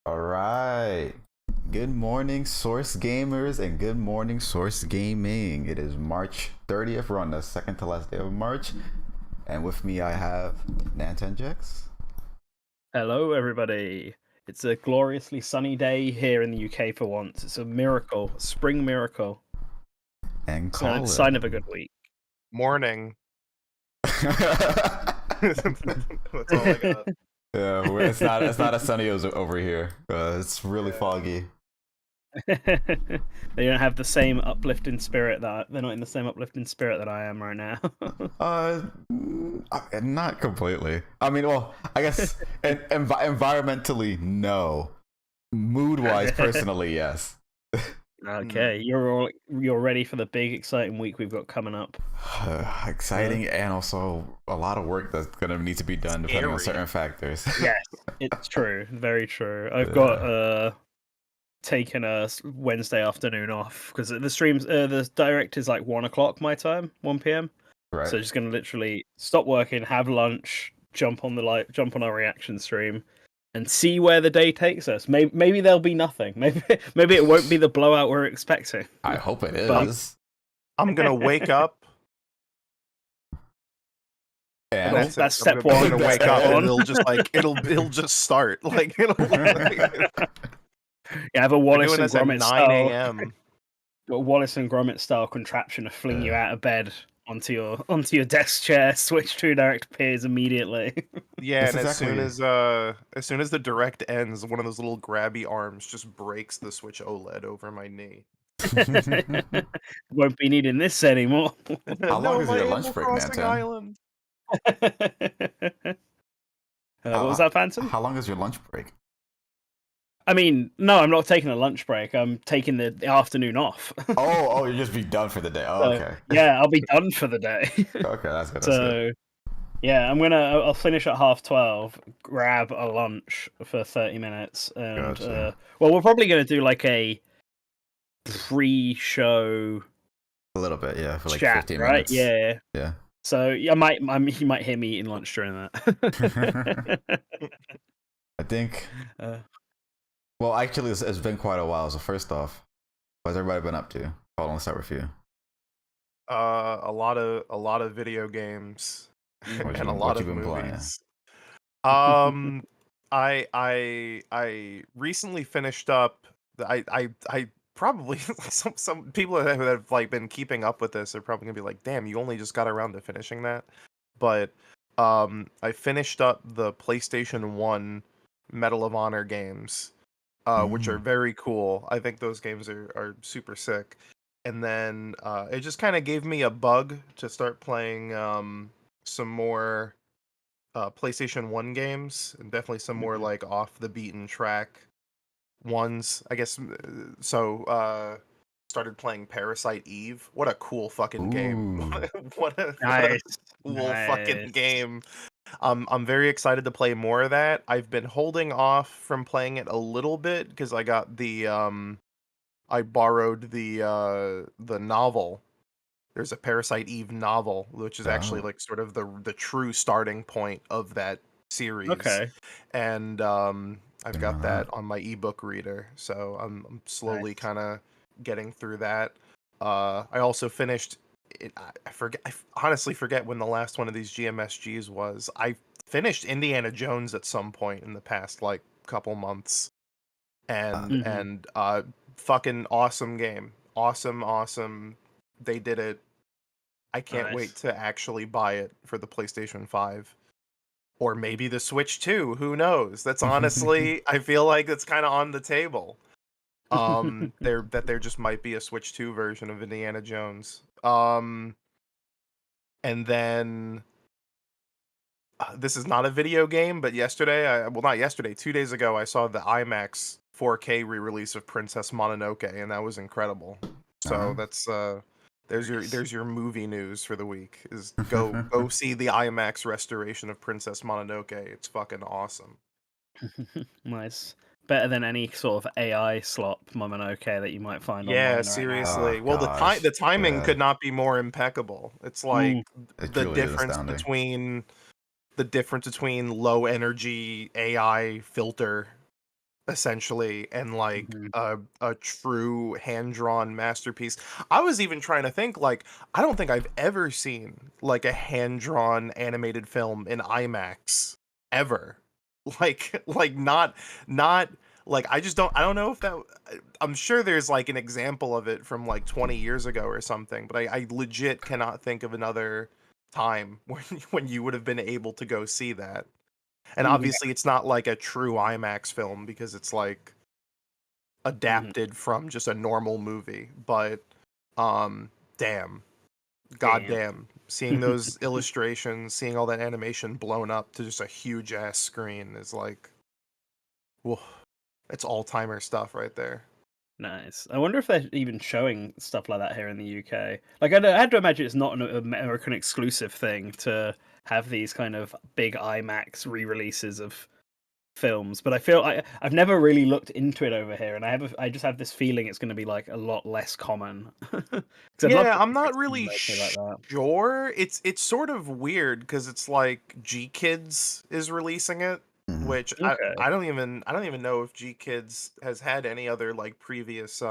All right. Good morning, Source Gamers, and good morning, Source Gaming. It is March 30th. We're on the second to last day of March. And with me, I have Nantenjex. Hello, everybody. It's a gloriously sunny day here in the UK for once. It's a miracle, a spring miracle. And It's Colin. a sign of a good week. Morning. That's all I got. Yeah, it's not as sunny as over here. It's really foggy. They don't have the same uplifting spirit they're not in the same uplifting spirit that I am right now. Not completely. I mean, well, I guess environmentally, no. Mood-wise, personally, yes. Okay, you're ready for the big exciting week we've got coming up. Exciting, and also a lot of work that's gonna need to be done depending on certain factors. Yes, it's true, very true. I've got taken a Wednesday afternoon off because the direct is like 1 o'clock my time, 1 p.m. Right. So just gonna literally stop working, have lunch, jump on our reaction stream, and see where the day takes us. Maybe there'll be nothing. Maybe it won't be the blowout we're expecting. I hope it is. I'm gonna wake up. And Cool. And that's it. That's step I'm one. gonna That's wake step up and one. it'll just like it'll just start. Like it'll You have a we're Wallace doing and this at Gromit 9 style, a.m. Wallace and Gromit style contraption to fling you Yeah. out of bed onto your desk chair. Switch to direct appears immediately. Yeah, That's and exactly. as soon as the direct ends, one of those little grabby arms just breaks the Switch OLED over my knee. Won't be needing this anymore. How long No, is my your lunch Animal break, Crossing Nantan? Island. What was that, Phantom? How long is your lunch break? I mean, no, I'm not taking a lunch break. I'm taking the afternoon off. Oh, you'll just be done for the day. Oh, So, okay. yeah, I'll be done for the day. Okay, that's good. That's good. So, yeah, I'll finish at 12:30, grab a lunch for 30 minutes, and Gotcha. well, we're probably gonna do like a pre-show A little bit, yeah, for like chat, 15 right? minutes. Yeah. Yeah. So you might hear me eating lunch during that. I think. uh, Well, actually, it's been quite a while. So first off, what's everybody been up to? Hold on, let's start with you. A lot of video games and a lot What you of been playing? movies. Um, I recently finished up. I probably some people that have like been keeping up with this are probably gonna be like, damn, you only just got around to finishing that. But I finished up the PlayStation 1 Medal of Honor games, which are Mm. very cool. I think those games are super sick. And then it just kind of gave me a bug to start playing some more PlayStation 1 games, and definitely some more like off the beaten track ones, I guess. So started playing Parasite Eve. What a cool fucking game. Ooh. What a nice, cool fucking nice. game. I'm very excited to play more of that. I've been holding off from playing it a little bit because I got the I borrowed the novel. There's a Parasite Eve novel, which is actually Oh, like sort of the true starting point of that series, Okay, and I've didn't know got that. that on my ebook reader, so I'm slowly nice. kind of getting through that. I also finished. I forget. Honestly forget when the last one of these GMSGs was. I finished Indiana Jones at some point in the past like couple months, Uh, and fucking awesome game. Awesome. They did it. I can't wait Nice. to actually buy it for the PlayStation 5 or maybe the Switch too. Who knows? That's honestly, I feel like it's kind of on the table. There just might be a Switch 2 version of Indiana Jones. And then this is not a video game, but yesterday, well, not yesterday, 2 days ago, I saw the IMAX 4K re-release of Princess Mononoke, and that was incredible. So uh, that's Nice. there's your movie news for the week. Is go see the IMAX restoration of Princess Mononoke. It's fucking awesome. Nice. Better than any sort of AI slop Momonoke that you might find Yeah, online right now. oh seriously. Well, gosh, the timing yeah, could not be more impeccable. It's Mm, like it the truly is difference astounding. between low energy AI filter essentially and like mhm. a true hand drawn masterpiece. I was even trying to think like I don't think I've ever seen like a hand drawn animated film in IMAX ever. Not like I don't know if that I'm sure there's like an example of it from like 20 years ago or something, but I legit cannot think of another time when you would have been able to go see that. And Yeah. obviously it's not like a true IMAX film because it's like Mhm. adapted from just a normal movie, but um damn, Damn. goddamn, seeing those illustrations, seeing all that animation blown up to just a huge ass screen is like whoa, it's all-timer stuff right there. Nice. I wonder if they're even showing stuff like that here in the UK. Like, I had to imagine it's not an American exclusive thing to have these kind of big IMAX re-releases of films, but I've never really looked into it over here, and I just have this feeling it's going to be like a lot less common. 'Cause I'd love Yeah, to I'm see not something really mostly like that. sure. It's sort of weird because it's like G Kids is releasing it, Mhm. which Okay. I don't even know if G Kids has had any other like previous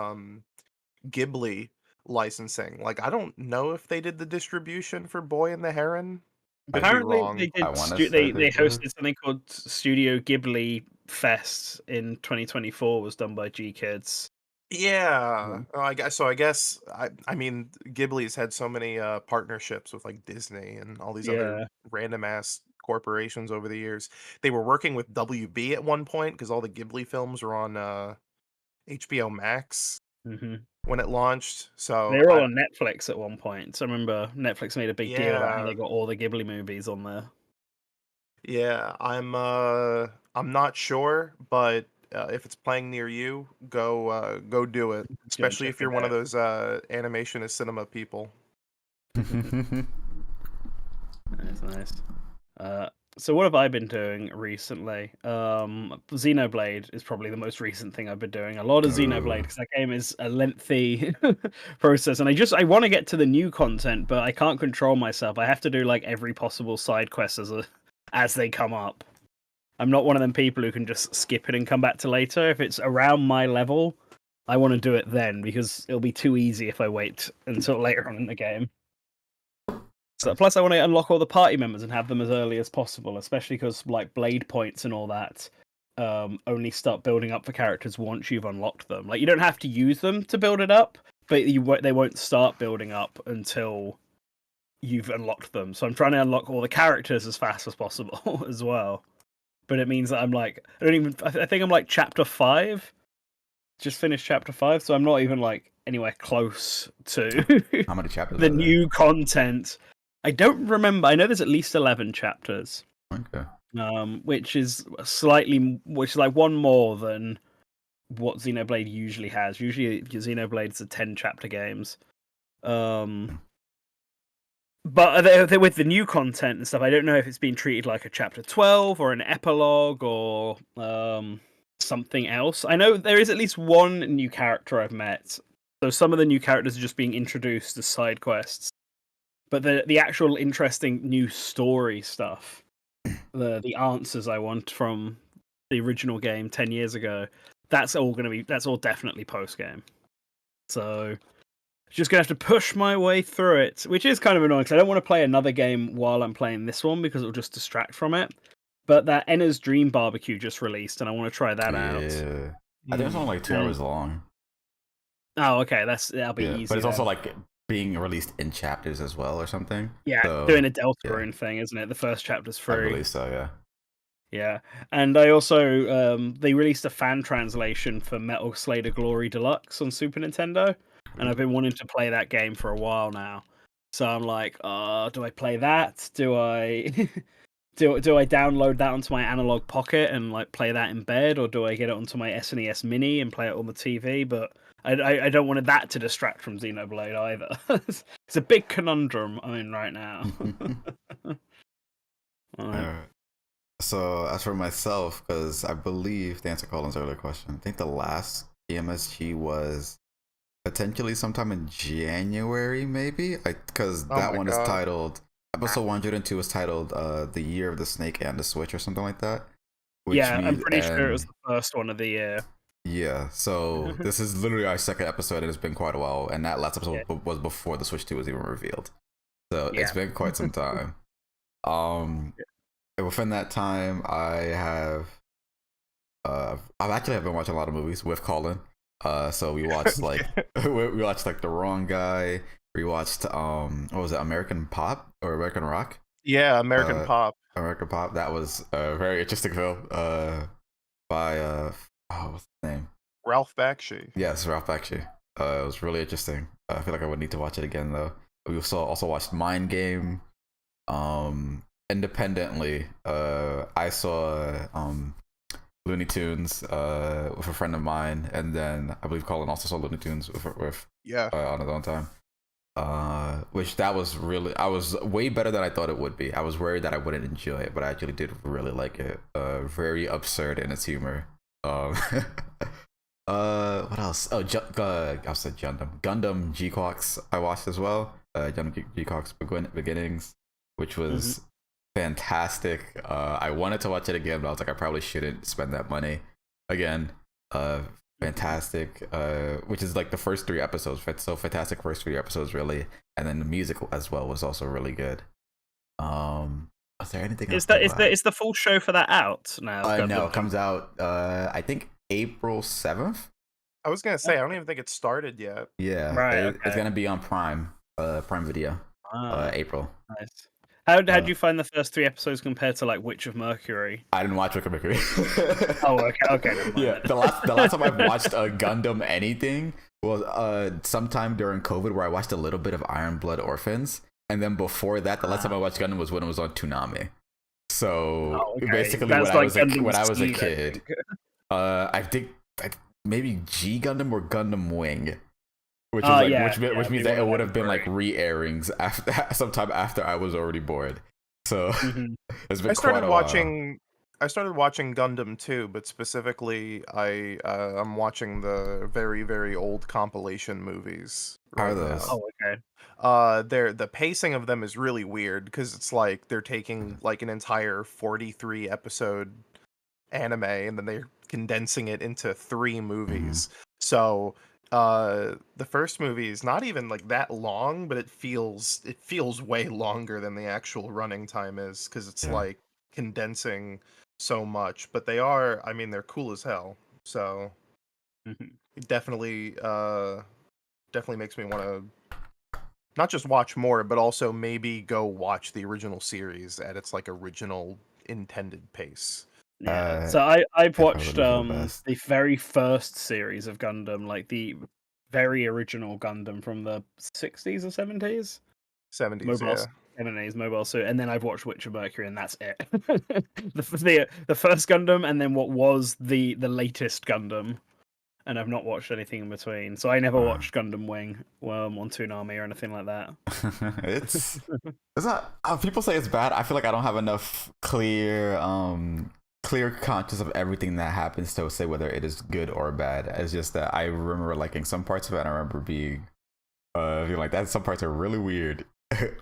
Ghibli licensing. Like, I don't know if they did the distribution for Boy and the Heron. Could be Apparently, they wrong. I did. want to say they They did. hosted something called Studio Ghibli Fest in 2024. Was done by G Kids. Yeah. I guess so. I mean, Ghibli's had so many partnerships with like Disney and all these other Yeah. random ass corporations over the years. They were working with WB at one point because all the Ghibli films were on HBO Max Hmm. when it launched. They So were all I on Netflix at one point. So I remember Netflix made a big deal about how yeah, they got all the Ghibli movies on there. yeah, I'm not sure, but if it's playing near you, go do it. Go Especially check if it you're one of those animation is cinema people. out. Nice, nice. So what have I been doing recently? Xenoblade is probably the most recent thing I've been doing. A lot of Xenoblade Ooh. because that game is a lengthy process, and I want to get to the new content, but I can't control myself. I have to do like every possible side quest as they come up. I'm not one of them people who can just skip it and come back to later. If it's around my level, I want to do it then because it'll be too easy if I wait until later on in the game. So plus, I want to unlock all the party members and have them as early as possible, especially because like blade points and all that only start building up for characters once you've unlocked them. Like you don't have to use them to build it up, but they won't start building up until you've unlocked them. So I'm trying to unlock all the characters as fast as possible as well. But it means that I'm like I think I'm like chapter 5. Just finished chapter 5, so I'm not even like anywhere close to How many chapters the are there? new content. I don't remember. I know there's at least 11 chapters, Okay. which is like one more than what Xenoblade usually has. Usually, Xenoblade's are 10 chapter games. But with the new content and stuff, I don't know if it's been treated like a chapter 12 or an epilogue or something else. I know there is at least one new character I've met. So some of the new characters are just being introduced as side quests. But the actual interesting new story stuff, the answers I want from the original game 10 years ago, that's all definitely post game. So just gonna have to push my way through it, which is kind of annoying because I don't want to play another game while I'm playing this one because it'll just distract from it. But that Enna's Dream Barbecue just released, and I want to try that out. Yeah. I think it's only like 2 hours long. Oh, okay, that'll be Yeah, but easy it's also then. like being released in chapters as well or something. Yeah, So doing a Delta yeah, Rune thing, isn't it? The first chapter's I free. believe so. Yeah. Yeah, and I also they released a fan translation for Metal Slayer Glory Deluxe on Super Nintendo, and I've been wanting to play that game for a while now. So I'm like, do I play that? Do I do I download that onto my analog pocket and like play that in bed, or do I get it onto my SNES Mini and play it on the TV? But I don't want that to distract from Xenoblade either. It's a big conundrum I'm in right now. Alright. Alright. So as for myself, because I believe to answer Colin's earlier question, I think the last EMSG was potentially sometime in January, maybe. Because Oh that my one is god. titled episode 102 is titled "The Year of the Snake and the Switch" or something like that. Which Yeah, I'm means pretty sure it was the first one of the year. yeah. So this is literally our second episode, and it's been quite a while. And that last Yeah. episode was before the Switch 2 was even revealed. So it's Yeah. been quite some time. Um, Within that time, I've actually been watching a lot of movies with Colin. So we watched like we watched like The Wrong Guy. We watched what was it, American Pop or American Rock? Yeah, American Uh, Pop. American Pop. That was a very interesting film. By what's his name? Ralph Bakshi. Yes, Ralph Bakshi. It was really interesting. I feel like I would need to watch it again though. We also watched Mind Game. Independently, I saw Looney Tunes with a friend of mine, and then I believe Colin also saw Looney Tunes with Yeah. on his own time. Which that was really, I was way better than I thought it would be. I was worried that I wouldn't enjoy it, but I actually did really like it. Very absurd in its humor. What else? Oh, I said Gundam G-Clocks I watched as well. Gundam G-Clocks Beginnings, which was fantastic. I wanted to watch it again, but I was like, I probably shouldn't spend that money again. fantastic. Which is like the first 3 episodes. So fantastic first 3 episodes, really, and then the music as well was also really good. Was there anything else Is to that is the watch? is the full show for that out now? No, Gundam it comes Wing? out I think April 7th. I was gonna say I don't even think it started yet. Yeah, Right. it's Okay. gonna be on Prime Video, Ah, April. nice. How Uh, do you find the first 3 episodes compared to like Witch of Mercury? I didn't watch Wicker Mercury. Oh, okay. Okay, never mind Yeah, then. the last time I've watched a Gundam anything was sometime during COVID, where I watched a little bit of Iron Blood Orphans, and then before that, the last time I watched Gundam was when it was on Toonami. So Oh, okay. basically, That's like when Gundam I was a Seed, I kid, think. I think maybe G Gundam or Gundam Wing, which was like Yeah, which it'd be means that one it of would them have been like 3. re-airings after sometime after I was already bored. So Mhm. it's been quite a while. I started watching Gundam too, but specifically I'm watching the very very old compilation movies How are right now. those? Oh, okay. The pacing of them is really weird because it's like they're taking like an entire 43 episode anime and then they're condensing it into 3 Mm-hmm. movies. So the first movie is not even like that long, but it feels way longer than the actual running time is because it's Yeah. like condensing so much. But they are, I mean, they're cool as hell. So Mhm. it definitely makes me want to not just watch more, but also maybe go watch the original series at its like original intended pace. Yeah. Uh, So I've it probably watched would be for the best. the very first series of Gundam, like the very original Gundam from the 60s or 70s. 70s, Mobile yeah. 70s Mobile Suit, and then I've watched Witch of Mercury, and that's it. The first Gundam, and then what was the latest Gundam, and I've not watched anything in between. So I never Uh, watched Gundam Wing on Toonami or anything like that. it's it's not. People say it's bad. I feel like I don't have enough clear conscious of everything that happens to say whether it is good or bad. It's just that I remember liking some parts of it, and I remember being like that. Some parts are really weird,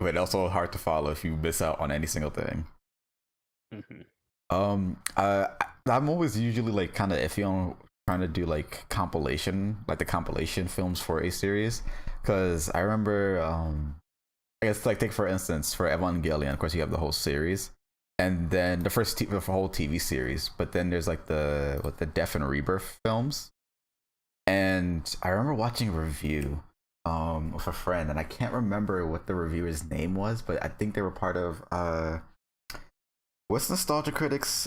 but also hard to follow if you miss out on any single thing. Mhm. I'm always usually like kind of iffy on trying to do like the compilation films for a series, because I remember, I guess like take for instance for Evangelion, of course you have the whole series, and then the whole TV series, but then there's like the Death and Rebirth films, and I remember watching a review with a friend, and I can't remember what the reviewer's name was, but I think they were part of what's Nostalgia Critics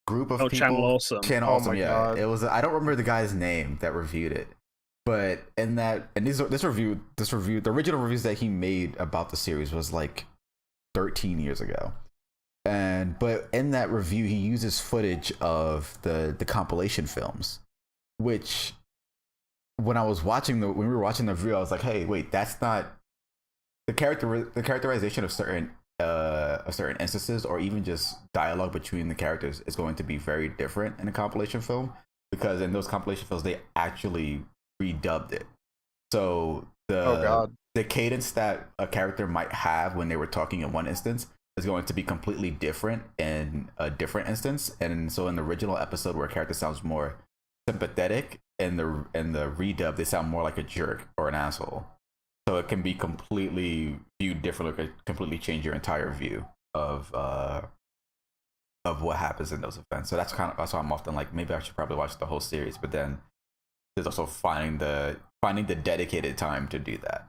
group of Oh, Channel people? Awesome. Channel Oh Awesome, my yeah. god. It was I don't remember the guy's name that reviewed it. But in that and this review the original reviews that he made about the series was like 13 years ago. And but in that review he uses footage of the compilation films, which when we were watching the review, I was like, hey, wait, that's not the characterization of certain instances, or even just dialogue between the characters, is going to be very different in a compilation film, because in those compilation films they actually redubbed it. So Oh god. the cadence that a character might have when they were talking in one instance is going to be completely different in a different instance. And so in the original episode where a character sounds more sympathetic, in the redub they sound more like a jerk or an asshole. So it can be completely viewed differently, it could completely change your entire view of what happens in those events. So that's why I'm often like, maybe I should probably watch the whole series, but then there's also finding the dedicated time to do that.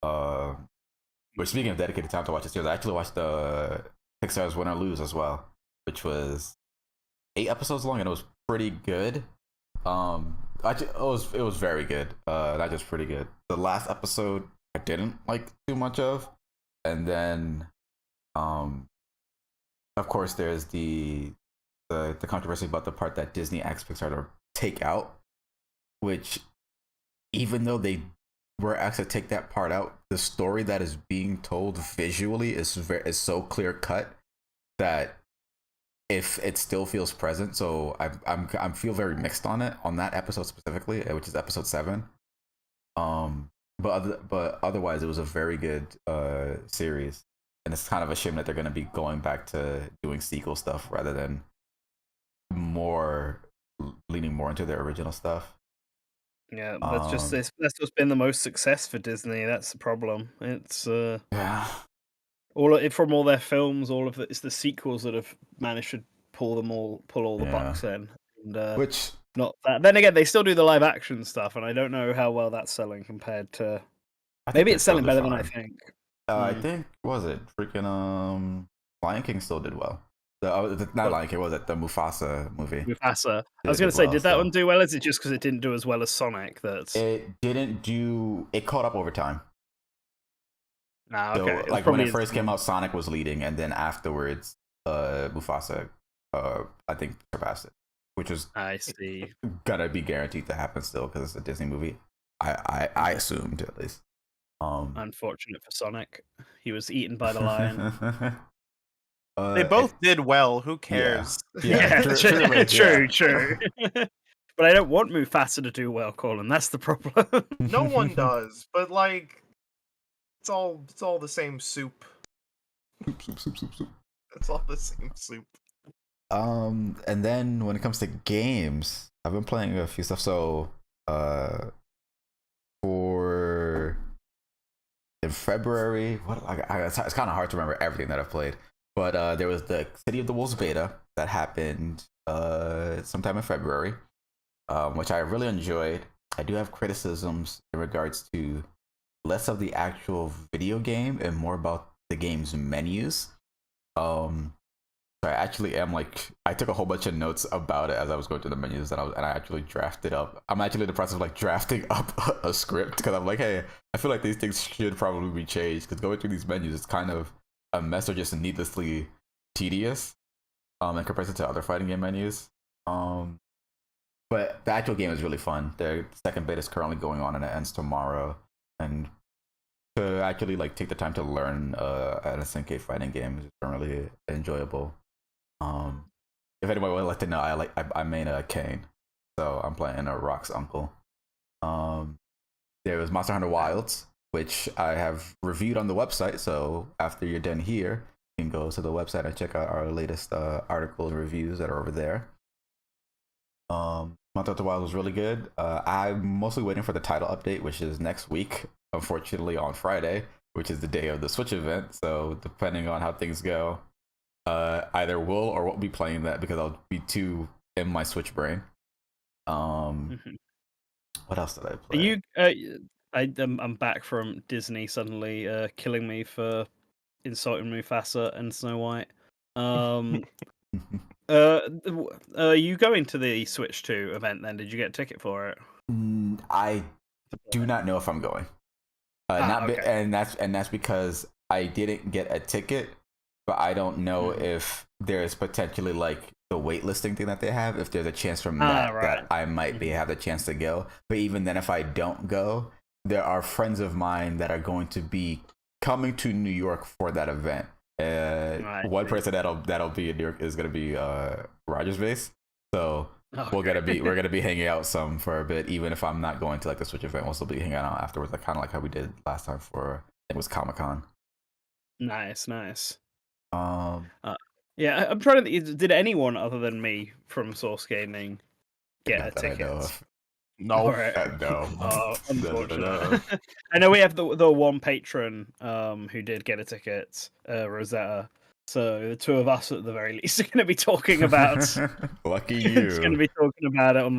uh but speaking of dedicated time to watch a series, I actually watched the Pixar's Win or Lose as well, which was 8 episodes long, and it was pretty good. Actually, it was very good. Not just pretty good. The last episode I didn't like too much of, and then, um, of course, there's the controversy about the part that Disney asked Pixar to take out, which, even though they were asked to take that part out, the story that is being told visually is so clear cut that if it still feels present. So I'm feel very mixed on it, on that episode specifically, which is episode 7. But otherwise it was a very good series, and it's kind of a shame that they're going to be going back to doing sequel stuff rather than more leaning more into their original stuff. Yeah, Um, that's what's been the most success for Disney. That's the problem. It's yeah, from all their films, it's the sequels that have managed to pull all the yeah. bucks in, and Which not that. Then again, they still do the live action stuff, and I don't know how well that's selling compared to. I think Maybe they it's still selling did better than I fine. think. I Hmm. think was it freaking Lion King still did well. Not But Lion King, was it the Mufasa movie? Mufasa, I was It going did to say, well did that one still. do well? Is it just because it didn't do as well as Sonic? That's It didn't do. It caught up over time. okay. So It was like when probably it in first came some. out, Sonic was leading, and then afterwards, Mufasa, I think surpassed it, which is I see. gonna be guaranteed to happen still because it's a Disney movie. I assumed at least. Um, Unfortunate for Sonic, he was eaten by the lion. They and- both did well. Who yeah, cares? yeah, Yeah, truly, true, yeah. true. But I don't want Mufasa to do well, Colin. That's the problem. No one does, but like it's all the same soup. Soup, soup, soup, soup, soup. It's all the same soup. And then when it comes to games, I've been playing a few stuff. So, for in February, it's kind of hard to remember everything that I've played, but there was the City of the Wolves beta that happened sometime in February, which I really enjoyed. I do have criticisms in regards to less of the actual video game and more about the game's menus. Um, so I actually am like I took a whole bunch of notes about it as I was going through the menus, and I actually drafted up. I'm actually in the process of like drafting up a script because I'm like, hey, I feel like these things should probably be changed because going through these menus is kind of a mess or just needlessly tedious in comparison to other fighting game menus. Um, but the actual game is really fun. The second beta is currently going on and it ends tomorrow. And to actually like take the time to learn an SNK fighting game is really enjoyable. Um, if anybody would like to know, I main a Kane, so I'm playing a Rock's uncle. Um, there was Monster Hunter Wilds, which I have reviewed on the website. So after you're done here, you can go to the website and check out our latest articles and reviews that are over there. Monster Hunter Wild was really good. I'm mostly waiting for the title update, which is next week. Unfortunately, on Friday, which is the day of the Switch event. So depending on how things go, either will or won't be playing that because I'll be too in my Switch brain. Mhm. What else did I Are play? you? I'm back from Disney suddenly killing me for insulting Mufasa and Snow White. Um, are you going to the Switch 2 event then? Did you get a ticket for it? I do not know if I'm going. Okay. And that's because I didn't get a ticket, but I don't know Mhm. if there's potentially like the waitlisting thing that they have. If there's a chance from Right. that I might be have the chance to go. But even then, if I don't go, there are friends of mine that are going to be coming to New York for that event. I One see. person that'll be in New York is gonna be Rogers Base. So Okay. we're gonna be hanging out some for a bit, even if I'm not going to like the Switch event. We'll still be hanging out afterwards, like kind of like how we did last time for it was Comic Con. Nice, nice. Um, Uh, yeah, I'm trying to. Did anyone other than me from Source Gaming get a not that I know ticket of. No. for it? No, Oh, no, no, unfortunate. no. I know we have the one patron who did get a ticket, Rosetta. So the two of us, at the very least, are going to be talking about. Lucky It's going to you. be talking about it on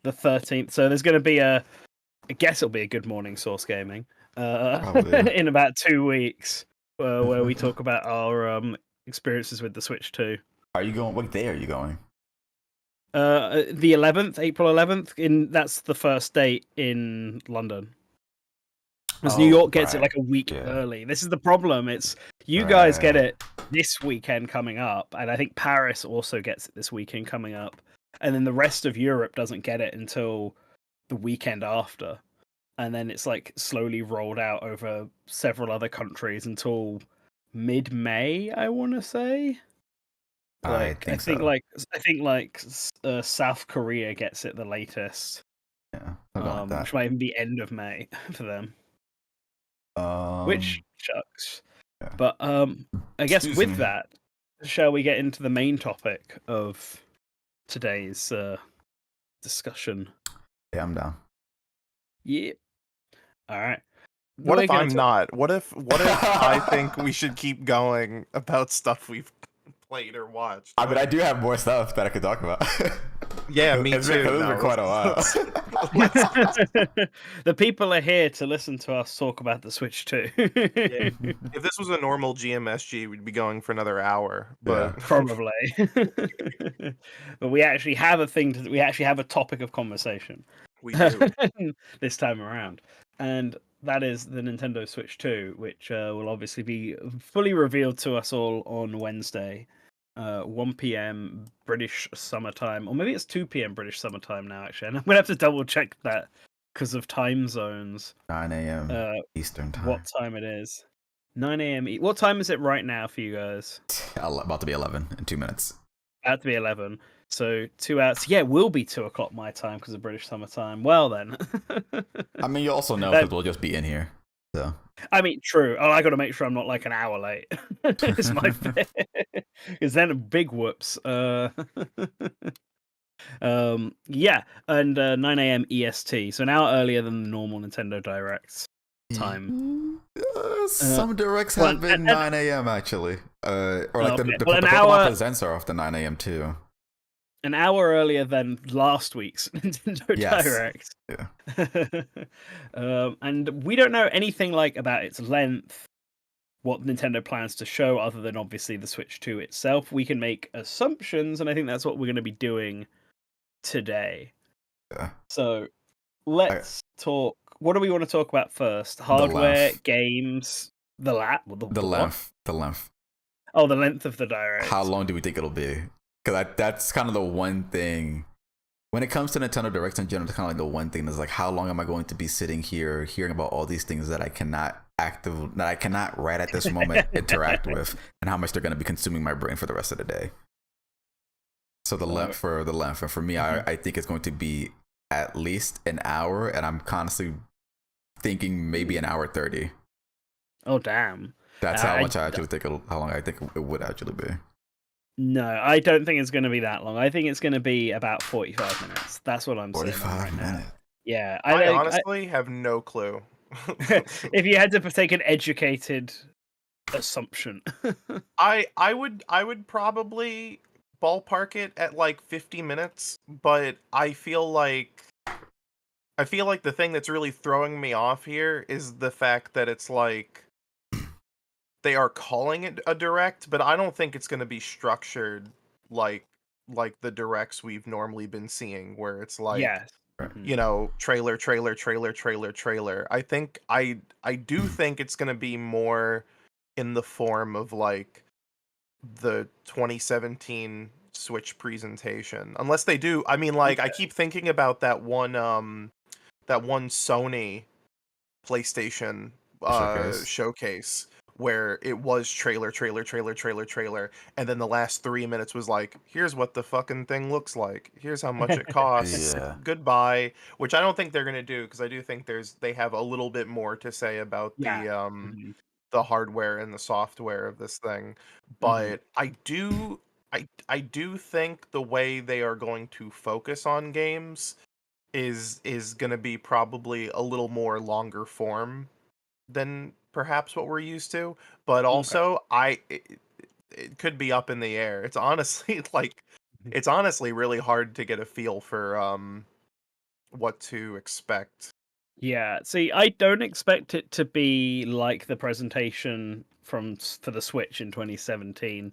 the 13th. So there's going to be I guess it'll be a good morning Source Gaming Probably. in about 2 weeks, where we talk about our experiences with the Switch 2. Are you going? What day are you going? The 11th, April 11th. That's the first date in London. Because New Oh, York gets it right. like a week Yeah. early. This is the problem. It's you guys get Right. it this weekend coming up, and I think Paris also gets it this weekend coming up, and then the rest of Europe doesn't get it until the weekend after, and then it's like slowly rolled out over several other countries until mid-May, I want to say. I Like I think think so. like South Korea gets it the latest, Yeah, something like that. which might even be end of May for them. Which Um, shucks. yeah. But I guess Excuse with me. that, shall we get into the main topic of today's discussion. Yeah, I'm down. Yeah. All right. What We're if gonna I'm not? What if I think we should keep going about stuff we've played or watched? I mean, I do have more stuff that I could talk about. Yeah, me It's been, too. 'cause it's been No, quite a while. let's The people are here to listen to us talk about the Switch too. yeah. If this was a normal GMSG, we'd be going for another hour. Yeah. But Probably. But we actually have we actually have a topic of conversation we do. this time around. And that is the Nintendo Switch 2, which will obviously be fully revealed to us all on Wednesday, 1 p.m. British summertime, or maybe it's 2 p.m. British summertime now, actually. And I'm going to have to double check that because of time zones, 9 a.m. uh, Eastern time. what time it is. 9 a.m. What time is it right now for you guys? About to be 11 in 2 minutes. About to be 11. So 2 hours. Yeah, it will be 2 o'clock my time because of British summertime. Well, then. I mean, you also know That- because we'll just be in here. So I mean, true. Oh, I got to make sure I'm not like an hour late. It's my because then big whoops. Yeah, and 9 a.m. EST, so an hour earlier than the normal Nintendo Directs time. some directs well, have been 9 a.m. actually. Or like okay. the Well, an Pokemon hour- Presents are often 9 a.m. too. An hour earlier than last week's Nintendo Yes. Direct. Yeah. And we don't know anything like about its length, what Nintendo plans to show, other than obviously the Switch 2 itself. We can make assumptions, and I think that's what we're going to be doing today. Yeah. So let's talk. What do we want to talk about first? Hardware, length. games, the what? length. The length. Oh, the length of the Direct. How long do we think it'll be? Because that's kind of the one thing. When it comes to Nintendo Directs in general, it's kind of like the one thing that's like, how long am I going to be sitting here hearing about all these things that I cannot right at this moment interact with, and how much they're going to be consuming my brain for the rest of the day. So the length, and for me, I think it's going to be at least an hour, and I'm constantly thinking maybe an hour 30. Oh, damn. That's how much I actually think how long I think it would actually be. No, I don't think it's going to be that long. I think it's going to be about 45 minutes. That's what I'm saying. 45 minutes. Yeah, I honestly have no clue. If you had to take an educated assumption, I would probably ballpark it at like 50 minutes, but I feel like the thing that's really throwing me off here is the fact that it's like they are calling it a direct, but I don't think it's going to be structured like the directs we've normally been seeing, where it's like, yes. you know, trailer. I think I do think it's going to be more in the form of like the 2017 Switch presentation, unless they do. I mean, like, I keep thinking about that one Sony PlayStation showcase where it was trailer, and then the last 3 minutes was like, here's what the fucking thing looks like, here's how much it costs, Yeah. goodbye. Which I don't think they're gonna do, because I do think they have a little bit more to say about the hardware and the software of this thing. But I do think the way they are going to focus on games is going to be probably a little more longer form than perhaps what we're used to, but also it could be up in the air. It's honestly it's honestly really hard to get a feel for what to expect. Yeah, see, I don't expect it to be like the presentation for the Switch in 2017,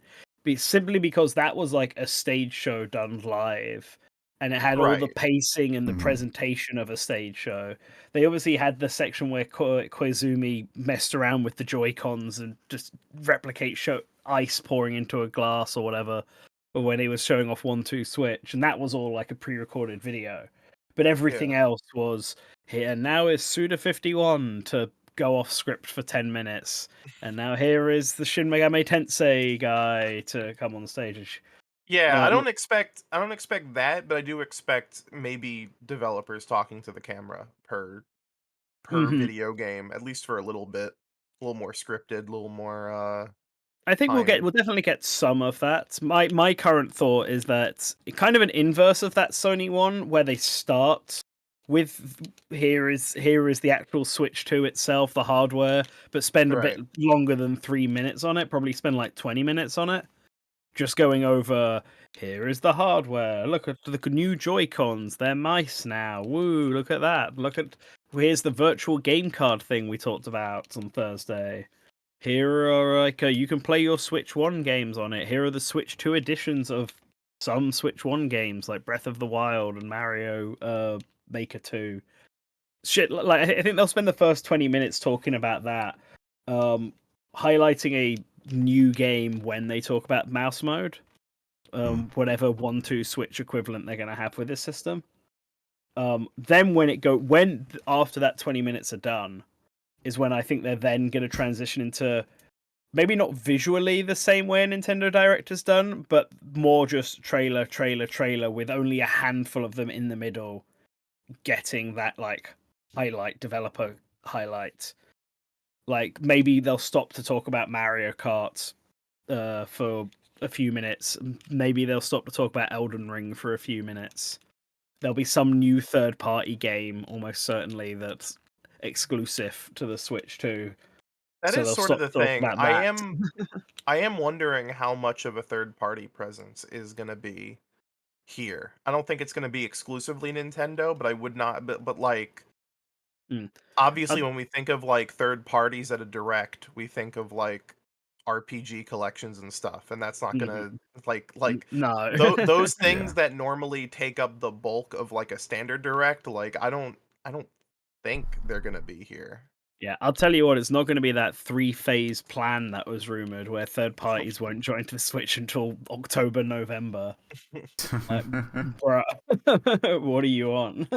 simply because that was like a stage show done live, and it had all the Right. pacing and the Mhm. presentation of a stage show. They obviously had the section where Koizumi messed around with the Joy-Cons and just replicate ice pouring into a glass or whatever, or when he was showing off 1-2 Switch, and that was all like a pre-recorded video. But everything else was, here now is Suda51 to go off script for 10 minutes. And now here is the Shin Megami Tensei guy to come on stage. Yeah, I don't expect that, but I do expect maybe developers talking to the camera per video game, at least for a little bit. A little more scripted, a little more I think we'll definitely get some of that. My current thought is that kind of an inverse of that Sony one, where they start with here is the actual Switch 2 itself, the hardware, but spend a bit longer than 3 minutes on it. Probably spend like 20 minutes on it, just going over. Here is the hardware. Look at the new Joy-Cons. They're mice now. Woo! Look at that. Here's the virtual game card thing we talked about on Thursday. Here are you can play your Switch 1 games on it. Here are the Switch 2 editions of some Switch 1 games like Breath of the Wild and Mario Maker 2. Shit, like I think they'll spend the first 20 minutes talking about that, highlighting a new game when they talk about mouse mode, whatever 1-2 Switch equivalent they're going to have with this system. Then when after that 20 minutes are done, is when I think they're then going to transition into maybe not visually the same way a Nintendo Direct has done, but more just trailer with only a handful of them in the middle getting that like developer highlight. Like maybe they'll stop to talk about Mario Kart for a few minutes. Maybe they'll stop to talk about Elden Ring for a few minutes. There'll be some new third-party game, almost certainly, that's exclusive to the Switch 2. That So is they'll sort of stop the talking thing. about I that. am wondering how much of a third-party presence is going to be here. I don't think it's going to be exclusively Nintendo, but I would not. But like, obviously, when we think of like third parties at a direct, we think of like RPG collections and stuff, and that's not gonna like no. those things that normally take up the bulk of like a standard direct. Like, I don't think they're gonna be here. Yeah, I'll tell you what, it's not going to be that 3-phase plan that was rumored where third parties won't join to the Switch until October, November. Bruh, what do you want?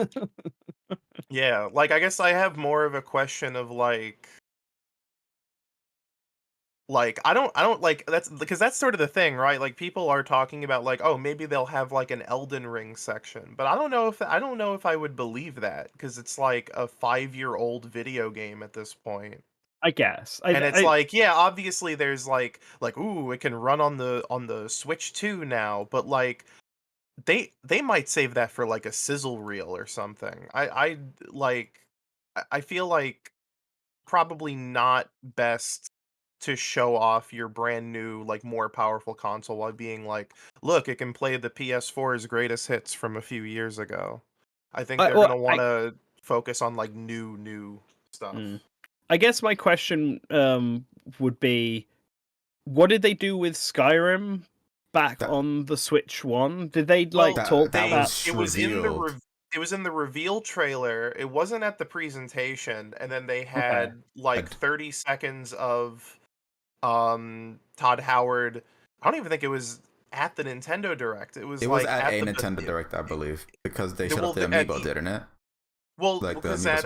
Yeah, like I guess I have more of a question of like I don't like that's because that's sort of the thing, right? Like people are talking about like, oh, maybe they'll have like an Elden Ring section, but I don't know if I would believe that because it's like a 5-year-old video game at this point. I guess. And it's like, yeah, obviously there's like ooh, it can run on the Switch 2 now, but like they might save that for like a sizzle reel or something. I feel like probably not best to show off your brand new like more powerful console while being like, look, it can play the PS4's greatest hits from a few years ago. I think they're gonna want to focus on like new stuff. I guess my question would be, what did they do with Skyrim back on the Switch 1? Did they like talk about it was in the reveal trailer. It wasn't at the presentation, and then they had like 30 seconds of Todd Howard. I don't even think it was at the Nintendo Direct. It was like at a Nintendo Direct, I believe, because they showed off the Amiibo, didn't it? Well, like because at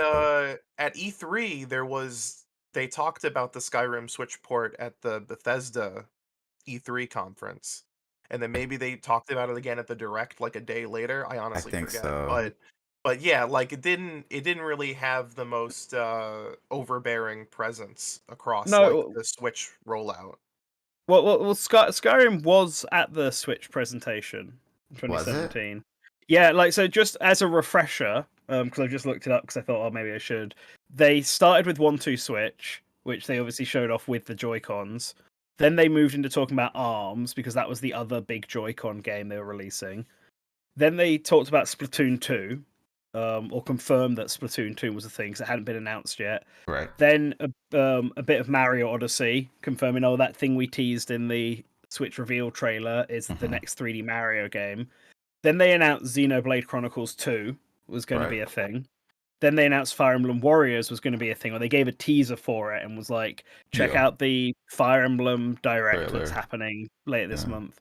E3 they talked about the Skyrim Switch port at the Bethesda E3 conference, and then maybe they talked about it again at the Direct like a day later. I honestly forget, so. But yeah, like it didn't really have the most overbearing presence across like the Switch rollout. Well, Skyrim was at the Switch presentation in 2017. Yeah, like so. Just as a refresher, because I just looked it up because I thought, oh, maybe I should. They started with 1-2 Switch, which they obviously showed off with the Joy-Cons. Then they moved into talking about ARMS because that was the other big Joy-Con game they were releasing. Then they talked about Splatoon 2, or confirmed that Splatoon 2 was a thing because it hadn't been announced yet. Right. Then a bit of Mario Odyssey, confirming, oh, that thing we teased in the Switch reveal trailer is the next 3D Mario game. Then they announced Xenoblade Chronicles 2 was going to be a thing. Then they announced Fire Emblem Warriors was going to be a thing, or they gave a teaser for it and was like, check out the Fire Emblem Direct that's happening later this month.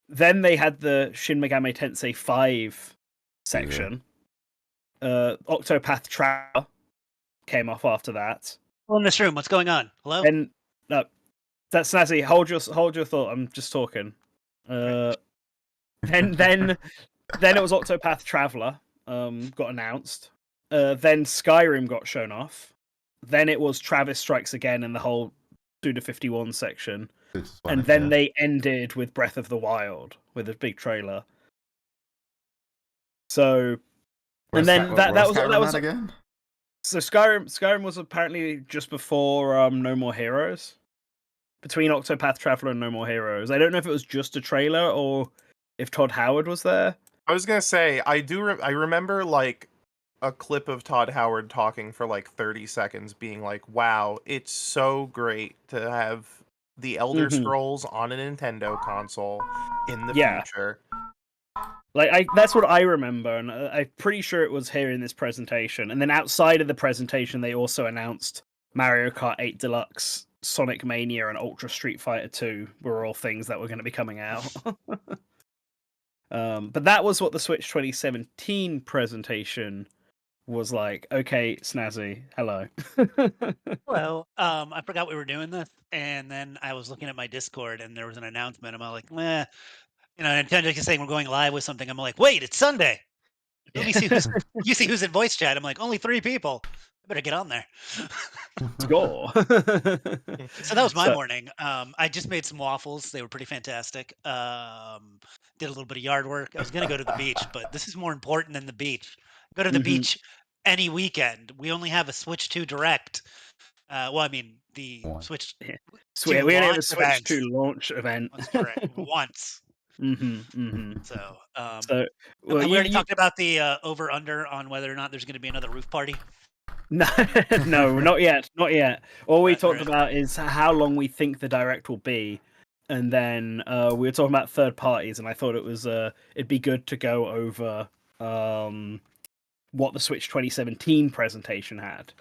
Then they had the Shin Megami Tensei 5 section. Octopath Traveler came off after that. Well, in this room, what's going on? Hello? And no, that's Snazzy. Hold your thought. I'm just talking. Then it was Octopath Traveler. Got announced. Then Skyrim got shown off. Then it was Travis Strikes Again and the whole Suda 51 section. Which is and funny, then yeah. they ended with Breath of the Wild with a big trailer. So, Where's and then that where's was Skyrim at again? so Skyrim was apparently just before No More Heroes, between Octopath Traveler and No More Heroes. I don't know if it was just a trailer or if Todd Howard was there. I was gonna say I I remember like a clip of Todd Howard talking for like 30 seconds, being like, "Wow, it's so great to have the Elder Mhm. Scrolls on a Nintendo console in the Yeah. future." Like that's what I remember, and I'm pretty sure it was here in this presentation. And then outside of the presentation, they also announced Mario Kart 8 Deluxe, Sonic Mania, and Ultra Street Fighter 2 were all things that were going to be coming out. But that was what the Switch 2017 presentation was like. Okay, Snazzy, hello. Well, I forgot we were doing this, and then I was looking at my Discord, and there was an announcement. I'm all like, "Meh," Nintendo is saying we're going live with something. I'm like, "Wait, it's Sunday. Let me see who's you see who's in voice chat." I'm like, "Only 3 people. I better get on there." Score. So that was my So, morning. I just made some waffles. They were pretty fantastic. Did a little bit of yard work. I was gonna go to the beach, but this is more important than the beach. Go to the mhm. beach any weekend. We only have a Switch 2 Direct. Well, I mean the One. Switch So 2 we only have a launch Switch event. 2 launch event. That's correct. Once. Mm-hmm. So, So, well, have we already you talked about the over under on whether or not there's going to be another roof party? no, no, not yet, not yet. All we All talked right. about is how long we think the direct will be, and then we were talking about third parties, and I thought it'd be good to go over what the Switch 2017 presentation had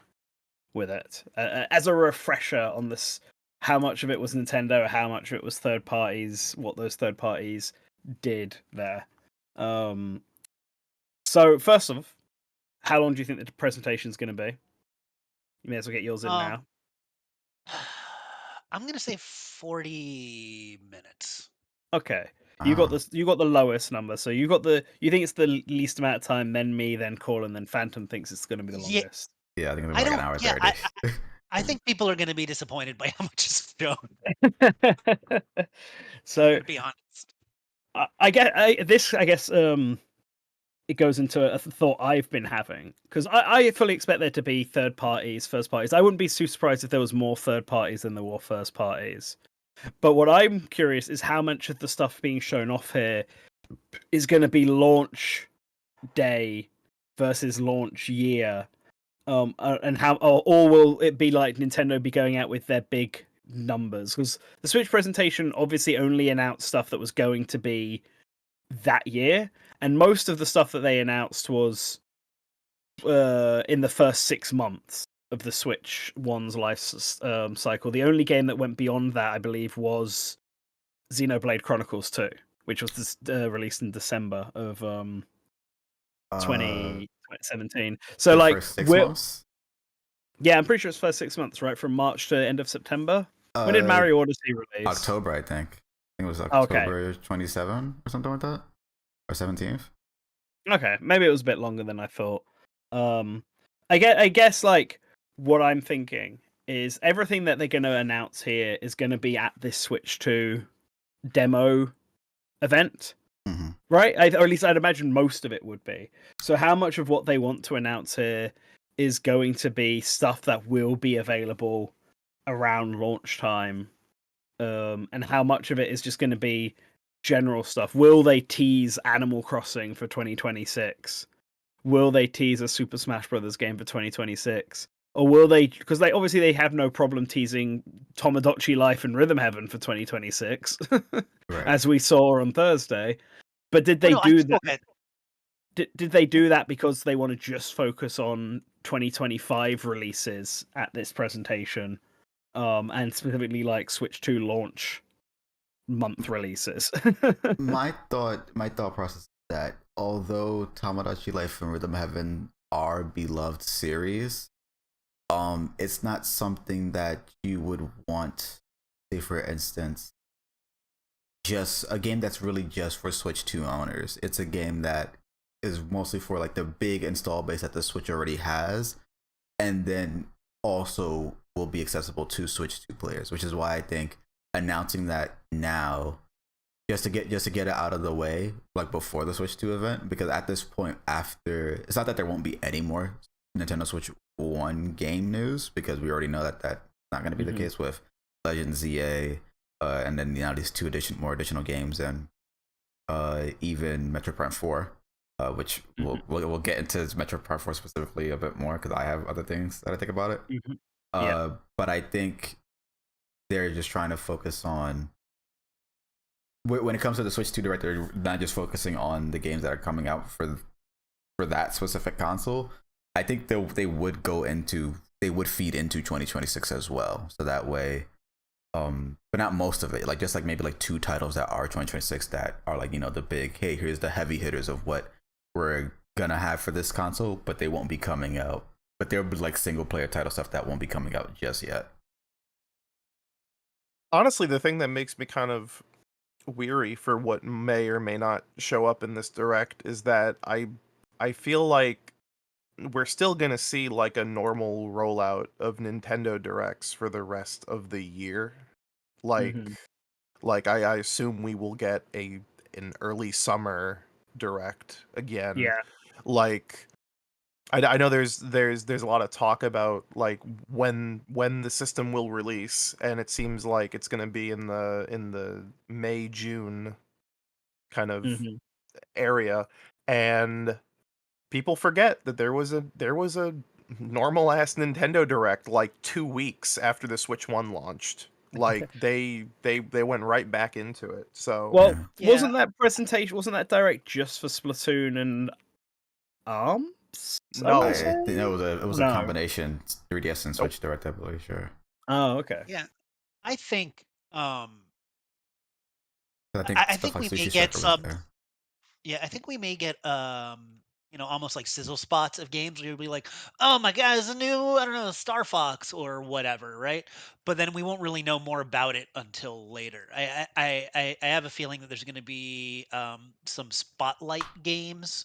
with it as a refresher on this. How much of it was Nintendo? How much of it was third parties? What those third parties did there. So first off, how long do you think the presentation's going to be? You may as well get yours in now. Um, I'm going to say 40 minutes. Okay. You got Ah, this. You got the lowest number, so you got the. You think it's the least amount of time. Then me, then Call, and then Phantom thinks it's going to be the Yeah, longest. yeah, I think it'll be I like an don't. hour Yeah, 30. I think people are going to be disappointed by how much is shown. So To be honest. I get this. I guess it goes into a thought I've been having because I fully expect there to be third parties, first parties. I wouldn't be too surprised if there was more third parties than there were first parties. But what I'm curious is how much of the stuff being shown off here is going to be launch day versus launch year, and how, or will it be like Nintendo be going out with their big numbers? Because the Switch presentation obviously only announced stuff that was going to be that year, and most of the stuff that they announced was in the first 6 months of the Switch One's life cycle. The only game that went beyond that, I believe, was Xenoblade Chronicles 2, which was released in December of 2017. So, The like, first 6 months? yeah, I'm pretty sure it's first 6 months, right? From March to end of September. When did Uh, Mario Odyssey release? October, I think. I think it was Okay. October 27 or something like that, or 17th. Okay, maybe it was a bit longer than I thought. I guess like what I'm thinking is everything that they're going to announce here is going to be at this Switch 2 demo event, Mm-hmm. right? Or at least I'd imagine most of it would be. So how much of what they want to announce here is going to be stuff that will be available around launch time, and how much of it is just going to be general stuff? Will they tease Animal Crossing for 2026? Will they tease a Super Smash Brothers game for 2026? Or will they? Because they obviously they have no problem teasing Tomodachi Life and Rhythm Heaven for 2026, Right. as we saw on Thursday. But did they No, I do still that? get. Did they do that because they want to just focus on 2025 releases at this presentation, and specifically like Switch 2 launch month releases? My thought process is that although Tamagotchi Life and Rhythm Heaven are beloved series, it's not something that you would want, say for instance, just a game that's really just for Switch 2 owners. It's a game that is mostly for like the big install base that the Switch already has, and then also will be accessible to Switch 2 players, which is why I think announcing that now just to get it out of the way, like before the Switch 2 event, because at this point, after, it's not that there won't be any more Nintendo Switch 1 game news, because we already know that that's not going to be the case with Legend ZA, and then these two more additional games, and even Metro Prime 4, which we'll get into Metro Prime 4 specifically a bit more, because I have other things that I think about it. But I think they're just trying to focus on, when it comes to the Switch 2 Direct, they're not just focusing on the games that are coming out for that specific console. I think they would feed into 2026 as well. So that way, but not most of it. Like just like maybe like 2 titles that are 2026 that are like, the big, hey, here's the heavy hitters of what we're gonna have for this console, but they won't be coming out. But there'll be like single player title stuff that won't be coming out just yet. Honestly, the thing that makes me kind of weary for what may or may not show up in this direct is that I feel like we're still gonna see like a normal rollout of Nintendo Directs for the rest of the year. Like I assume we will get an early summer Direct again. Yeah. Like I know there's a lot of talk about like when the system will release, and it seems like it's gonna be in the May June kind of area, and people forget that there was a normal ass Nintendo Direct like 2 weeks after the Switch 1 launched. Like they went right back into it. So Well, Yeah. wasn't that direct just for Splatoon and ARMS? No. I think it was a No. combination 3DS and Switch Direct, I believe. Sure. Oh, okay. Yeah, I think I I stuff think like we may Sushi get Striker was some. there. Yeah, I think we may get almost like sizzle spots of games where you'll be like, "Oh my god, it's a new, I don't know, Star Fox or whatever," right? But then we won't really know more about it until later. I have a feeling that there's going to be some spotlight games.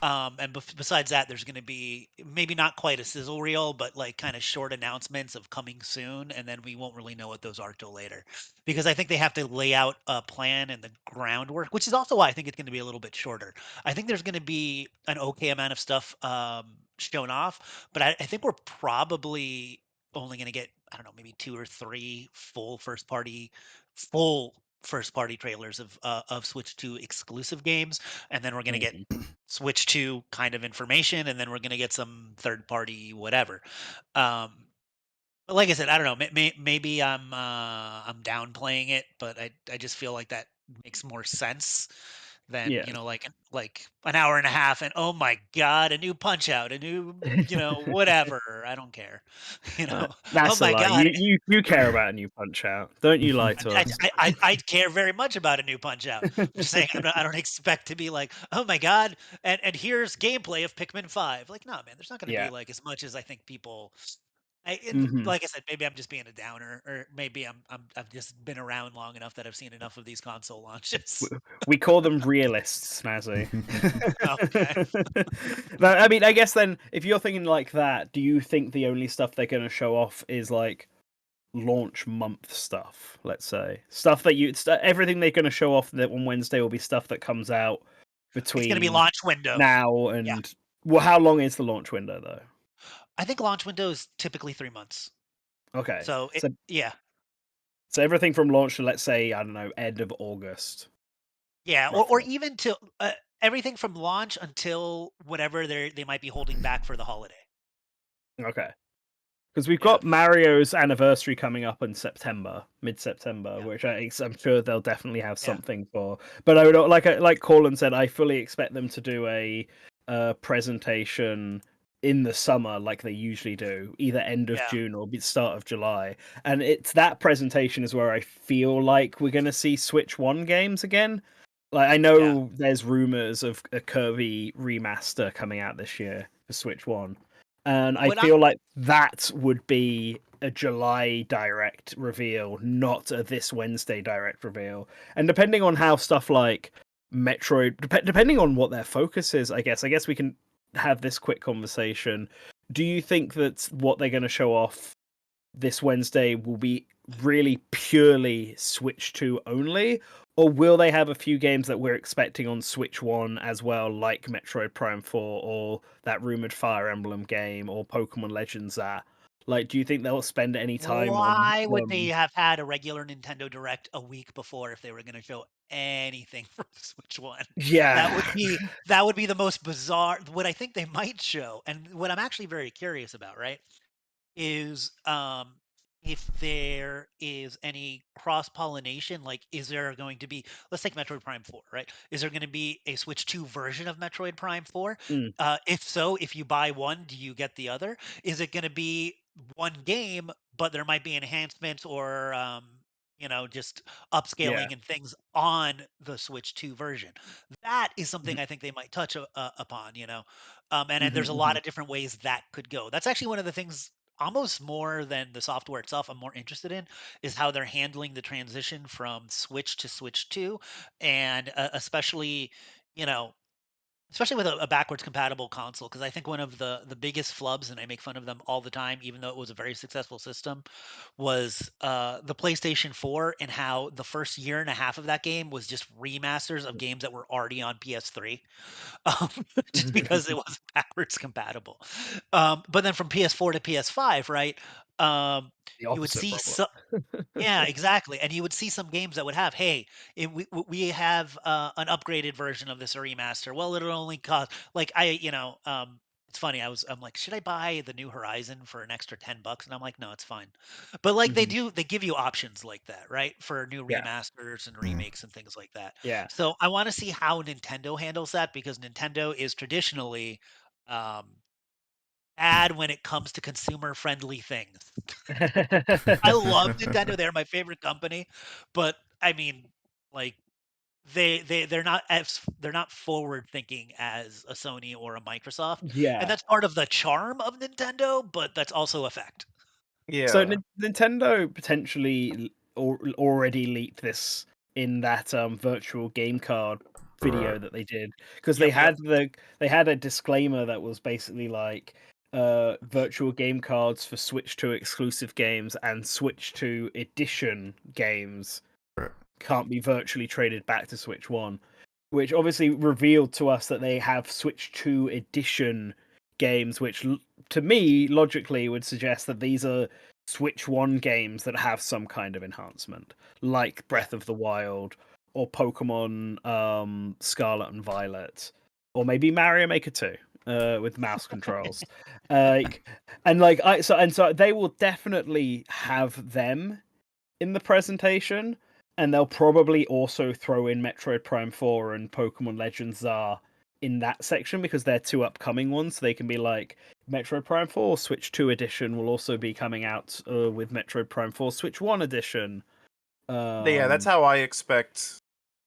And besides that, there's going to be maybe not quite a sizzle reel, but like kind of short announcements of coming soon, and then we won't really know what those are till later, because I think they have to lay out a plan and the groundwork, which is also why I think it's going to be a little bit shorter. I think there's going to be an okay amount of stuff shown off, but I think we're probably only going to get, I don't know, maybe 2 or 3 full first party trailers of Switch 2 exclusive games, and then we're going to get Switch 2 kind of information, and then we're going to get some third party whatever. But like I said, I don't know. Maybe I'm downplaying it, but I just feel like that makes more sense than Yeah. like an hour and a half, and oh my god, a new Punch Out, a new whatever. I don't care. Oh That's a my lie. god, You care about a new Punch Out. Don't you lie to us. I care very much about a new Punch Out. I'm just saying I don't expect to be like, oh my god, and here's gameplay of Pikmin 5. Like, no, man, there's not going to be Yeah. like as much as I think people. Mhm. Like I said, maybe I'm just being a downer, or maybe I've just been around long enough that I've seen enough of these console launches. We call them realists, Snazzy. Okay. But, I mean, I guess then, if you're thinking like that, do you think the only stuff they're going to show off is like launch month stuff? Let's say stuff that everything they're going to show off that on Wednesday will be stuff that comes out It's going to be between launch window. now Yeah. and well, how long is the launch window though? I think launch window is typically 3 months. Okay, So yeah. So everything from launch to, let's say, I don't know, end of August. Yeah, or roughly. even to everything from launch until whatever they might be holding back for the holiday. Okay. Because we've Yeah. got Mario's anniversary coming up in September, mid-September, Yeah. which I'm sure they'll definitely have Yeah. something for. But I would like Colin said, I fully expect them to do a presentation in the summer like they usually do, either end of Yeah. June or start of July. And it's that presentation is where I feel like we're going to see Switch 1 games again. Like I know there's rumors of a Kirby remaster coming out this year for Switch 1. And I feel like that would be a July direct reveal, not a this Wednesday direct reveal. And depending on how stuff like Metroid, depending on what their focus is, I guess we can have this quick conversation. Do you think that what they're going to show off this Wednesday will be really purely Switch 2 only, or will they have a few games that we're expecting on Switch 1 as well, like Metroid Prime 4 or that rumored Fire Emblem game or Pokemon Legends that? Like, do you think they'll spend any time on Why would they have had a regular Nintendo Direct a week before if they were going to show anything from the Switch One? Yeah. That would be the most bizarre. What I think they might show, and what I'm actually very curious about, right, is if there is any cross pollination. Like, is there going to be? Let's take Metroid Prime 4, right? Is there going to be a Switch 2 version of Metroid Prime 4? Mm, If so, if you buy one, do you get the other? Is it going to be one game, but there might be enhancements or just yeah. upscaling and things on the Switch 2 version? That is something Mhm, I think they might touch upon. And there's a mhm, lot mhm. of different ways that could go. That's actually one of the things, almost more than the software itself, I'm more interested in is how they're handling the transition from Switch to Switch 2, and you know especially with a backwards compatible console, because I think one of the biggest flubs, and I make fun of them all the time, even though it was a very successful system, was the PlayStation 4, and how the first year and a half of that game was just remasters of games that were already on PS3, um, just because it wasn't backwards compatible. But then from PS4 to PS5, right? Um, The you would opposite see problem. yeah, exactly. And you would see some games that would have, hey, we have an upgraded version of this remaster. Well, it'll only cost like it's funny. I'm like, should I buy the new Horizon for an extra $10? And I'm like, no, it's fine. But like Mhm. they give you options like that, right? For new Yeah, remasters and Mm. remakes and things like that. yeah. So I want to see how Nintendo handles that, because Nintendo is traditionally um, bad when it comes to consumer friendly things. I love Nintendo, they're my favorite company, but I mean, like, they're not forward thinking as a Sony or a Microsoft, and Yeah. that's part of the charm of Nintendo, but that's also a fact. So Yeah. Nintendo potentially already leaked this in that virtual game card Right. video that they did, because Yep, yep. they had a disclaimer that was basically like virtual game cards for Switch 2 exclusive games and Switch 2 edition games Right. can't be virtually traded back to Switch 1, which obviously revealed to us that they have Switch 2 edition games, which to me logically would suggest that these are Switch 1 games that have some kind of enhancement, like Yeah. Breath of the Wild or Pokemon Scarlet and Violet, or maybe Mario Maker 2 with mouse controls. Like so they will definitely have them in the presentation, and they'll probably also throw in Metroid Prime 4 and Pokemon Legends are in that section because they're two upcoming ones. So they can be like, Metroid Prime 4 Switch 2 edition will also be coming out with Metroid Prime 4 Switch 1 edition. Yeah, that's Um, how I expect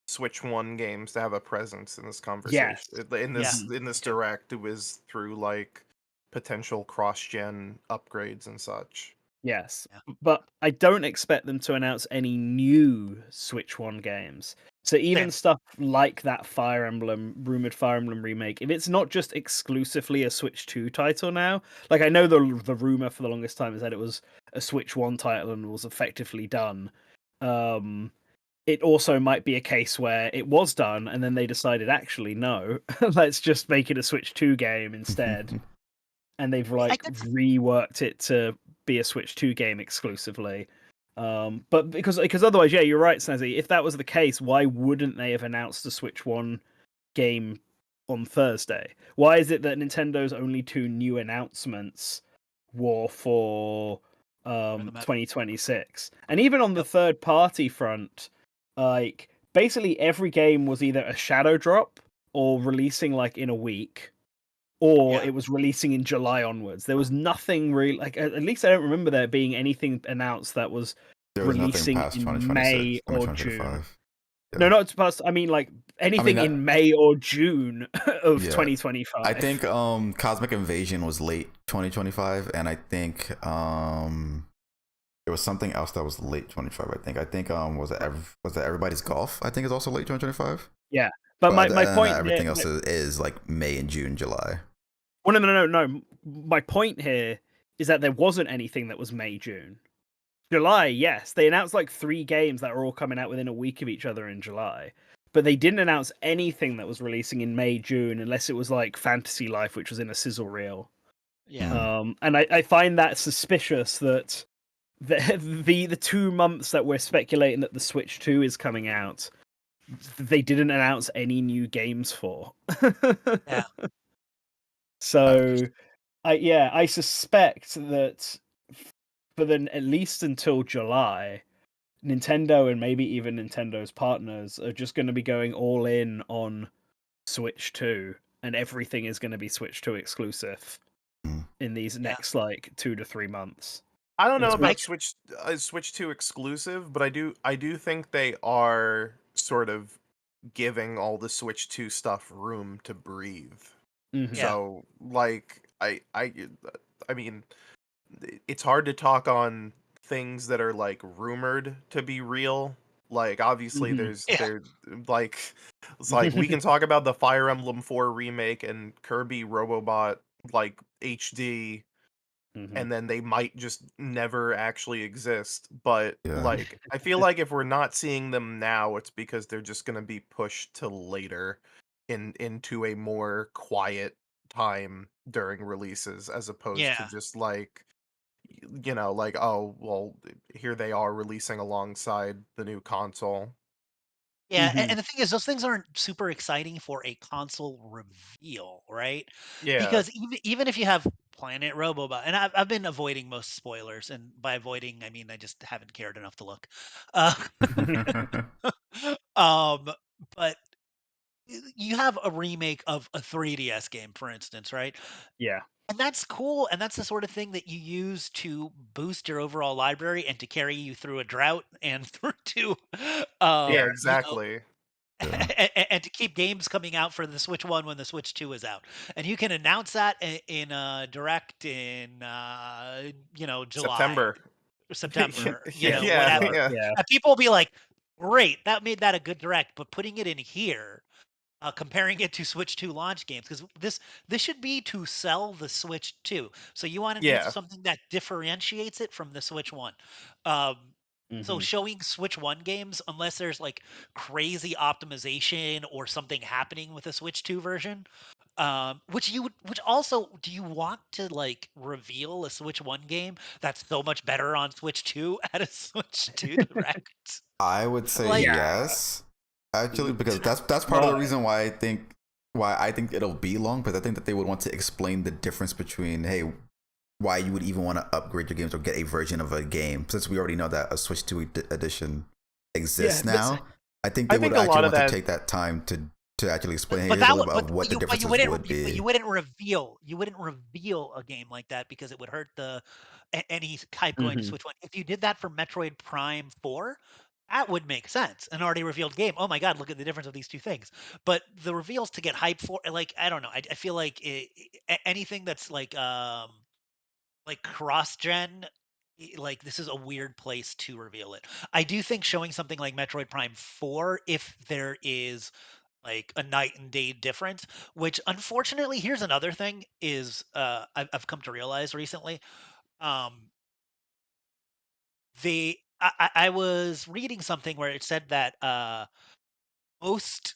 Switch One games to have a presence in this yes. conversation. In Yeah. this in Me this too. direct, it was through like potential cross-gen upgrades and such. Yes, Yeah. but I don't expect them to announce any new Switch 1 games. So even Same. stuff like that rumored Fire Emblem remake, if it's not just exclusively a Switch 2 title now, like I know the rumor for the longest time is that it was a Switch 1 title and was effectively done. Um, it also might be a case where it was done and then they decided actually no, let's just make it a Switch 2 game instead, and they've I like could reworked it to be a Switch 2 game exclusively. But because otherwise, yeah, you're right, Snazzy. If that was the case, why wouldn't they have announced a Switch 1 game on Thursday? Why is it that Nintendo's only two new announcements were for the Met. 2026? And even on the Yep. third party front, like basically every game was either a shadow drop or releasing like in a week, or Yeah. it was releasing in July onwards. There was nothing really like at least I don't remember there being anything announced that was There was nothing releasing past in 2026. May I mean or June. 2025. No, Yeah. not past. I mean, like I mean anything that. in May or June of Yeah. I 2025. think Cosmic Invasion was late 2025, and I think there was something else that was late 25. I think was it Everybody's Golf? I think is also late 2025. Yeah, but But my then point here, everything else is like May and June, July. well, no. My point here is that there wasn't anything that was May June. July, yes. They announced like 3 games that are all coming out within a week of each other in July. But they didn't announce anything that was releasing in May, June, unless it was like Fantasy Life, which was in a sizzle reel. Yeah. And I find that suspicious that the 2 months that we're speculating that the Switch 2 is coming out, they didn't announce any new games for. Yeah. So I suspect that for then at least until July, Nintendo and maybe even Nintendo's partners are just going to be going all in on Switch 2, and everything is going to be Switch 2 exclusive Mm. in these Yeah. next like 2 to 3 months. I don't know It's about Switch 2 exclusive, but I do think they are sort of giving all the Switch 2 stuff room to breathe. Mhm. Yeah. So like I mean, it's hard to talk on things that are like rumored to be real. Like obviously Mhm. Yeah. there like it's like we can talk about the Fire Emblem 4 remake and Kirby Robobot like HD, Mhm. and then they might just never actually exist. But Yeah. like I feel like if we're not seeing them now, it's because they're just going to be pushed to later into a more quiet time during releases, as opposed to Yeah. just like like, oh well, here they are releasing alongside the new console. Yeah, Mhm. and the thing is, those things aren't super exciting for a console reveal, right? Yeah. Because even if you have Planet Robobot, and I've been avoiding most spoilers, and by avoiding I mean I just haven't cared enough to look. Uh, um, but you have a remake of a 3DS game, for instance, right? Yeah. And that's cool, and that's the sort of thing that you use to boost your overall library and to carry you through a drought and through to, Yeah, you know, exactly. Yeah. and to keep games coming out for the Switch 1 when the Switch 2 is out. And you can announce that in a direct in July September. or September, Yeah, whatever. yeah. Yeah. And people will be like, "Great, that made that a good direct," but putting it in here, comparing it to Switch 2 launch games, because this should be to sell the Switch 2. So you want to do Yeah. something that differentiates it from the Switch 1. Um, so Mhm. showing Switch 1 games, unless there's like crazy optimization or something happening with the Switch 2 version, which also, do you want to like reveal a Switch 1 game that's so much better on Switch 2 at a Switch 2 direct? I would say Like, Yeah. yes, actually, Mm, because that's part of the But reason why I think it'll be long, because I think that they would want to explain the difference between, hey, why you would even want to upgrade your games or get a version of a game, since we already know that a Switch 2 edition yeah, exists but now. I think they I would think a actually lot of want to that take that time to actually explain, hey, But here's a that little would bit of what the differences would but you be. wouldn't reveal a game like that because it would hurt any hype going to Mhm. Switch 1. If you did that for Metroid Prime 4, that would make sense. An already revealed game. Oh my god, look at the difference of these two things. But the reveals to get hype for, like, I don't know. I feel like anything that's like cross gen, like this is a weird place to reveal it. I do think showing something like Metroid Prime 4, if there is like a night and day difference, which unfortunately, here's another thing is I've come to realize recently. Um, I was reading something where it said that most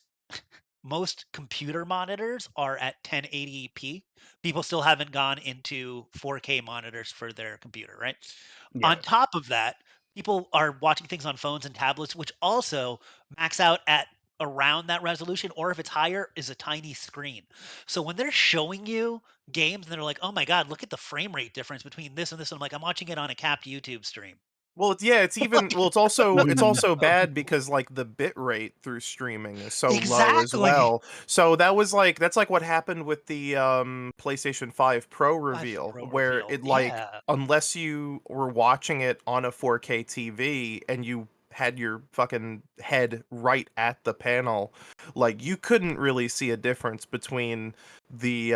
most computer monitors are at 1080p. People still haven't gone into 4K monitors for their computer, right? Yeah. On top of that, people are watching things on phones and tablets, which also max out at around that resolution, or if it's higher, is a tiny screen. So when they're showing you games and they're like, "Oh my god, look at the frame rate difference between this and this," and I'm like, "I'm watching it on a capped YouTube stream." Well, it's even Like, it's Mhm. also bad because like the bit rate through streaming is so low as exactly. well. So that's like what happened with the PlayStation 5 Pro 5 reveal, Pro where reveal. it like Yeah. unless you were watching it on a 4K TV and you had your fucking head right at the panel, like you couldn't really see a difference between the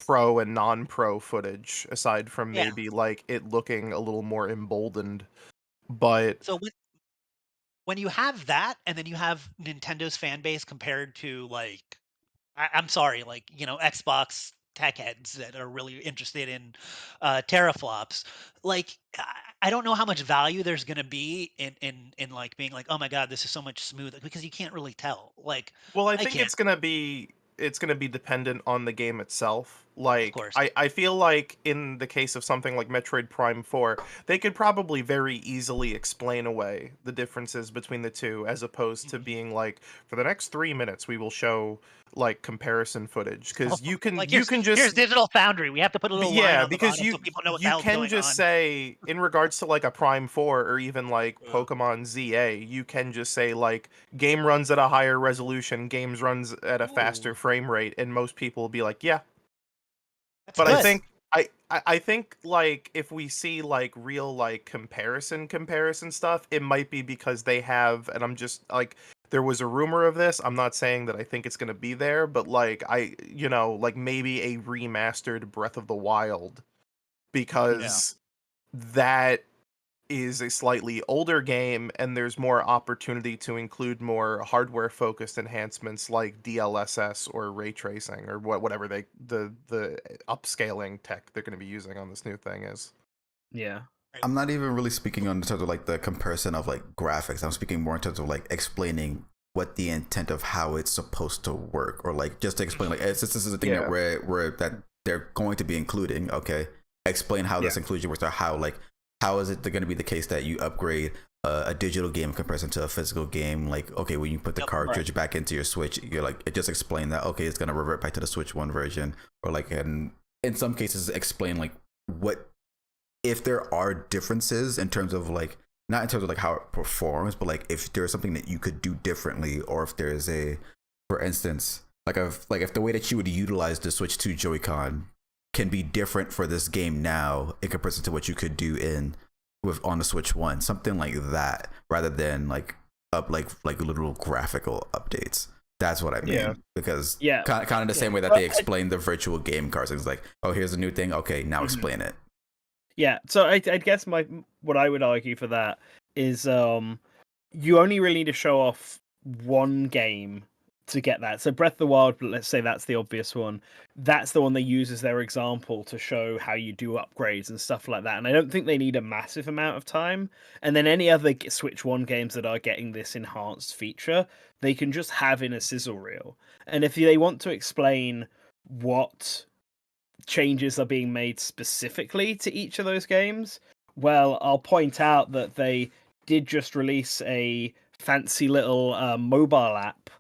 pro and non-pro footage, aside from Yeah. maybe like it looking a little more emboldened. But So when you have that, and then you have Nintendo's fan base compared to like, I'm sorry, like Xbox tech heads that are really interested in teraflops. Like, I don't know how much value there's going to be in like being like, oh my god, this is so much smoother, because you can't really tell. Like, Well, I I think can't, it's gonna be dependent on the game itself. of Like course. I feel like in the case of something like Metroid Prime 4, they could probably very easily explain away the differences between the two, as opposed to Mhm. being like, for the next 3 minutes we will show like comparison footage, because Like, you can just here's Digital Foundry. We have to put a little line yeah, on the because bottom so people know what the you hell's can going just on. say, in regards to like a Prime 4 or even like Uh, Pokemon ZA, you can just say like game runs at a higher resolution, games runs at a faster Ooh, frame rate, and most people will be like, yeah. that's But I good. think I think like if we see like real like comparison stuff, it might be because they have, and I'm just like, there was a rumor of this. I'm not saying that I think it's gonna be there, but like like maybe a remastered Breath of the Wild, Yeah. because that is a slightly older game and there's more opportunity to include more hardware focused enhancements like DLSS or ray tracing or whatever the upscaling tech they're going to be using on this new thing is. Yeah. Right. I'm not even really speaking on terms of like the comparison of like graphics. I'm speaking more in terms of like explaining what the intent of how it's supposed to work, or like just to explain like, this is the thing that Yeah. we're that they're going to be including. Okay, explain how Yeah. this inclusion works, or how is it going to be the case that you upgrade a digital game in comparison to a physical game? Like, okay, when you put the Yep. cartridge back into your Switch, you're like, it just explain that, okay, it's going to revert back to the Switch One version, or like, and in some cases explain like what, if there are differences in terms of like, not in terms of like how it performs, but like if there's something that you could do differently, or if there's a, for instance, if the way that you would utilize the Switch 2 Joy-Con can be different for this game now in comparison to what you could do in with on the Switch 1, something like that, rather than like up like literal graphical updates. That's what I mean. Yeah. Because Yeah. kind of the Yeah. same way that But they explain the virtual game cards. It's like, oh, here's a new thing. Okay, now Mhm. explain it. Yeah, so I guess what I would argue for that is you only really need to show off one game to get that. So Breath of the Wild, let's say that's the obvious one. That's the one they use as their example to show how you do upgrades and stuff like that. And I don't think they need a massive amount of time. And then any other Switch 1 games that are getting this enhanced feature, they can just have in a sizzle reel. And if they want to explain what changes are being made specifically to each of those games, well, I'll point out that they did just release a fancy little mobile app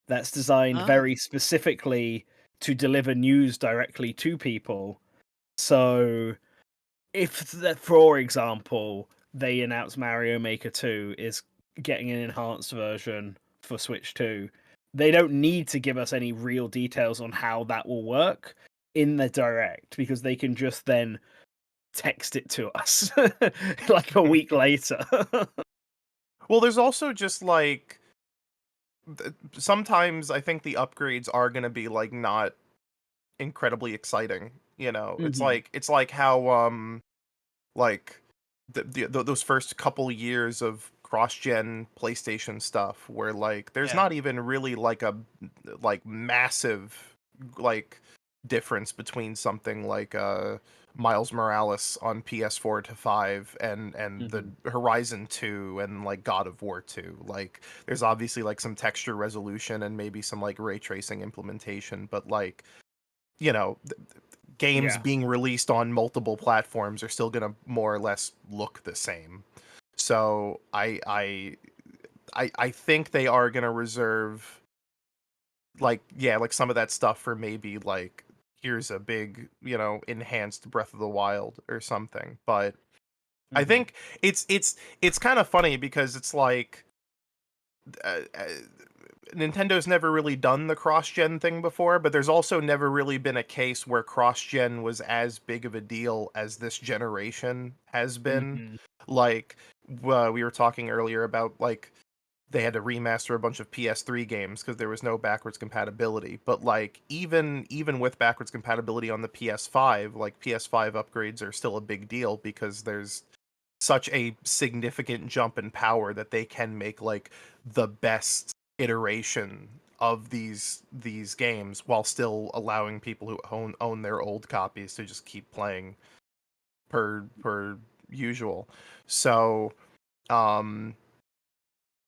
that's designed Oh, very specifically to deliver news directly to people. So, if, for example, they announce Mario Maker 2 is getting an enhanced version for Switch 2, they don't need to give us any real details on how that will work in the direct, because they can just then text it to us like a week later. Well, there's also just like sometimes I think the upgrades are going to be like not incredibly exciting, you know. Mhm. It's like how like those first couple years of cross-gen PlayStation stuff, where like there's yeah. not even really like a like massive like difference between something like Miles Morales on PS4 to 5 and the Mhm. Horizon 2 and like God of War 2. Like there's obviously like some texture resolution and maybe some like ray tracing implementation, but like you know, games Yeah. being released on multiple platforms are still gonna more or less look the same. So I think they are gonna reserve like like some of that stuff for maybe like here's a big enhanced Breath of the Wild or something. But I Mhm. think it's kind of funny because it's like uh, uh, Nintendo's never really done the cross-gen thing before, but there's also never really been a case where cross-gen was as big of a deal as this generation has been. Mhm. Like, we were talking earlier about like they had to remaster a bunch of PS3 games because there was no backwards compatibility. But like even with backwards compatibility on the PS5, like PS5 upgrades are still a big deal because there's such a significant jump in power that they can make like the best iteration of these games while still allowing people who own their old copies to just keep playing per usual. So um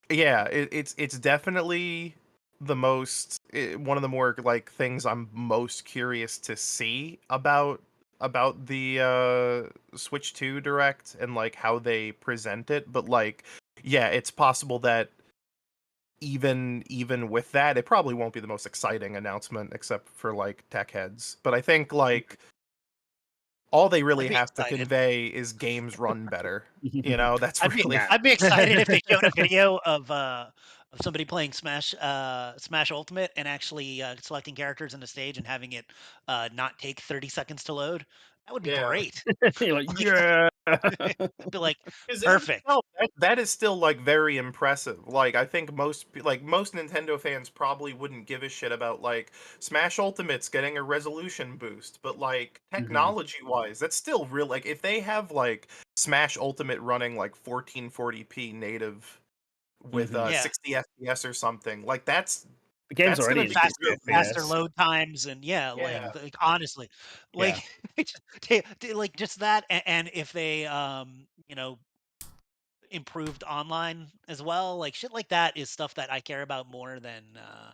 yeah, it's definitely one of the more like things I'm most curious to see about the Switch 2 Direct and like how they present it. But like, yeah, it's possible that even with that, it probably won't be the most exciting announcement except for like tech heads. But I think like all they I'd really be have to excited. convey is games run better. You know, that's really Yeah. I'd be excited if they showed a video of somebody playing Smash Ultimate and actually selecting characters in the stage and having it not take 30 seconds to load. That would be yeah. great. You're like, Like, yeah. I'd be like, Because in perfect. itself, that is still like very impressive. Like I think most Nintendo fans probably wouldn't give a shit about like Smash Ultimate's getting a resolution boost, but like Mhm. technology wise, that's still real. Like if they have like Smash Ultimate running like 1440p native with Mhm. Yeah. 60 FPS or something, like The game's that's already gonna in be 60 real good. Faster FPS. load times and yeah, Yeah, like honestly, like Yeah. like just that and if they improved online as well, like shit like that is stuff that I care about more than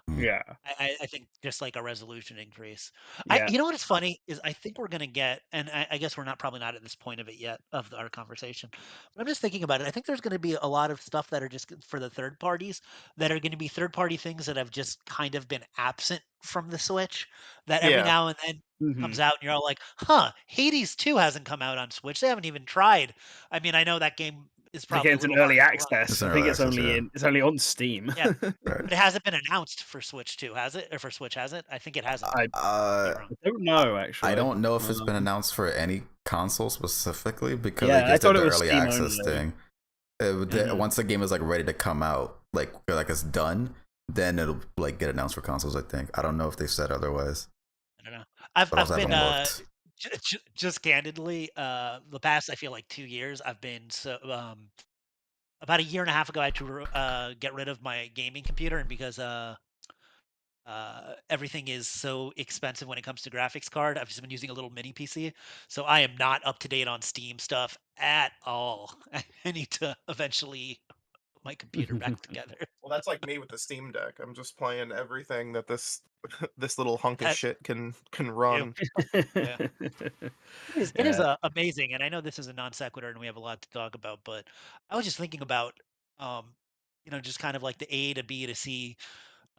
Mm. Yeah. I think just like a resolution increase. Yeah. You know what is funny is I think we're gonna get, and I guess we're not probably not at this point of it yet of our conversation. But I'm just thinking about it. I think there's gonna be a lot of stuff that are just for the third parties that are gonna be third party things that have just kind of been absent from the Switch. That every yeah, now and then comes Mhm. out and you're all like, huh, Hades 2 hasn't come out on Switch. They haven't even tried. I mean, I know that game is The probably a game's in little early harder to run. It's access. in I early think access, yeah. it's only on Steam. Yeah, Right. but it hasn't been announced for Switch 2, has it? Or for Switch, has it? I think it hasn't. I Could be Uh, wrong. don't know I actually. don't know if it's been announced for any console specifically because they Yeah, I just did thought the it was early Steam access only. thing. Mhm. Once the game is like ready to come out, like it's done, then it'll like get announced for consoles. I think. I don't know if they said otherwise, I don't know. I've but I I've also been haven't looked. just candidly the past I feel like 2 years I've been so about a year and a half ago I had to get rid of my gaming computer and because everything is so expensive when it comes to graphics card. I've just been using a little mini PC, so I am not up to date on Steam stuff at all. I need to eventually put my computer back together. well, that's like me with the Steam Deck. I'm just playing everything that this this little hunk of That shit can you, run. yeah. It is Yeah. amazing, and I know this is a non sequitur, and we have a lot to talk about. But I was just thinking about, um, just kind of like the A to B to C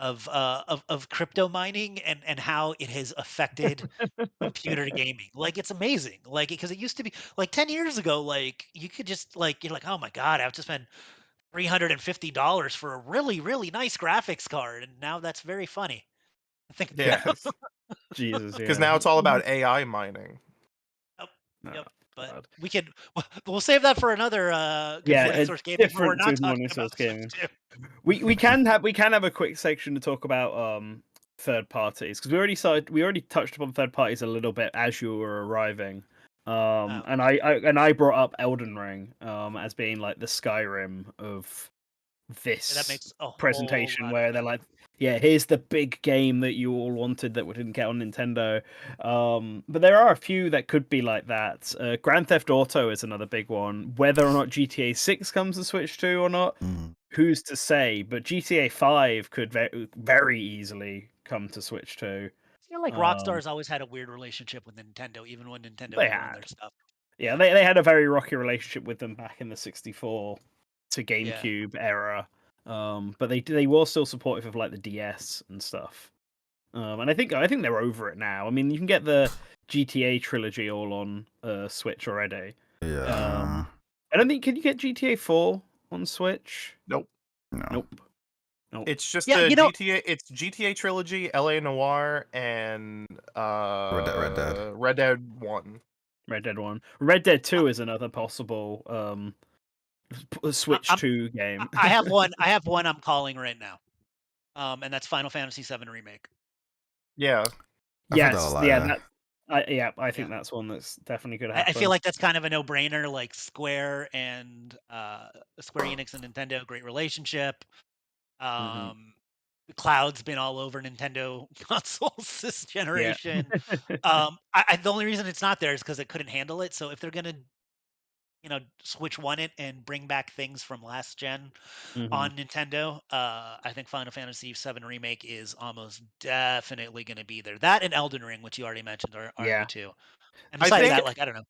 of crypto mining and how it has affected computer gaming. Like it's amazing. Like because it used to be like 10 years ago, like you could just like you're like, oh my god, I have to spend $350 for a really nice graphics card, and now that's very funny to think Yeah, Yeah. about. Jesus, because yeah. now it's all about AI mining. Yep, No, yep. But God. we could we'll save that for another good Yeah, morning a source gaming where we're difference not with talking morning about source the Switch gaming. 2. We can have a quick section to talk about third parties because we already touched upon third parties a little bit as you were arriving. Oh, And I brought up Elden Ring as being like the Skyrim of yeah, that this makes a whole presentation lot of where they're sense. like, yeah, here's the big game that you all wanted that we didn't get on Nintendo. But there are a few that could be like that. Grand Theft Auto is another big one. Whether or not GTA 6 comes to Switch 2 or not, Mm. who's to say? But GTA 5 could very easily come to Switch 2. I feel like Um, Rockstar's always had a weird relationship with Nintendo, even when Nintendo they would run had. their stuff. Yeah, they had a very rocky relationship with them back in the 64 to Yeah. GameCube era. But they were still supportive of like the DS and stuff. And I think they're over it now. I mean, you can get the GTA trilogy all on Switch already. Yeah. I don't think can you get GTA 4 on Switch? Nope. No. Nope. Nope. It's just Yeah, the GTA. It's GTA trilogy, LA Noir, and Red Dead. Red Dead 1. Red Dead 1. Red Dead I 2 is another possible I Switch I'm 2 game. I have one I'm calling right now. And that's Final Fantasy VII Remake. Yeah, I've heard that a Yes, lot. yeah, Yeah. I Yeah. think that's one that's definitely could I feel happen. like that's kind of a no-brainer, like Square and Square Enix and Nintendo, great relationship. Hmm. Um, the cloud's been all over Nintendo consoles this Yeah. generation. The only reason it's not there is because it couldn't handle it. So if they're gonna, Switch One it and bring back things from last gen Hmm. on Nintendo, I think Final Fantasy VII Remake is almost definitely going to be there. That and Elden Ring, which you already mentioned, are the Yeah. two. And I besides think that, like I don't know,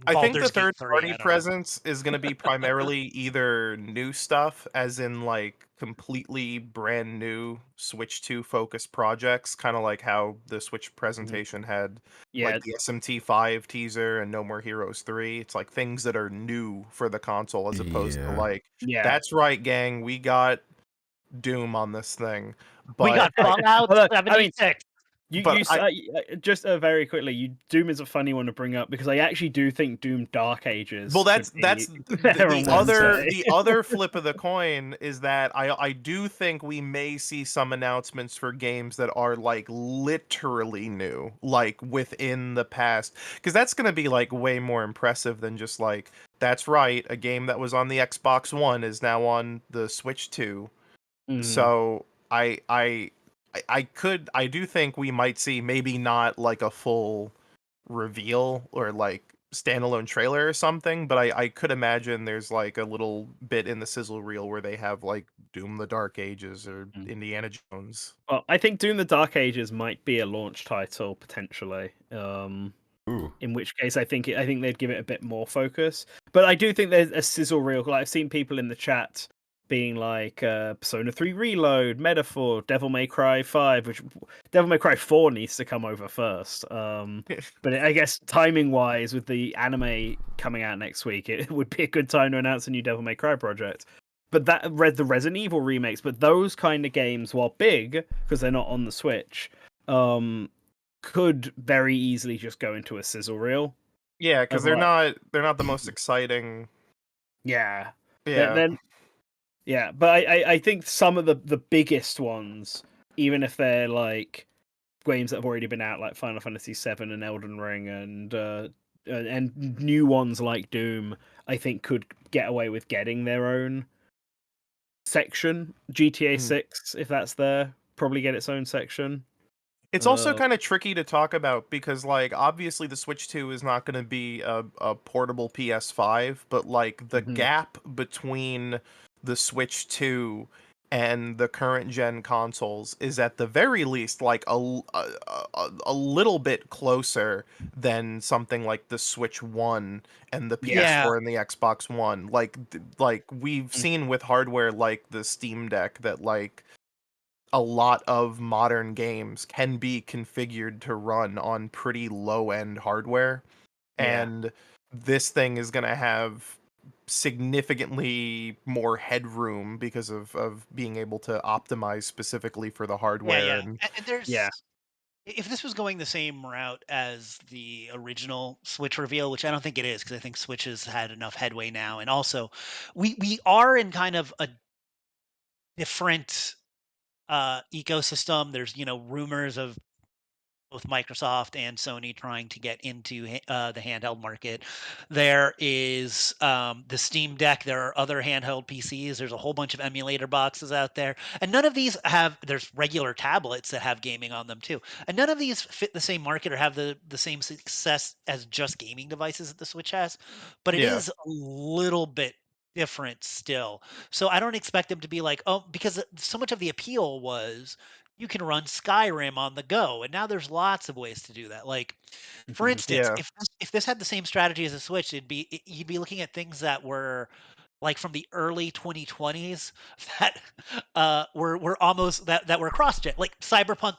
I think the Baldur's Gate third 3. party I don't know. presence is going to be primarily either new stuff, as in like completely brand new Switch 2 focused projects, kind of like how the Switch Hmm. presentation had Yeah. like the SMT5 teaser and No More Heroes 3. It's like things that are new for the console as opposed to Yeah. like, Yeah. that's right, gang, we got Doom on this thing. We But got Fallout Although, I mean, 76. but I just very quickly, Doom is a funny one to bring up because I actually do think Doom Dark well, Ages could that's be there on Wednesday. the other flip of the coin is that I do think we may see some announcements for games that are like literally new, like within the past, because that's going to be like way more impressive than just like, that's right, a game that was on the Xbox One is now on the Switch 2. Mhm. So I do think we might see maybe not like a full reveal or like standalone trailer or something, but I could imagine there's like a little bit in the sizzle reel where they have like Doom the Dark Ages or Mm. Indiana Jones. Well, I think Doom: The Dark Ages might be a launch title potentially. Ooh. In which case, I think they'd give it a bit more focus. But I do think there's a sizzle reel. Like I've seen people in the chat being like Persona 3 Reload, Metaphor, Devil May Cry 5, which Devil May Cry 4 needs to come over first. But I guess timing wise, with the anime coming out next week, it would be a good time to announce a new Devil May Cry project. But that read the Resident Evil remakes, but those kind of games, while big because they're not on the Switch, um, could very easily just go into a sizzle reel Yeah, because of like, they're not the most exciting. yeah, Yeah, then yeah. But I think some of the biggest ones, even if they're like games that have already been out, like Final Fantasy VII and Elden Ring, and new ones like Doom, I think could get away with getting their own section. GTA Mhm. 6, if that's there, probably get its own section. It's also Uh, kind of tricky to talk about because, like, obviously the Switch 2 is not going to be a portable PS5, but, like, the mhm. gap between the Switch 2 and the current gen consoles is at the very least, like, a little bit closer than something like the Switch 1 and the Yeah. Yeah, PS4 and the Xbox One. Like, we've Mm. seen with hardware like the Steam Deck that, like, a lot of modern games can be configured to run on pretty low end hardware, Yeah. and this thing is going to have significantly more headroom because of being able to optimize specifically for the yeah, hardware. yeah. And And Yeah. if this was going the same route as the original Switch reveal, which I don't think it is, because I think Switch has had enough headway now, and also we are in kind of a different ecosystem. There's rumors of both Microsoft and Sony trying to get into the handheld market. There is the Steam Deck. There are other handheld PCs. There's a whole bunch of emulator boxes out there, and none of these have. There's regular tablets that have gaming on them too, and none of these fit the same market or have the same success as just gaming devices that the Switch has. But it yeah, is a little bit different still. So I don't expect them to be like, oh, because so much of the appeal was you can run Skyrim on the go, and now there's lots of ways to do that. Like, for Mhm. instance, yeah, if this had the same strategy as a Switch, you'd be looking at things that were like from the early 2020s that were almost that were cross gen, like Cyberpunk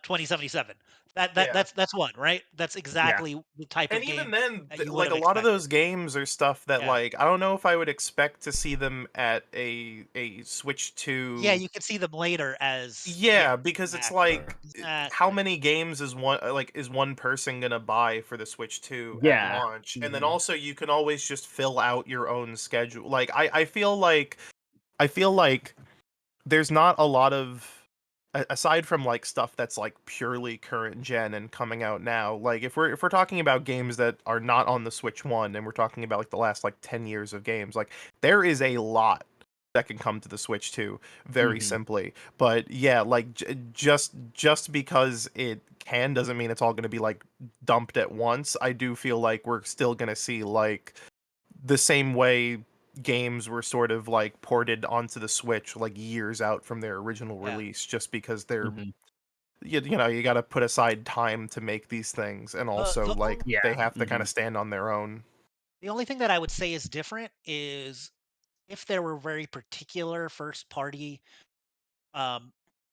2077. yeah. That's one, right? That's Yeah. exactly the type And of game even then, that you would like have a lot of expected. those games are stuff that, Yeah. like, I don't know if I would expect to see them at a Switch Yeah, 2. you can see them later as yeah, Yeah, because it's exactly. Right. like, how Exactly. many games is one person gonna buy for the Switch 2 at Yeah. launch? And then Mhm. also you can always just fill out your own schedule. Like, I feel like there's not a lot of, aside from like stuff that's like purely current gen and coming out now. Like, if we're talking about games that are not on the Switch 1 and we're talking about like the last like 10 years of games, like there is a lot that can come to the Switch too, very simply. But yeah, like just because it can doesn't mean it's all going to be like dumped at once. I do feel like we're still going to see like the same way games were sort of like ported onto the Switch like years out from their original Yeah. release, just because they're you know, you got to put aside time to make these things, and also like Yeah. they have to kind of stand on their own. The only thing that I would say is different is if there were very particular first party, um,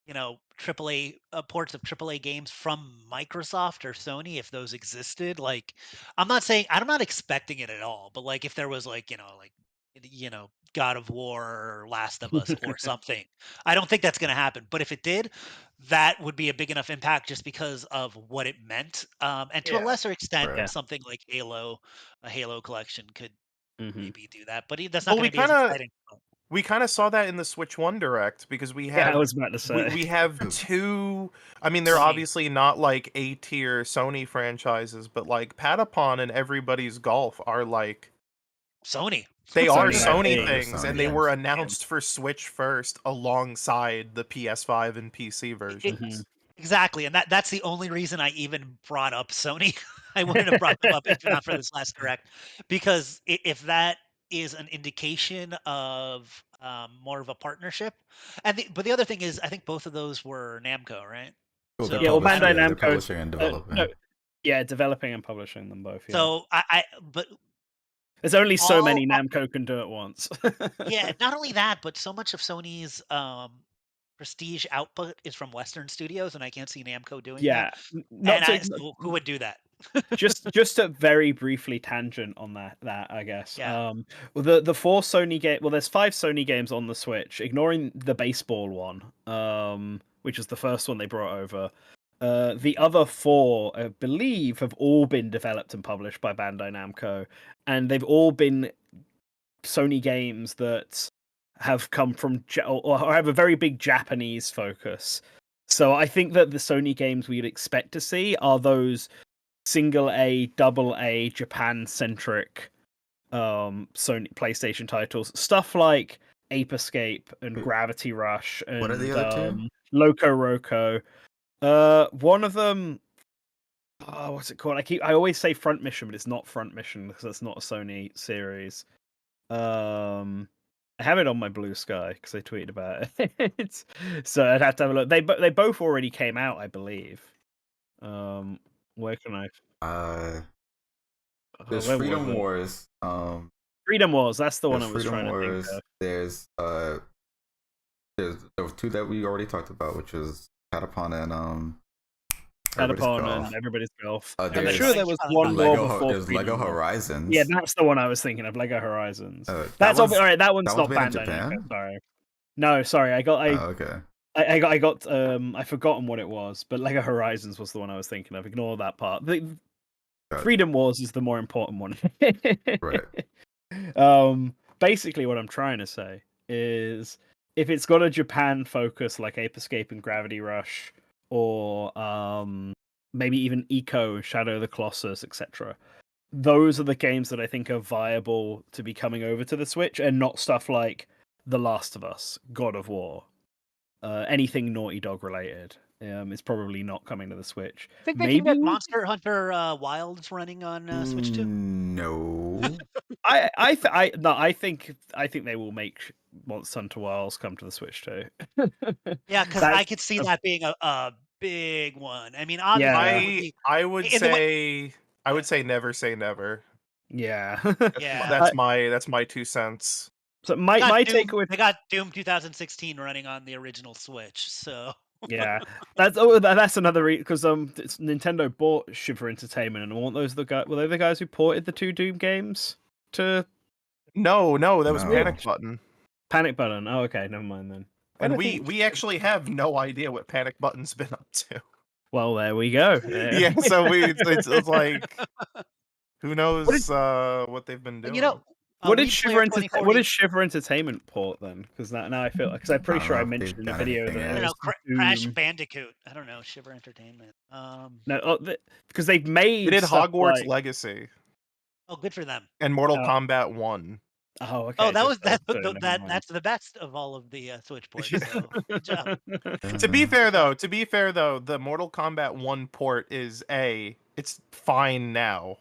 AAA ports of AAA games from Microsoft or Sony, if those existed. Like, I'm not expecting it at all, but like if there was like, God of War or Last of Us or something, I don't think that's going to happen. But if it did, that would be a big enough impact just because of what it meant. And to a Yeah. lesser extent, Right. something like Halo, a Halo collection could maybe do that, but that's not Well, going to be as exciting. we kind of saw that in the Switch 1 Direct, because we Yeah, had I was about to say. we have two. I mean, they're Sony. obviously not like A-tier Sony franchises, but like Patapon and Everybody's Golf are like Sony. they are Sony Sony IP. things, Sony and they things. were announced for Switch first alongside the PS5 and PC versions. Exactly, and that's the only reason I even brought up Sony. I wouldn't have brought them up if not for this last direct, because if that is an indication of more of a partnership, but the other thing is, I think both of those were Namco, right? Well, So they're Yeah, well, publishing, Bandai yeah, they're Namco. publishing and developing. No, yeah, developing and publishing them both. Yeah. so but There's only so all many Namco can do at once. yeah, not only that, but so much of Sony's prestige output is from Western studios, and I can't see Namco doing that. Yeah, not And to so who would do that? just to very briefly tangent on that I guess. Yeah. Well, the four Sony game. Well, there's 5 Sony games on the Switch, ignoring the baseball one, which is the first one they brought over. The other 4, I believe, have all been developed and published by Bandai Namco, and they've all been Sony games that have come from or have a very big Japanese focus. So I think that the Sony games we'd expect to see are those single A, double A, Japan centric Sony PlayStation titles. Stuff like Ape Escape and Gravity Rush and What are the other two? Loco Roco. One of them, what's it called? I always say Front Mission, but it's not Front Mission because it's not a Sony series. I have it on my Blue Sky because I tweeted about it. So I'd have to have a look. They both already came out, I believe. Where can I? There's where Freedom was it? Wars. Freedom Wars. That's the one I There's was Freedom trying to think Wars. of. There's there were 2 that we already talked about, which was Patapon and Everybody's Patapon Golf. and Everybody's Golf. Uh, I'm there's sure there was one more before There's Freedom Lego Wars. Horizons. Yeah, that's the one I was thinking of. Lego Horizons. That All right. That one's that not one's made in Bandai Namco. Japan? Sorry. No, sorry. I okay. got I forgotten what it was, but Lego Horizons was the one I was thinking of. Ignore that part. Freedom Wars is the more important one. Right. Basically what I'm trying to say is if it's got a Japan focus like Ape Escape and Gravity Rush, or maybe even Eco, Shadow of the Colossus, etc. Those are the games that I think are viable to be coming over to the Switch, and not stuff like The Last of Us, God of War, anything Naughty Dog related. It's probably not coming to the Switch. Think they can get Monster Hunter Wilds running on Switch too? No. I think they will make Monster Hunter Wilds come to the Switch too. Yeah, because I could see that being a big one. I mean, obviously, I would say never say never. Yeah. That's my 2 cents. So my takeaway. They got Doom 2016 running on the original Switch, so Yeah, that's another reason because Nintendo bought Shiver Entertainment, and weren't those were they the guys who ported the 2 Doom games to? No, that was Panic Button. Panic Button. Oh, okay, never mind then. And we actually have no idea what Panic Button's been up to. Well, there we go. Yeah, so it's like who knows what they've been doing. You know, what did Shiver Entertainment port then? Because now I feel because I'm pretty sure I mentioned in a video that I don't know, Crash Bandicoot. I don't know, Shiver Entertainment. No, because they've made. They did Hogwarts Legacy. Oh, good for them. And Mortal Kombat 1. Oh, Oh, okay. that was Just that so never mind. that's the best of all of the Switch ports. So good job. To be fair though, the Mortal Kombat 1 port is it's fine now.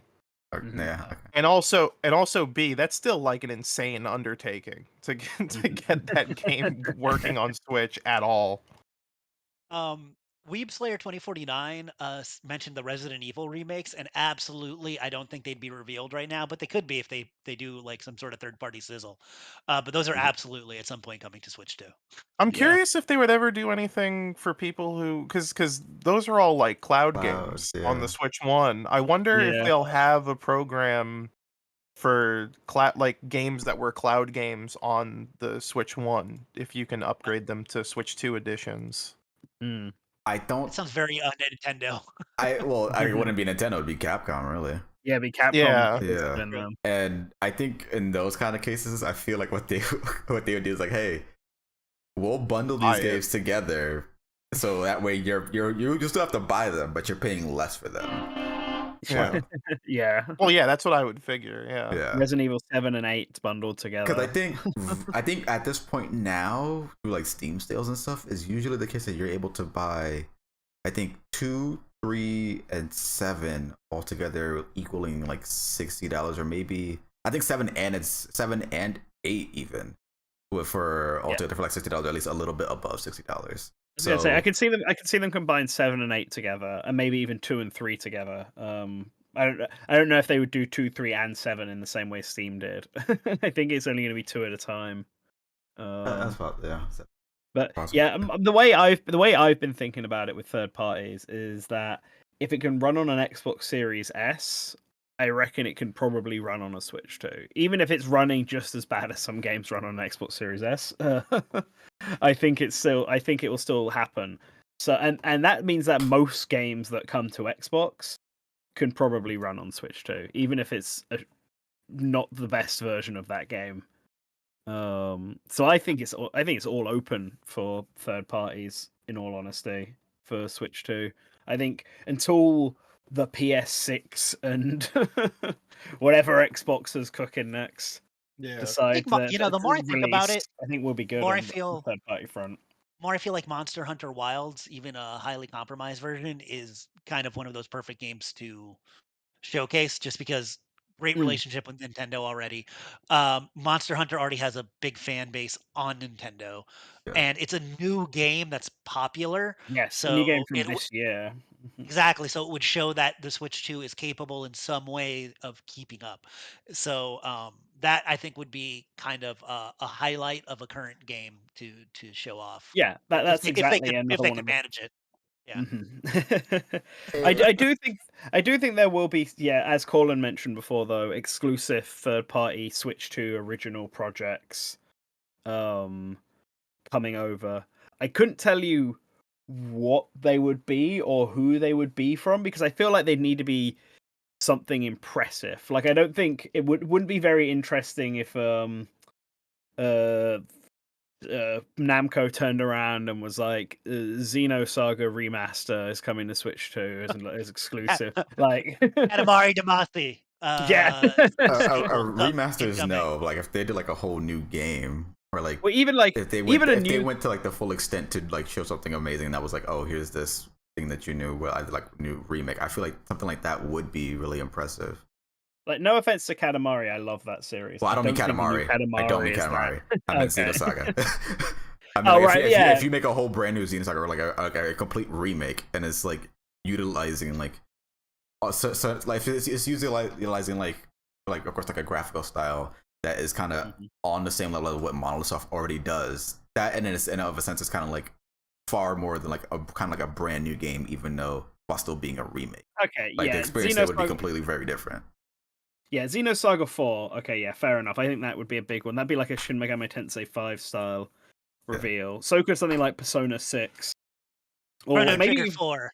Yeah. Okay. And also B, that's still like an insane undertaking to get that game working on Switch at all. Weeb Slayer 2049 mentioned the Resident Evil remakes, and absolutely, I don't think they'd be revealed right now, but they could be if they do like some sort of third party sizzle. But those are absolutely at some point coming to Switch too. I'm Yeah. curious if they would ever do anything for people who, because those are all like cloud Cloud, games on the yeah. Switch One. I wonder if Yeah. they'll have a program for like games that were cloud games on the Switch One, if you can upgrade them to Switch 2 editions. Mm. I That don't. sounds very Nintendo. I wouldn't be Nintendo. It'd be Capcom, really. Yeah, be Capcom. Yeah. Yeah. Then, And I think in those kind of cases, I feel like what they what they would do is like, hey, we'll bundle these Buy it. games together, so that way you still have to buy them, but you're paying less for them. Yeah. yeah. Well, yeah, that's what I would figure. Yeah. Yeah. Resident Evil 7 and 8 bundled together. Because I think at this point now, through like Steam sales and stuff, is usually the case that you're able to buy, I think 2, 3, and 7 altogether equaling like $60, or maybe I think 7 and 8 even, for altogether for like $60, at least a little bit above $60. I was So gonna say I could see them combine 7 and 8 together, and maybe even 2 and 3 together. I don't know if they would do 2, 3, and 7 in the same way Steam did. I think it's only going to be 2 at a time. that's about, yeah. But Possible. yeah, the way I've been thinking about it with third parties is that if it can run on an Xbox Series S, I reckon it can probably run on a Switch too. Even if it's running just as bad as some games run on an Xbox Series S, I think it will still happen. So and that means that most games that come to Xbox can probably run on Switch too, even if it's not the best version of that game. So I think it's all open for third parties. In all honesty, for Switch 2, I think until the PS6 and whatever Xbox is cooking next Yeah. decides that The more I think about release, it, I think we'll be good more on I the feel third party front. more I feel like Monster Hunter Wilds, even a highly compromised version, is kind of one of those perfect games to showcase, just because great Mm. relationship with Nintendo already. Monster Hunter already has a big fan base on Nintendo, Yeah. and it's a new game that's popular. Yes, a new game So from this year. exactly, so it would show that the Switch 2 is capable in some way of keeping up. So that I think would be kind of a highlight of a current game to show off Yeah, that's if they exactly could another one of the. manage it. Yeah. Mhm. I Hey, do think there will be, yeah, as Colin mentioned before, though, exclusive third party Switch 2 original projects um coming over. I couldn't tell you what they would be or who they would be from, because I feel like they'd need to be something impressive. Like, I don't think it wouldn't be very interesting if uh Namco turned around and was like, Xenosaga Remaster is coming to Switch 2 as exclusive. Like, Katamari Damacy. yeah. a Sequel remaster is incoming. no. Like if they did like a whole new game, or like Well, even like if they even a if they new went to like the full extent to like show something amazing that was like, oh, here's this thing that you knew, well, I like new remake. I feel like something like that would be really impressive. like, no offense to Katamari, I love that series. Well, I don't mean think the new Katamari. I don't mean is that. Katamari. I meant Okay. Xenosaga. I mean, Oh, like, right, yeah. if you make a whole brand new Xenosaga, or like a complete remake, and it's like utilizing like, so like it's utilizing like of course like a graphical style that is kind of on the same level of what Monolith Soft already does. That, and in of a sense, it's kind of like far more than like a kind of like a brand new game, even though while still being a remake. Okay, Like yeah. the experience there would be completely very different. Yeah, Xenosaga 4. Okay, yeah, fair enough. I think that would be a big one. That'd be like a Shin Megami Tensei 5 style reveal. So could something like Persona 6. Or Chrono maybe Trigger 4.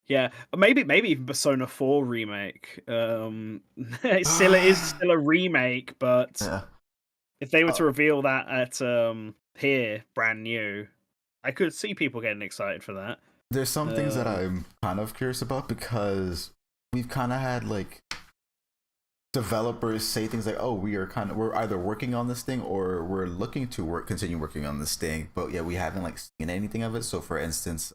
yeah, maybe even Persona 4 remake. It is still a remake, but Yeah. if they were to reveal that at here brand new, I could see people getting excited for that. There's some things that I'm kind of curious about, because we've kind of had like developers say things like, "Oh, we're either working on this thing or we're looking to continue working on this thing," but yeah, we haven't like seen anything of it. So, for instance,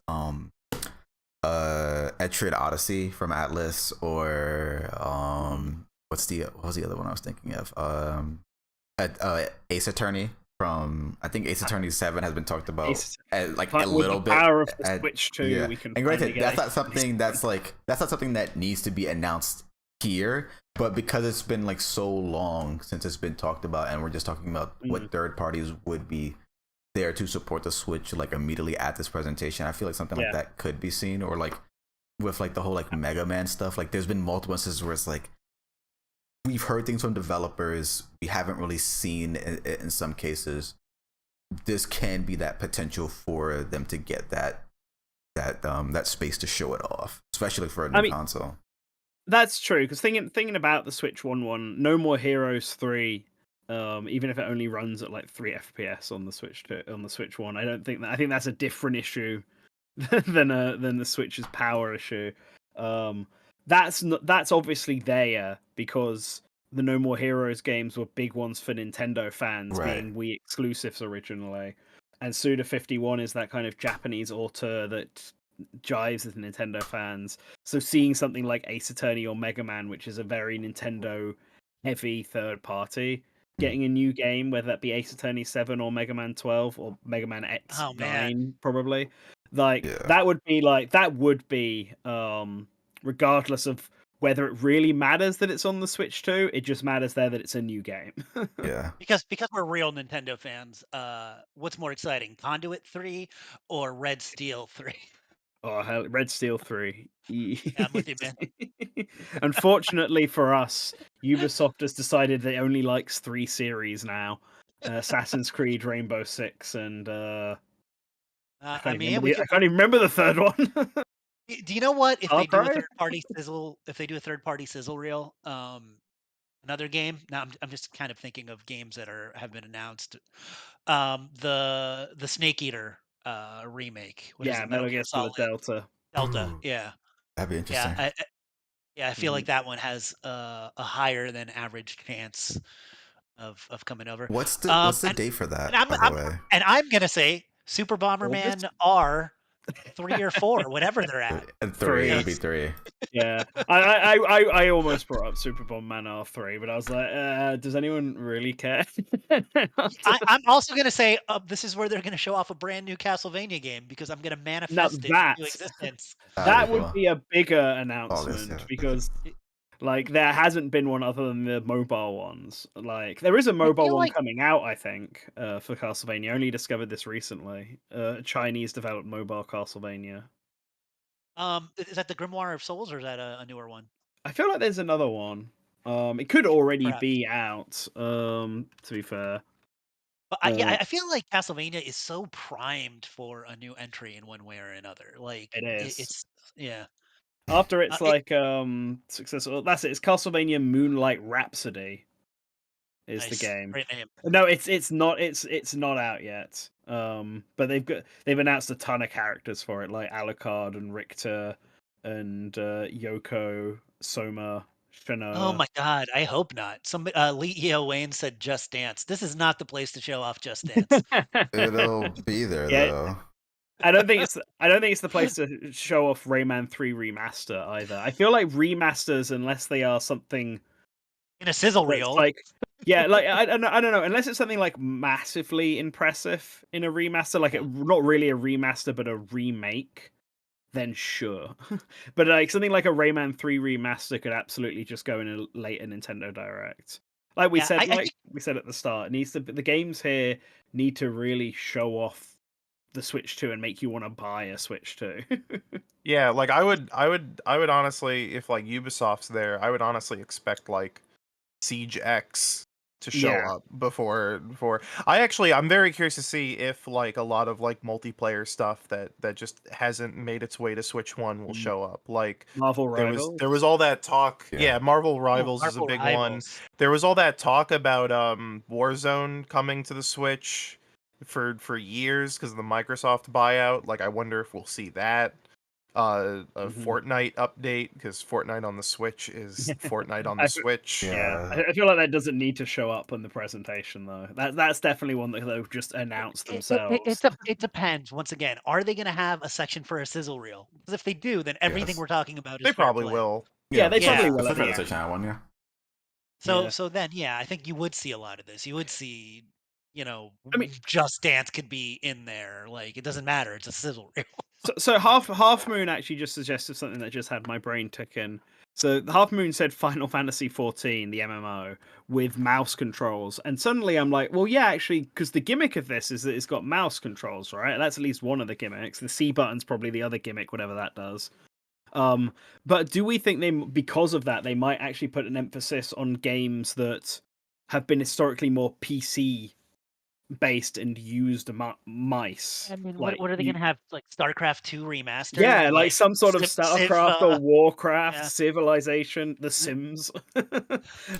Etrian Odyssey from Atlas, or what was the other one I was thinking of? Ace Attorney from, I think Ace Attorney 7 has been talked about like a With little the bit. power of the at, Switch 2, yeah, we can and finally granted, get that's not Ace something that's not something that needs to be announced here, but because it's been like so long since it's been talked about, and we're just talking about what third parties would be there to support the Switch like immediately at this presentation, I feel like something like that could be seen. Or like with like the whole like Mega Man stuff, like there's been multiple instances where it's like we've heard things from developers we haven't really seen in some cases. This can be that potential for them to get that space to show it off, especially for a new console. That's true, because thinking about the Switch 1, No More Heroes 3, even if it only runs at like 3 FPS on the Switch 1, I think that's a different issue than the Switch's power issue. That's obviously there because the No More Heroes games were big ones for Nintendo fans, being Wii exclusives originally, and Suda 51 is that kind of Japanese auteur that jives with Nintendo fans. So seeing something like Ace Attorney or Mega Man, which is a very Nintendo heavy third party, getting a new game, whether that be Ace Attorney 7 or Mega Man 12 or Mega Man X9, probably, that would be regardless of whether it really matters that it's on the Switch 2, it just matters there that it's a new game. Yeah. Because we're real Nintendo fans, what's more exciting, Conduit 3 or Red Steel 3? Oh, hell, Red Steel 3. Yeah, I'm with you, man. Unfortunately for us, Ubisoft has decided that it only likes 3 series now. Assassin's Creed, Rainbow Six, and I can't even remember the third one. Do you know what? If Far they do a Cry? third party sizzle reel, another game. Now I'm just kind of thinking of games that have been announced. The Snake Eater remake. What is Yeah, it? Metal Metal Gear Gear Solid Solid Delta. Delta. Ooh, Yeah, that'd be yeah. interesting. I feel like that one has a higher than average chance of coming over. What's the And date for and that, I'm by the I'm way? and I'm gonna say Super August? Bomberman R3 or 4, whatever they're at. Three. You know, It'll be 3. Yeah, I almost brought up Super Bomberman R3, but I was like, does anyone really care? I'm also gonna say this is where they're gonna show off a brand new Castlevania game because I'm gonna Now manifest it into that existence. That'd that be would cool. be a bigger August, announcement yeah. because like there hasn't been one other than the mobile ones. Like there is a I mobile feel one like coming out, I think, for Castlevania. I only discovered this recently. Chinese developed mobile Castlevania. is that the Grimoire of Souls or is that a newer one? I feel like there's another one. It could already Perhaps. be out. To be fair. But I feel like Castlevania is so primed for a new entry in one way or another. Like It is. it's yeah. After it's It, like successful. That's it. It's Castlevania Moonlight Rhapsody is the nice, game. great name. No, it's not. It's not out yet. But they've announced a ton of characters for it, like Alucard and Richter, and Yoko, Soma, Oh Shanoa. my God, I hope not. Some Lee E.O. Wayne said Just Dance. This is not the place to show off Just Dance. It'll be there Yeah, though. I don't think it's the place to show off Rayman 3 remaster either. I feel like remasters, unless they are something In a sizzle that's reel. like, yeah, like I don't know, unless it's something like massively impressive in a remaster, like Yeah. not really a remaster but a remake, then sure. But like something like a Rayman 3 remaster could absolutely just go in a later Nintendo Direct. Like we Yeah, said, I think at the start, it needs to the games here need to really show off the Switch 2 and make you want to buy a Switch 2. Yeah, like I would honestly, if like Ubisoft's there, I would honestly expect like Siege X to show Yeah. up before I'm very curious to see if like a lot of like multiplayer stuff that just hasn't made its way to Switch 1 will show up. Like Marvel there Rivals. was all that talk. Yeah. Yeah, Marvel oh, Rivals is a Marvel big one. Rivals. There was all that talk about Warzone coming to the Switch for years because of the Microsoft buyout. Like I wonder if we'll see that. a Mhm. Fortnite update, because Fortnite on the Switch is Fortnite on the I Switch. Yeah. I feel like that doesn't need to show up on the presentation though. That's definitely one that they'll just announce themselves. It depends. Once again, are they going to have a section for a sizzle reel? Because if they do, then everything Yes. we're talking about They is fair probably play. will. Yeah, they Yeah. probably The will at Switch the has a end. China one, yeah. So Yeah. so then I think you would see a lot of this. You would see, I mean, Just Dance could be in there. Like it doesn't matter. It's a sizzle reel. so Half Moon actually just suggested something that just had my brain ticking. So Half Moon said Final Fantasy 14, the MMO, with mouse controls, and suddenly I'm like, well, yeah, actually, because the gimmick of this is that it's got mouse controls, right? That's at least one of the gimmicks. The C button's probably the other gimmick, whatever that does. But do we think because of that, they might actually put an emphasis on games that have been historically more PC based and used mice? I mean, Like what are they you, going to have? Like StarCraft 2 remastered? yeah, like Like some sort of Civ? StarCraft or Warcraft, Yeah. Civilization, The Mm, Sims.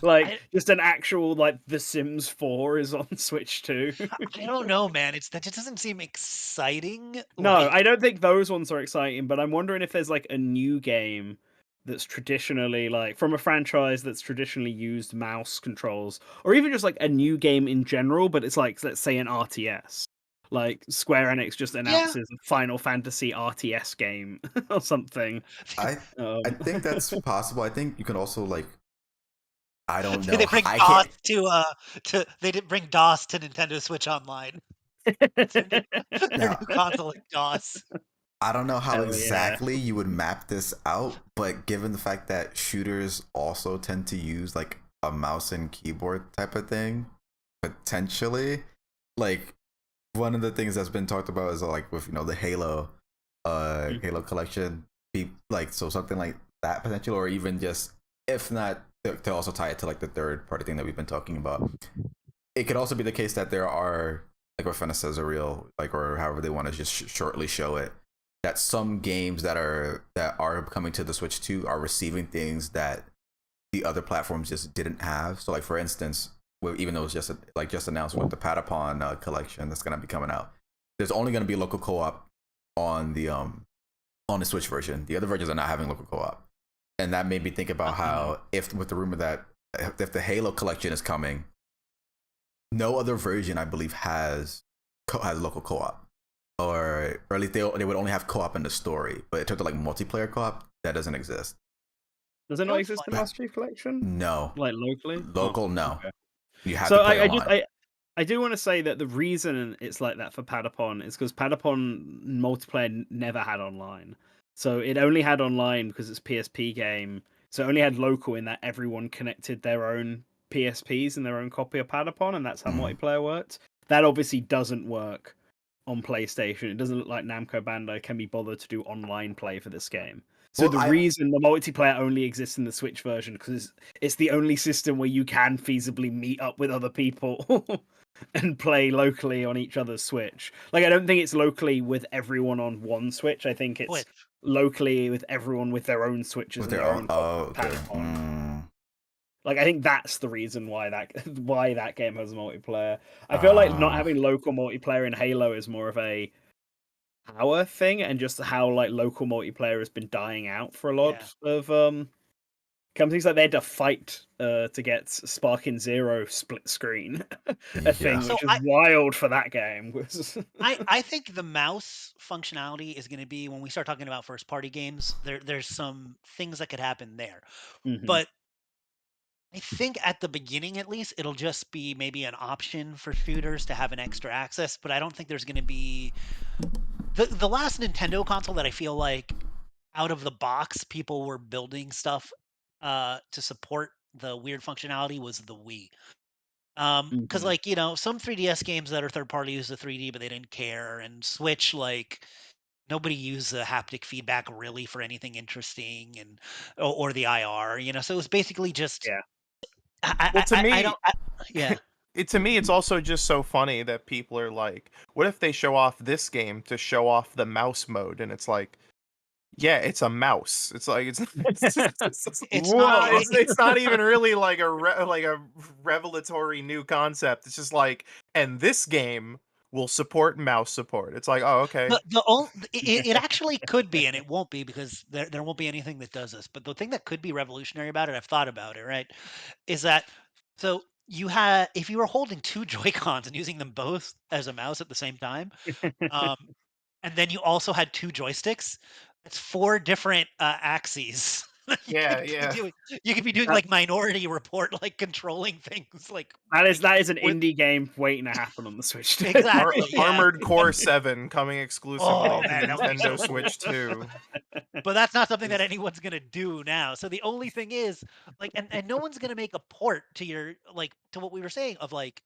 Like I just an actual like The Sims 4 is on Switch too. I don't know, man. That just doesn't seem exciting. No, Like I don't think those ones are exciting, but I'm wondering if there's like a new game that's traditionally like from a franchise that's traditionally used mouse controls, or even just like a new game in general, but it's like, let's say, an RTS. Like Square Enix just yeah, announces a Final Fantasy RTS game or something. I I Um, think that's possible. I think you can also like I don't they know. bring I DOS can't. to they didn't bring DOS to Nintendo Switch Online. Their new their Now new console like DOS. I don't know how Hell yeah. exactly you would map this out, but given the fact that shooters also tend to use like a mouse and keyboard type of thing, potentially, like one of the things that's been talked about is like with the Halo collection, like so something like that potential, or even just if not to also tie it to like the third party thing that we've been talking about. It could also be the case that there are like what Fenna says a real like or however they want to just shortly show it that some games that are coming to the Switch 2 are receiving things that the other platforms just didn't have. So like for instance, even though it's just announced with the Patapon collection that's gonna be coming out, there's only gonna be local co-op on the Switch version. The other versions are not having local co-op, and that made me think about how if with the rumor that if the Halo collection is coming, no other version I believe has local co-op, or at least they would only have co-op in the story. But in terms of like multiplayer co-op, that doesn't exist. Does it You know not what's exist in funny? Master Chief Collection? No Like locally? Oh, local, no. okay. You have So to play I just online. I do want to say that the reason it's like that for Patapon is because Patapon multiplayer never had online. So it only had online because it's a PSP game. So it only had local in that everyone connected their own PSPs and their own copy of Patapon, and that's how Mhm. multiplayer worked. That obviously doesn't work on PlayStation. It doesn't look like Namco Bandai can be bothered to do online play for this game. So Well, the I reason the multiplayer only exists in the Switch version because it's the only system where you can feasibly meet up with other people and play locally on each other's Switch. Like I don't think it's locally with everyone on one Switch. I think it's Twitch. locally with everyone with their own Switches with and their their own. own Oh, okay. Patapon. Like I think that's the reason why that game has multiplayer. I feel like not having local multiplayer in Halo is more of a power thing, and just how like local multiplayer has been dying out for a Yeah. lot of companies. Like they had to fight to get Sparking Zero split screen a Yeah. thing, So which is wild for that game. I think the mouse functionality is going to be when we start talking about first party games. There's some things that could happen there, Mhm. but I think at the beginning at least it'll just be maybe an option for shooters to have an extra access. But I don't think there's going to be the last Nintendo console that I feel like out of the box people were building stuff to support the weird functionality was the Wii. Because Mhm. like some 3DS games that are third party use the 3D, but they didn't care, and Switch like nobody used the haptic feedback really for anything interesting, and or the IR, so it was basically just Yeah. Well, to I me, don't yeah. it's also just so funny that people are like, what if they show off this game to show off the mouse mode? And it's like, yeah, it's a mouse. It's like It's not Whoa. it's not even really like like a revelatory new concept. It's just like, and this game will support mouse support. It's like, oh, okay. It actually could be, and it won't be because there won't be anything that does this. But the thing that could be revolutionary about it, I've thought about it, right, is that so you had if you were holding two Joy Cons and using them both as a mouse at the same time, um, and then you also had two joysticks. It's four different axes. you Yeah, could be yeah. doing. You could be doing That, like Minority Report, like controlling things, like that is an with indie game waiting to happen on the Switch. exactly, yeah. Armored Core 7 coming exclusively Oh to man, that would be Nintendo so Switch cool. 2. But that's not something that Is- anyone's gonna do now. So the only thing is, like, and no one's gonna make a port to your like to what we were saying of like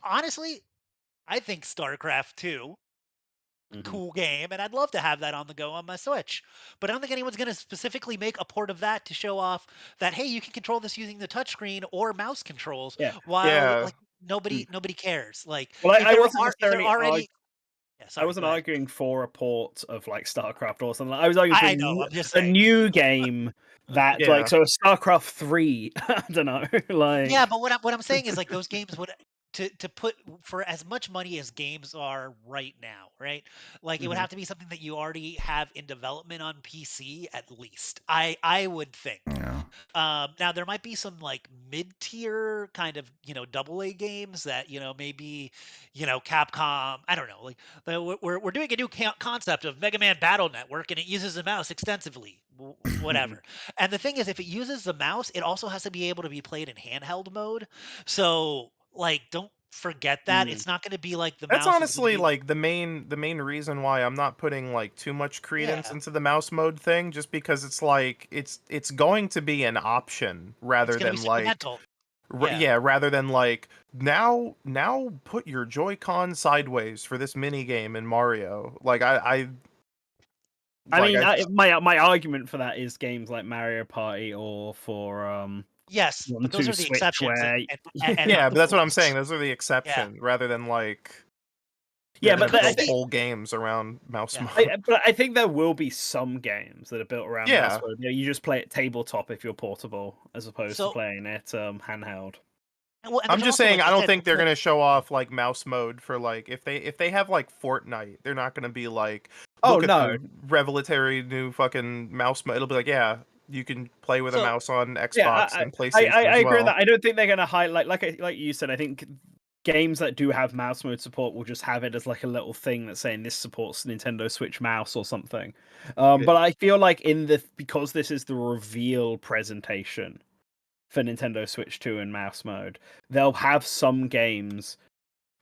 honestly, I think StarCraft 2, Mhm. cool game, and I'd love to have that on the go on my Switch. But I don't think anyone's gonna specifically make a port of that to show off that hey, you can control this using the touchscreen or mouse controls Yeah. while Yeah. like nobody cares. Like Well, if I there wasn't are if they're necessarily already yeah, I sorry, wasn't go ahead. arguing for a port of like StarCraft or something. I was arguing for I know, I'm just a saying. new game that like Yeah. so a StarCraft 3. I don't know, Yeah, like. but what I'm saying is like those games would to put for as much money as games are right now, right? Like it would Mhm. have to be something that you already have in development on PC at least. I would think. Yeah. Now there might be some like mid-tier kind of double A games that maybe Capcom. I don't know. Like we're doing a new concept of Mega Man Battle Network and it uses a mouse extensively. Whatever. And the thing is, if it uses the mouse, it also has to be able to be played in handheld mode. So like, don't forget that Mm. it's not going to be like the That's mouse is going to honestly be. like the main reason why I'm not putting like too much credence Yeah, into the mouse mode thing, just because it's like it's going to be an option it's rather going to be than like supplemental. Yeah. yeah, rather than like now put your Joy-Con sideways for this mini game in Mario. Like I I like mean, I my argument for that is games like Mario Party or for Yes, but those 2 are the Switch exceptions, where and yeah, not but the that's what I'm saying. rules. Those are the Yeah. exception rather than like yeah, you're It gonna but could build see. whole games around mouse Yeah. mode. I think there will be some games that are built around mouse Yeah. mode. You just play it tabletop if you're portable, as opposed to So, playing it handheld. well, and I'm there's just also, saying like I I don't said, think they're like gonna show off like mouse mode for like if they have like Fortnite, they're not gonna be like, Oh look at no, the revelatory new fucking mouse mode. It'll be like, yeah, you can play with a so mouse on yeah, Xbox and PlayStation I as agree with well. that. I don't think they're gonna highlight like you said. I think games that do have mouse mode support will just have it as like a little thing that's saying this supports Nintendo Switch mouse or something. Yeah. But I feel like because this is the reveal presentation for Nintendo Switch 2 in mouse mode, they'll have some games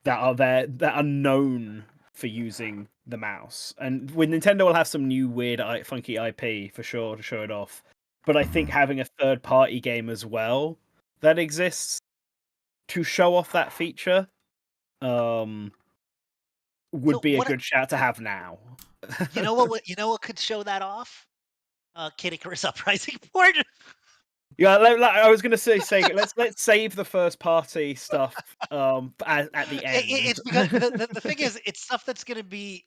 that are there that are known for using the mouse, and with Nintendo will have some new weird funky IP for sure to show it off. But I think Mhm. having a third party game as well that exists to show off that feature um would so be a what good shout to have now. you know what could show that off? Kid Icarus Uprising port. Yeah, I was gonna say let's save the first party stuff at the end. It's because the thing is, it's stuff that's gonna be.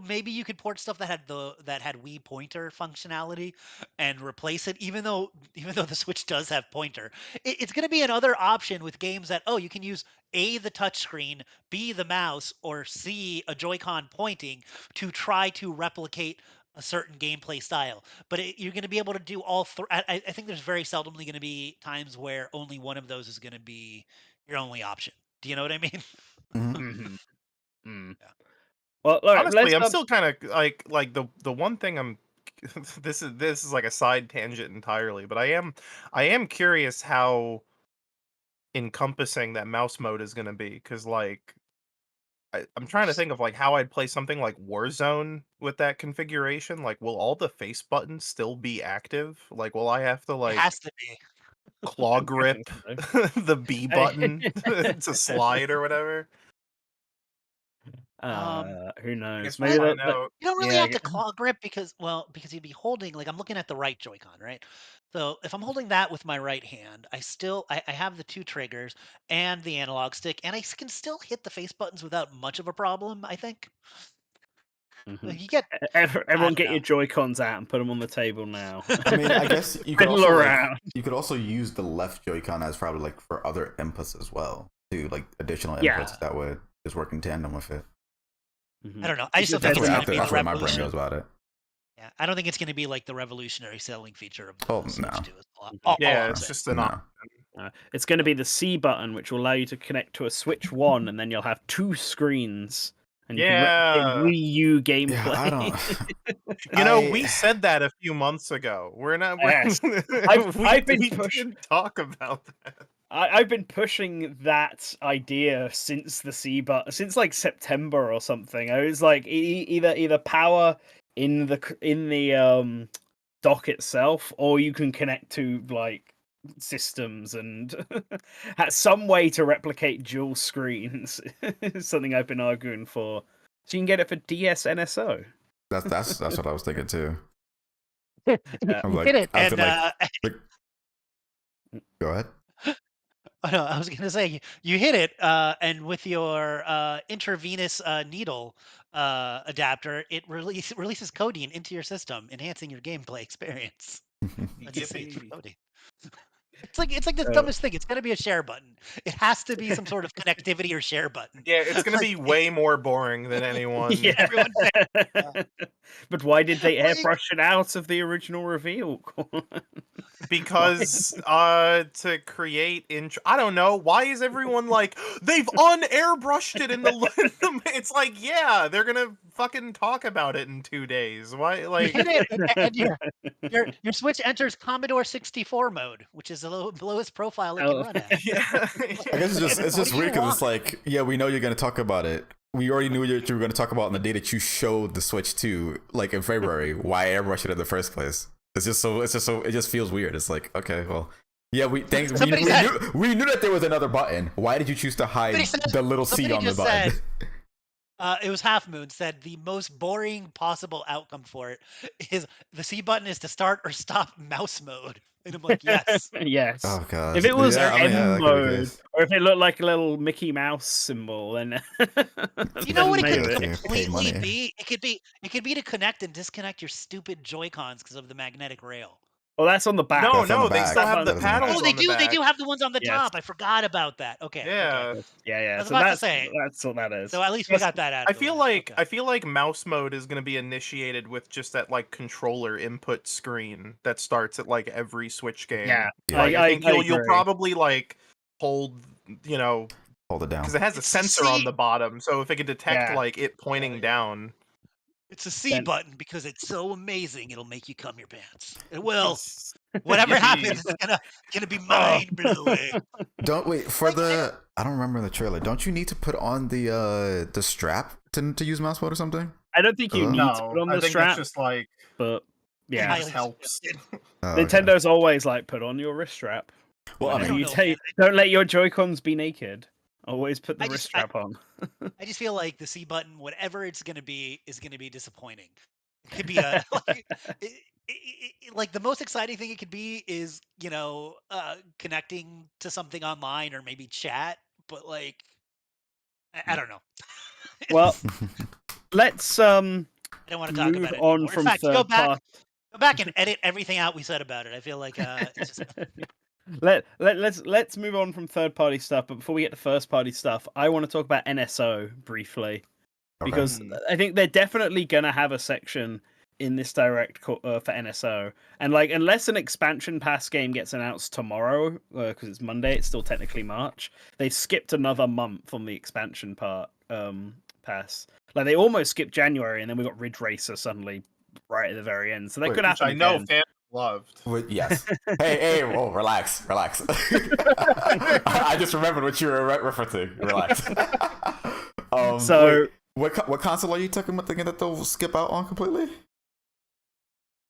Maybe you could port stuff that had Wii pointer functionality and replace it. Even though the Switch does have pointer, it's going to be another option with games that you can use A, the touchscreen, B, the mouse, or C, a Joy-Con pointing to try to replicate a certain gameplay style. But you're going to be able to do all three. I think there's very seldomly going to be times where only one of those is going to be your only option. Do you know what I mean? Mhm. Mhm. Mm. Yeah. Well, all right, Honestly, let's I'm still kind of like the one thing I'm this is like a side tangent entirely, but I am curious how encompassing that mouse mode is gonna be because like I'm trying to think of like how I'd play something like Warzone with that configuration. Like, will all the face buttons still be active? Like, will I have to It like has to be. claw I'm guessing grip so. the B Hey. button to slide or whatever? Um, Who I knows? guess we'll Maybe But find out. you don't really yeah. have to claw grip because you'd be holding like I'm looking at the right Joy-Con, right? So if I'm holding that with my right hand, I have the two triggers and the analog stick, and can still hit the face buttons without much of a problem. I think. Mhm. You get I Everyone don't get know. your Joy Cons out and put them on the table now. I mean, I guess you could Fiddle also like around. you could also use the left Joy-Con as probably like for other inputs as well, to like additional Yeah. inputs that way. just work in tandem with it. Mhm. I don't know. I It's still just think That's it's where, going to be that's the where my brain revolution. goes about it. Yeah, I don't think it's going to be like the revolutionary selling feature of the Oh, Switch no. 2. Is all Yeah, I'm it's saying. just an No. option. It's going to be the C button, which will allow you to connect to a Switch 1, and then you'll have 2 screens, and you can replicate Yeah. Wii U Yeah, gameplay. I don't. You know, I- we said that a few months ago. We're not. Yes. we I've been didn't talk about that. I've been pushing that idea since the C button, since like September or something. I was like, either power in the dock itself, or you can connect to like systems and have some way to replicate dual screens. Is something I've been arguing for. So you can get it for DS NSO. that's what I was thinking too. Yeah. I'm You like, hit it, I was and like, go ahead. oh, no, I was going to say you hit it, and with your intravenous needle adapter, it releases codeine into your system, enhancing your gameplay experience. Let's just say it's for Yippee. codeine. It's like the Uh, dumbest thing. It's got to be a share button. It has to be some sort of connectivity or share button. Yeah, it's gonna Like, be way more boring than anyone. Yeah. Everyone But why did they Like- airbrush it out of the original reveal? Because to create I don't know, why is everyone like they've unairbrushed it in the it's like, yeah, they're gonna fucking talk about it in 2 days. Why you like hit it, and your Switch enters Commodore 64 mode, which is the lowest profile it can Oh. run at. yeah. I guess it's What just do you weird because want? it's like, yeah, we know you're gonna talk about it. We already knew what you were gonna talk about on the day that you showed the Switch 2, like in February. Why airbrush it in the first place? It just feels weird. It's like, okay, well, yeah, we Somebody said- knew that there was another button. Why did you choose to hide Somebody said- the little C somebody on the just button? said- it was Half Moon said the most boring possible outcome for it is the C button is to start or stop mouse mode. And I'm like, yes. Yes. Oh god. If it was yeah, M that could be the mode, case. or if it looked like a little Mickey Mouse symbol, then You know what it then could maybe. Yeah, pay completely money. be? It could be to connect and disconnect your stupid Joy-Cons because of the magnetic rail. Well, that's on the back. No, That's on no, the they back. still have the That doesn't have- paddles Oh, they on the do. They back. do have the ones on the Yes. top. I forgot about that. Okay. Yeah. Okay. Yeah. I was So about to say. that's what that is. So at least we got that out. I of the feel way. like Okay. I feel like mouse mode is going to be initiated with just that like controller input screen that starts at like every Switch game. Yeah. Like, I think you'll agree. probably like hold, you know, Hold it down. because it has a It's sensor on C. the bottom, so if it can detect Yeah. like it pointing down. It's a C Then- button because it's so amazing. It'll make you cum your pants. It will. Yes. Whatever Yippee. happens, it's gonna be mind blowing. Don't wait for Like, the. I don't remember the trailer. Don't you need to put on the strap to use mouse mode or something? I don't think you need to No, put on I the think strap, that's just like but yeah, highly just helps. suggested. Oh, okay. Nintendo always like put on your wrist strap. Well, I I mean, don't You know, take, don't let your Joy-Cons be naked. Always put the I wrist just- strap on. I just feel like the C button, whatever it's gonna be, is gonna be disappointing. It could be a like the most exciting thing it could be is connecting to something online or maybe chat, but like I don't know. Well, let's I don't want to talk move about it on anymore. from In fact, third party. go back and edit everything out we said about it. I feel like it's just Let's move on from third party stuff. But before we get to first party stuff, I want to talk about NSO briefly because Okay. I think they're definitely gonna have a section in this direct for NSO, and like unless an expansion pass game gets announced tomorrow because it's Monday, it's still technically March. They've skipped another month on the expansion pass. Like they almost skipped January, and then we got Ridge Racer suddenly right at the very end. So that Wait, could which happen. I know again. fans loved. Yes. Hey, whoa, relax. I just remembered what you were referencing. Relax. So wait, what console are you thinking that they'll skip out on completely?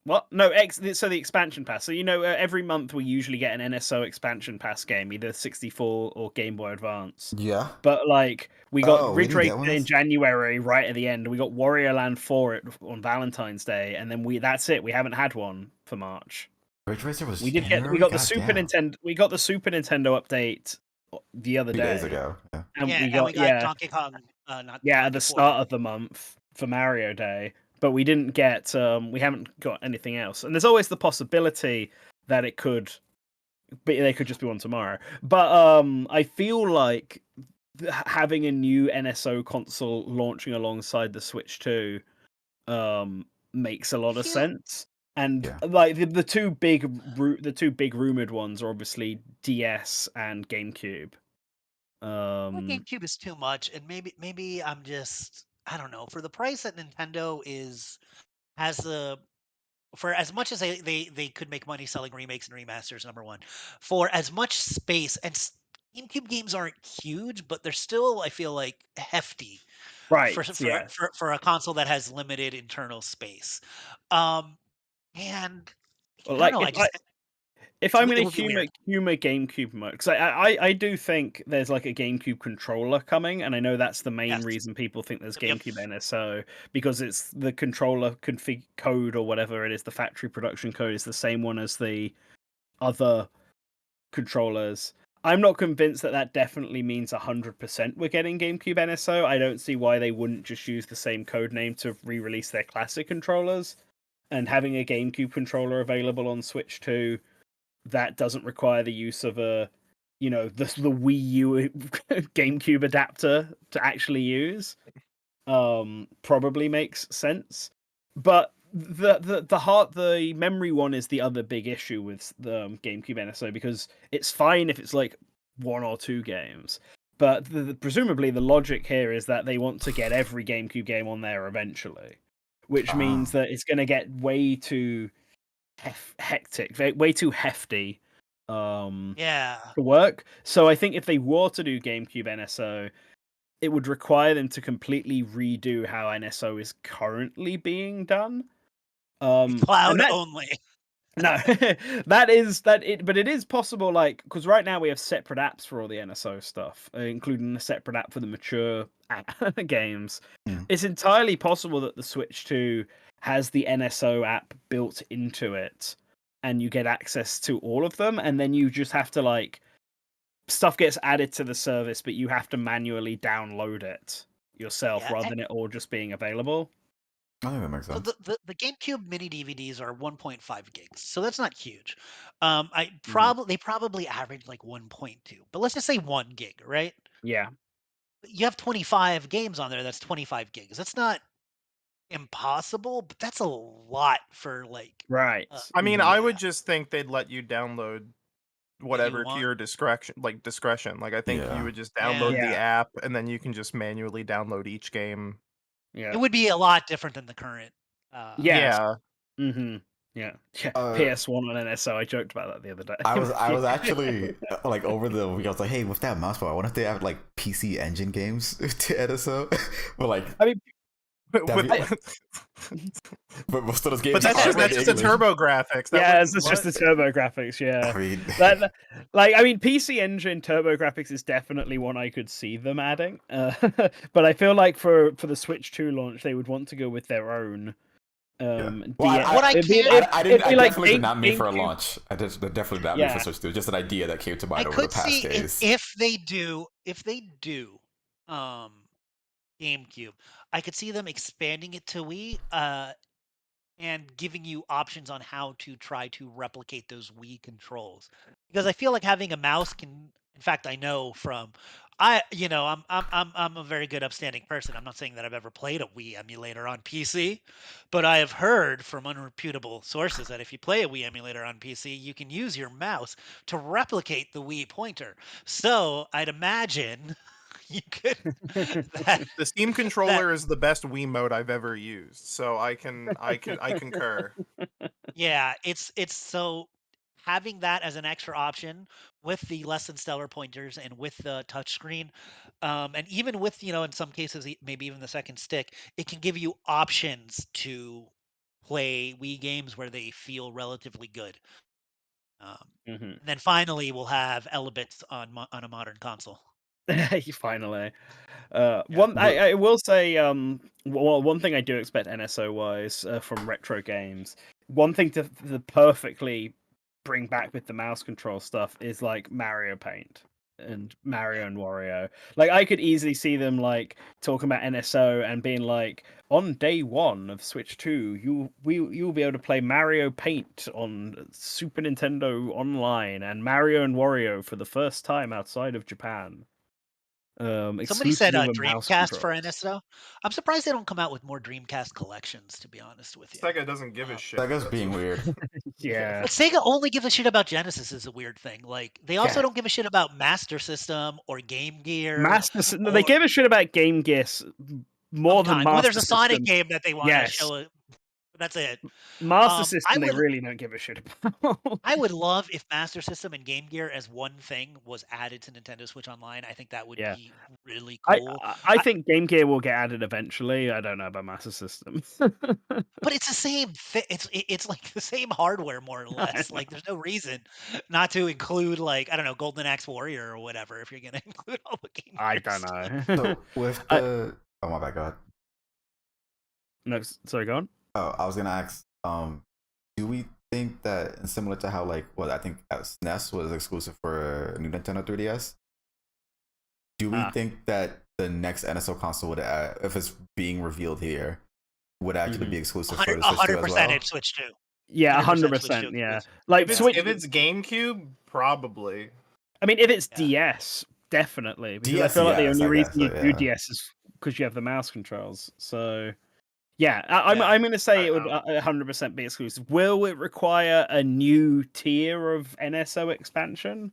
what? No, so the expansion pass. So every month we usually get an NSO expansion pass game, either 64 or Game Boy Advance. Yeah. But like we got we Ridge didn't get Racer one? in January, right at the end. We got Warrior Land 4 on Valentine's Day, and then that's it. We haven't had one for March. Ridge Racer was. We January? got the God Super damn. Nintendo. We got the Super Nintendo update the other 2 day. days ago. Yeah. And we got Donkey Kong. Not at the before. start of the month for Mario Day, but we didn't get we haven't got anything else. And there's always the possibility that they could just be one tomorrow. But I feel like having a new NSO console launching alongside the Switch 2 makes a lot of feel sense. And Yeah. like the two big rumored ones are obviously DS and GameCube. like GameCube is too much, and maybe I'm just I don't know. For the price that Nintendo has the for as much as they could make money selling remakes and remasters, number one, for as much space and GameCube games aren't huge, but they're still I feel like hefty Right, for yeah. a console that has limited internal space. Um, and Well, I don't like know. I just if I'm it gonna would be weird. humor GameCube mode, because I do think there's like a GameCube controller coming, and I know that's the main Yes. reason people think there's Yep. GameCube NSO, because it's the controller config code or whatever it is, the factory production code is the same one as the other controllers. I'm not convinced that that definitely means 100% we're getting GameCube NSO. I don't see why they wouldn't just use the same code name to re-release their classic controllers. And having a GameCube controller available on Switch 2 that doesn't require the use of the Wii U GameCube adapter to actually use probably makes sense. But the memory one is the other big issue with the GameCube NSO, because it's fine if it's like one or two games, but presumably the logic here is that they want to get every GameCube game on there eventually, which means that it's going to get way too hectic, way too hefty Yeah. to work. So I think if they were to do GameCube NSO, it would require them to completely redo how NSO is currently being done. And Cloud that only. no, but it is possible, like, because right now we have separate apps for all the NSO stuff, including a separate app for the mature games. Mm. It's entirely possible that the Switch 2 has the NSO app built into it, and you get access to all of them, and then you just have to, like, stuff gets added to the service, but you have to manually download it yourself Yeah. rather than it all just being available. I think that makes So sense. the GameCube mini DVDs are 1.5 gigs, so that's not huge. Mhm. They probably average like 1.2, but let's just say 1 gig, right? Yeah. You have 25 games on there. That's 25 gigs. That's not impossible, but that's a lot for like Right. I mean, I Mhm. would yeah, just think they'd let you download what you whatever to want. your discretion. Like, I think you Yeah. would just Yeah, download the Yeah. app, and then you can just manually download each game. Yeah. it would be a lot different than the current. Yes. Yeah. Mm-hmm. Yeah. Yeah. Uh, PS1 on NSO. I joked about that the other day. I was actually like over the week. I was like, hey, with that mouse bar, I wonder if they have like PC Engine games to NSO. But like, I mean, that'd be, With- but most of those but games are that's in just a English. Turbo Graphics. That yeah, wouldn't it's just the what? turbo graphics. Yeah, I mean, like, I mean, PC Engine turbo graphics is definitely one I could see them adding. But I feel like for the Switch 2 launch, they would want to go with their own. yeah. Well, What I can't I didn't. It'd I be like definitely did not mean for a GameCube. launch. I definitely not mean for Yeah. Switch 2. Just an idea that came to I mind over the could past see days. if they do um GameCube, I could see them expanding it to Wii, and giving you options on how to try to replicate those Wii controls. Because I feel like having a mouse can, in fact, I know from, I'm a very good upstanding person. I'm not saying that I've ever played a Wii emulator on PC, but I have heard from unreputable sources that if you play a Wii emulator on PC, you can use your mouse to replicate the Wii pointer. So I'd imagine you could that The Steam that controller is the best Wiimote I've ever used, so I concur. yeah, it's so having that as an extra option with the less than stellar pointers and with the touchscreen, and even with in some cases maybe even the second stick, it can give you options to play Wii games where they feel relatively good. Hmm. And then finally, we'll have Elebits on on a modern console. Finally. Yeah, But I will say, well, one thing I do expect NSO wise from retro games, one thing to perfectly bring back with the mouse control stuff is like Mario Paint and Mario and Wario. Like, I could easily see them like talking about NSO and being like, on day one of Switch 2, you'll be able to play Mario Paint on Super Nintendo Online and Mario and Wario for the first time outside of Japan. Somebody said exclusive with a mouse Dreamcast for controls. NSO. I'm surprised they don't come out with more Dreamcast collections, to be honest with you. Sega doesn't give a Um, shit. Sega's That's being what- weird. Yeah. But Sega only gives a shit about Genesis is a weird thing. Like they also Yeah. don't give a shit about Master System or Game Gear. No, they or give a shit about Game Gear more than sometime when Master there's a Sonic System. game that they want to Yes. show it. That's it. Master I System, they would really don't give a shit about. I would love if Master System and Game Gear as one thing was added to Nintendo Switch Online. I think that would Yeah. be really I, cool. I think Game Gear will get added eventually. I don't know about Master System. But it's the same thing. It's like the same hardware more or less. Like there's no reason not to include like I don't know Golden Axe Warrior or whatever if you're gonna include all the Game I Gear don't stuff. know. So with the oh my bad, go ahead. No, sorry, go on. Oh, I was gonna ask. Do we think that similar to how like I think SNES was exclusive for new Nintendo 3DS? Do we think that the next NSO console would, if it's being revealed here, would actually be exclusive for the Switch 2 as 100% well? it's Switch 2. Yeah, 100% Switch 2 100%. Yeah, exclusive. like Switch. If it's GameCube, probably. I mean, if it's Yeah. DS, definitely. Because I DS, feel like the yes, only I reason guess, you so, do yeah. DS is because you have the mouse controls. So, yeah, Yeah. I'm going to say I it would don't 100% be exclusive. Will it require a new tier of NSO expansion?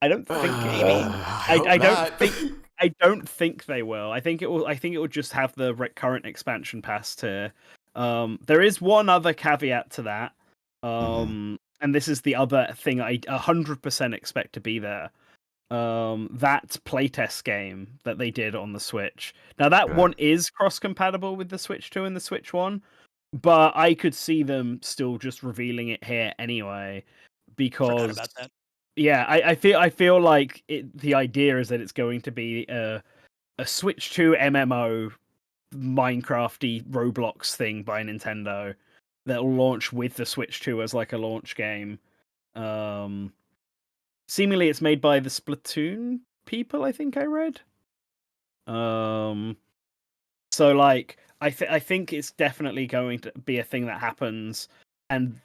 I don't think it will. I don't think. I don't think they will. I think it will. I think it will just have the current expansion pass tier. There is one other caveat to that, and this is the other thing I 100% expect to be there. That playtest game that they did on the Switch. Now that one is cross-compatible with the Switch 2 and the Switch 1, but I could see them still just revealing it here anyway Forgot because about that. yeah, I feel like the idea is that it's going to be a Switch 2 MMO Minecrafty Roblox thing by Nintendo that'll launch with the Switch 2 as like a launch game. Seemingly it's made by the Splatoon people, I think I read. So like I think it's definitely going to be a thing that happens, and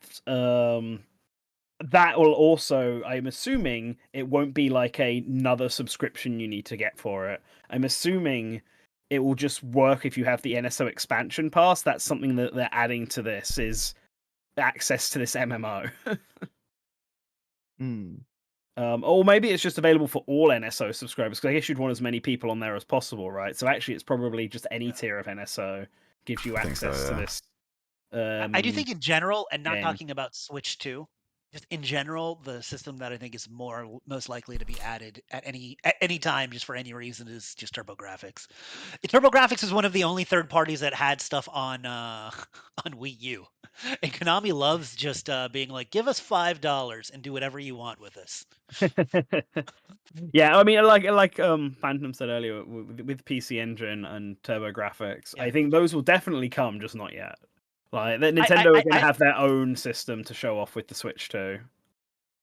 that will also, I'm assuming, it won't be like another subscription you need to get for it. I'm assuming it will just work if you have the NSO expansion pass. That's something that they're adding to this, is access to this MMO. Or maybe it's just available for all NSO subscribers, because I guess you'd want as many people on there as possible, right? So actually, it's probably just any tier of NSO gives you access to this. I do think in general, and not game. talking about Switch 2, just in general, the system that I think is most likely to be added at any time, just for any reason, is just TurboGrafx. TurboGrafx is one of the only third parties that had stuff on on Wii U, and Konami loves just being like, "Give us $5 and do whatever you want with this." Yeah, I mean, like Phantom said earlier, with PC Engine and TurboGrafx, I Yeah. think those will definitely come, just not yet. Like Nintendo are going to I have their own system to show off with the Switch too.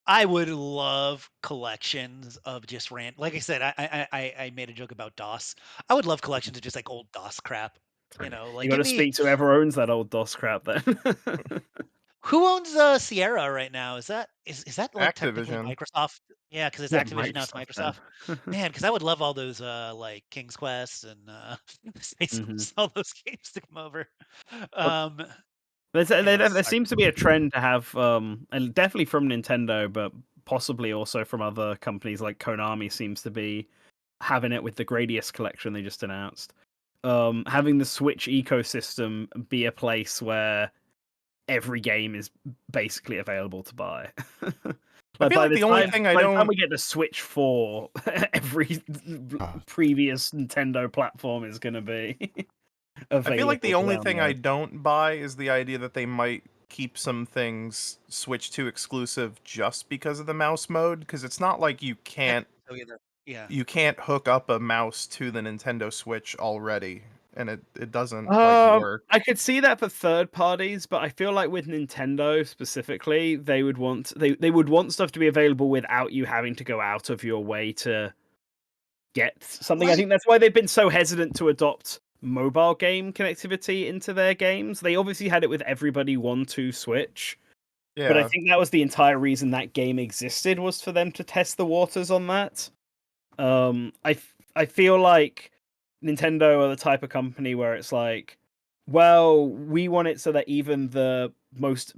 I would love collections of just like I said, I made a joke about DOS. I would love collections of just like old DOS crap. You know, like You got give to me speak to whoever owns that old DOS crap then. who owns Sierra right now? Is that like technically Activision. Microsoft? Yeah, because it's Yeah, Activision now. It's Microsoft Microsoft. Man, because I would love all those like King's Quest and all those games to come over. Um, There sorry. seems to be a trend to have, and definitely from Nintendo, but possibly also from other companies like Konami seems to be having it with the Gradius collection they just announced. Having the Switch ecosystem be a place where every game is basically available to buy. I feel by like the only thing I by the time don't we get the Switch 4, every previous Nintendo platform is going to be available. I feel like the to only thing I download. don't buy is the idea that they might keep some things Switch 2 exclusive just because of the mouse mode, because it's not like you can't Yeah. hook up a mouse to the Nintendo Switch already, and it doesn't like work. I could see that for third parties, but I feel like with Nintendo specifically, they would want stuff to be available without you having to go out of your way to get something. I think that's why they've been so hesitant to adopt mobile game connectivity into their games. They obviously had it with Everybody 1-2 Switch, Yeah, but I think that was the entire reason that game existed, was for them to test the waters on that. I feel like Nintendo are the type of company where it's like, well, we want it so that even the most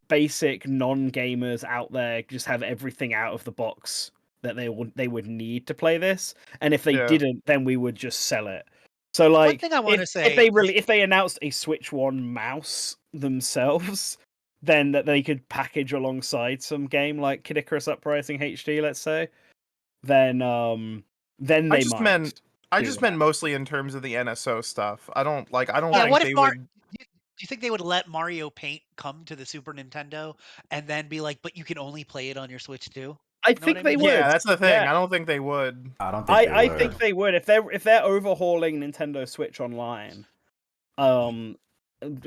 basic non-gamers out there just have everything out of the box that they would need to play this, and if they Yeah. didn't, then we would just sell it. So One like, thing I want to if say, if they announced a Switch One mouse themselves, then that they could package alongside some game like Kid Icarus Uprising HD, let's say, then I they just might. meant I do just that. meant mostly in terms of the NSO stuff. I don't yeah, think what if they Mar? would. Do you think they would let Mario Paint come to the Super Nintendo and then be like, but you can only play it on your Switch too? I You know what think I they mean? would. Yeah, that's the thing. Yeah, I don't think they would. I don't think they I would. think they would if they're overhauling Nintendo Switch Online, um,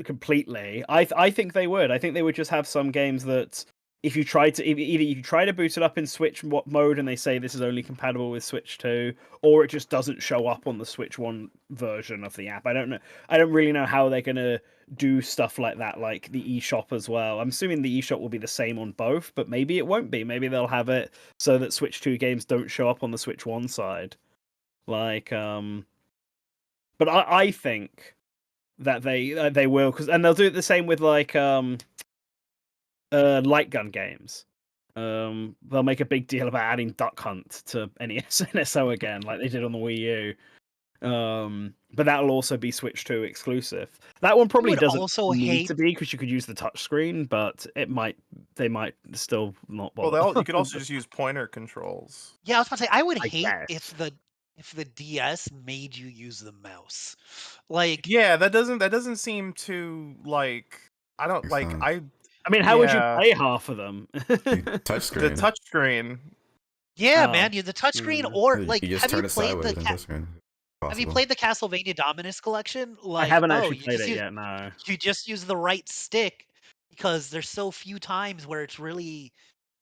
completely. I think they would. I think they would just have some games that if you try to either you try to boot it up in Switch mode and they say this is only compatible with Switch 2, or it just doesn't show up on the Switch 1 version of the app. I don't know. I don't really know how they're gonna do stuff like that, like the eShop as well. I'm assuming the eShop will be the same on both, but maybe it won't be. Maybe they'll have it so that Switch 2 games don't show up on the Switch 1 side. Like, but I think that they will, and they'll do it the same with like light gun games. They'll make a big deal about adding Duck Hunt to NES and NSO again, like they did on the Wii U. But that'll also be Switch 2 exclusive. That one probably would doesn't also need hate- to be because you could use the touchscreen, but they might still not Well, bother. you could also just use pointer controls. Yeah, I was about to say I would I hate guess. if the DS made you use the mouse. Like, Yeah, that doesn't seem to like. I don't Makes like. sense. I mean, how would you Yeah. play half of them? The Touchscreen. touchscreen. yeah, Oh. man, you the touchscreen or You like just have you turn it played sideways and touchscreen. have you Possible. played the Castlevania Dominus collection? I Like, haven't oh, actually played it yet. No. you just use the right stick because there's so few times where it's really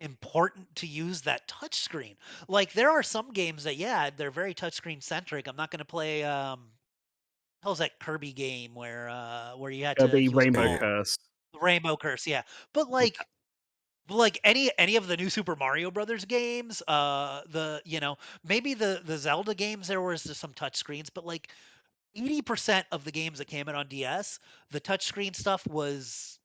important to use that touchscreen. Like there are some games that they're very touchscreen centric. I'm not going to play how's that Kirby game where you had It'll to be use Rainbow Yeah. both Curse. Rainbow Curse, yeah. But like any of the new Super Mario Brothers games, the maybe the Zelda games there was just some touch screens, but like 80% of the games that came out on DS, the touchscreen stuff was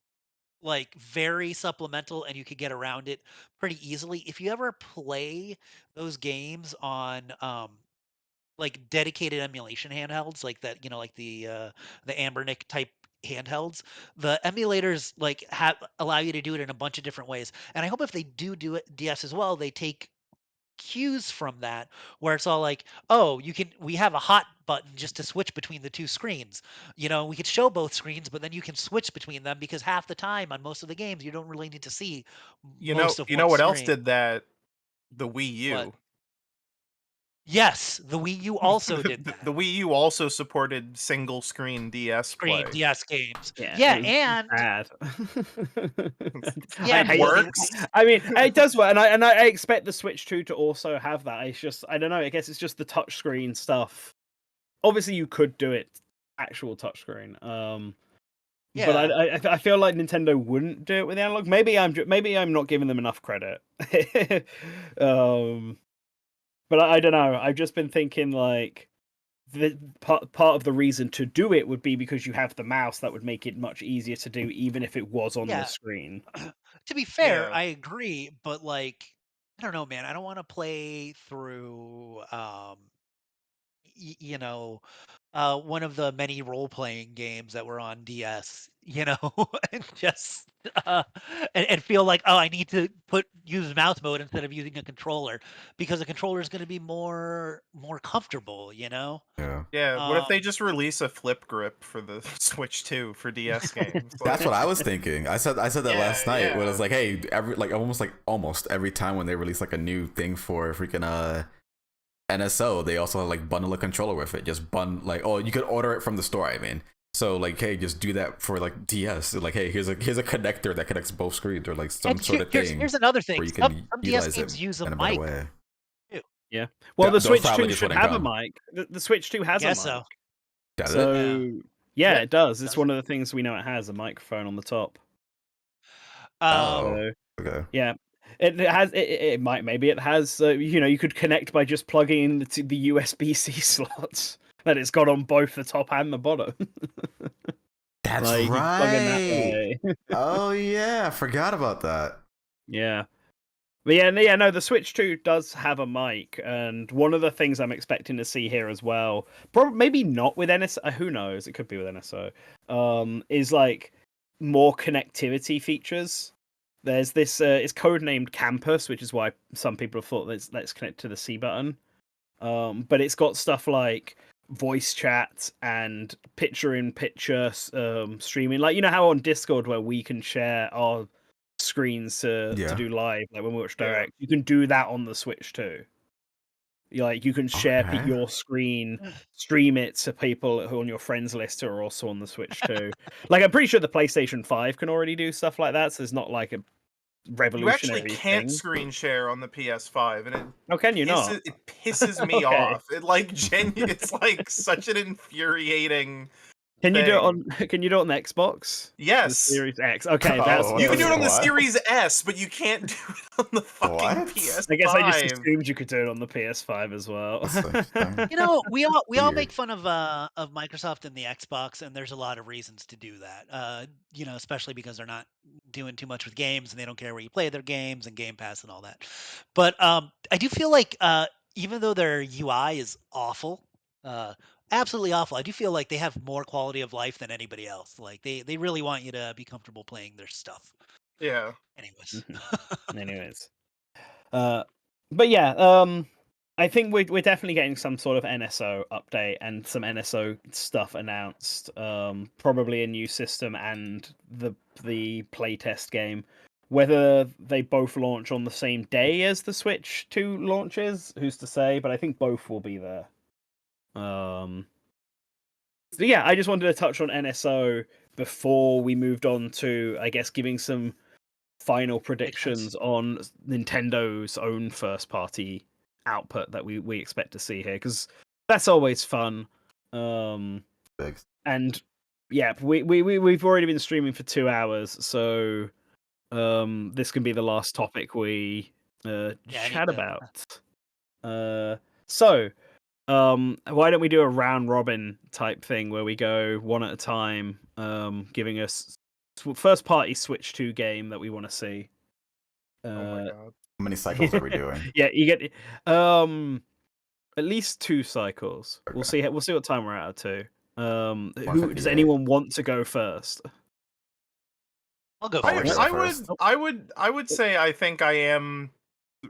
like very supplemental and you could get around it pretty easily. If you ever play those games on like dedicated emulation handhelds like that, like the Ambernick type handhelds, the emulators like have allow you to do it in a bunch of different ways. And I hope if they do it DS as well, they take cues from that where it's all like, oh, we have a hot button just to switch between the two screens. We could show both screens, but then you can switch between them because half the time on most of the games you don't really need to see most of You know one what else screen. did that? The Wii But U. yes, the Wii U also did The that. Wii U also supported single screen DS Screen play. DS games. Yeah, Yeah, it was and bad. yeah, I It hate because works. I mean, it does work, and I expect the Switch 2 to also have that. It's just I don't know. I guess it's just the touchscreen stuff. Obviously, you could do it actual touchscreen. But yeah. I feel like Nintendo wouldn't do it with the analog. Maybe I'm not giving them enough credit. But I don't know. I've just been thinking like the part of the reason to do it would be because you have the mouse that would make it much easier to do, even if it was on the Yeah. screen. To be fair, Yeah. I agree, but like I don't know, man. I don't want to play through one of the many role-playing games that were on DS, and just uh, and feel like, oh, I need to use mouse mode instead of using a controller because the controller is going to be more comfortable, Yeah. Yeah. What if they Um, just release a flip grip for the Switch 2 for DS games? That's what I was thinking. I said that Yeah, last night. When it was yeah. like, hey, almost every time when they release like a new thing for freaking NSO, they also like bundle a controller with it. Just oh, you could order it from the store. I mean, so like, hey, just do that for like DS. Like, hey, here's a connector that connects both screens, or like some and sort of thing here's another thing. where you Some can DS utilize games it use a in a better mic. way. Yeah. Well, the Those Switch probably 2 just should wouldn't have a come. mic. The Switch 2 has a Guess mic. so. Does it? So Yeah. yeah, it does. It's Does. one of the things we know it has, a microphone on the top. Oh, So okay. yeah. It has. It might. Maybe it has. You could connect by just plugging in the USB-C slots that it's got on both the top and the bottom. That's Like, you can plug in that right. way. Oh yeah, I forgot about that. Yeah. But yeah, no, the Switch 2 does have a mic, and one of the things I'm expecting to see here as well, probably maybe not with NSO, who knows, it could be with NSO, is like more connectivity features. There's this, it's codenamed Campus, which is why some people have thought let's connect to the C button. But it's got stuff like voice chat and picture-in-picture streaming. Like, you know how on Discord where we can share our screens to Yeah. do live, like when we watch Yeah. direct, you can do that on the Switch too. Like, you can share Okay. your screen, stream it to people who on your friends list who are also on the Switch too. Like, I'm pretty sure the PlayStation 5 can already do stuff like that, so it's not like a You actually revolutionary can't thing. screen share on the PS5, and Oh, can you not? it pisses me Okay. off. It like it's like such an infuriating Can you do it thing. on? Can you do it on the Xbox? The Yes. Series X. Okay, that's Oh, You can do it on the What? Series S, but you can't do it on the fucking What? PS5. I guess I just assumed you could do it on the PS5 as well. That's interesting. You know, we all make Weird. fun of Microsoft and the Xbox, and there's a lot of reasons to do that. Especially because they're not doing too much with games, and they don't care where you play their games and Game Pass and all that. But I do feel like even though their UI is awful, uh, absolutely awful, I do feel like they have more quality of life than anybody else. Like they really want you to be comfortable playing their stuff. Yeah. Anyways. Anyways, uh, but yeah, I think we're definitely getting some sort of NSO update and some NSO stuff announced. Probably a new system and the playtest game. Whether they both launch on the same day as the Switch 2 launches, who's to say? But I think both will be there. So yeah, I just wanted to touch on NSO before we moved on to, I guess, giving some final predictions on Nintendo's own first party output that we expect to see here, because that's always fun. Big. And yeah, we've already been streaming for 2 hours, so this can be the last topic we Yeah, I need chat to. about. So why don't we do a round robin type thing where we go one at a time, giving us first party Switch 2 game that we want to see. Oh my god. How many cycles are we doing? Yeah, you get at least 2 cycles. Okay. We'll see what time we're at two. Who does 158. anyone want to go first? I'll go Oh, I, we're first. go I first. would I would say I think I am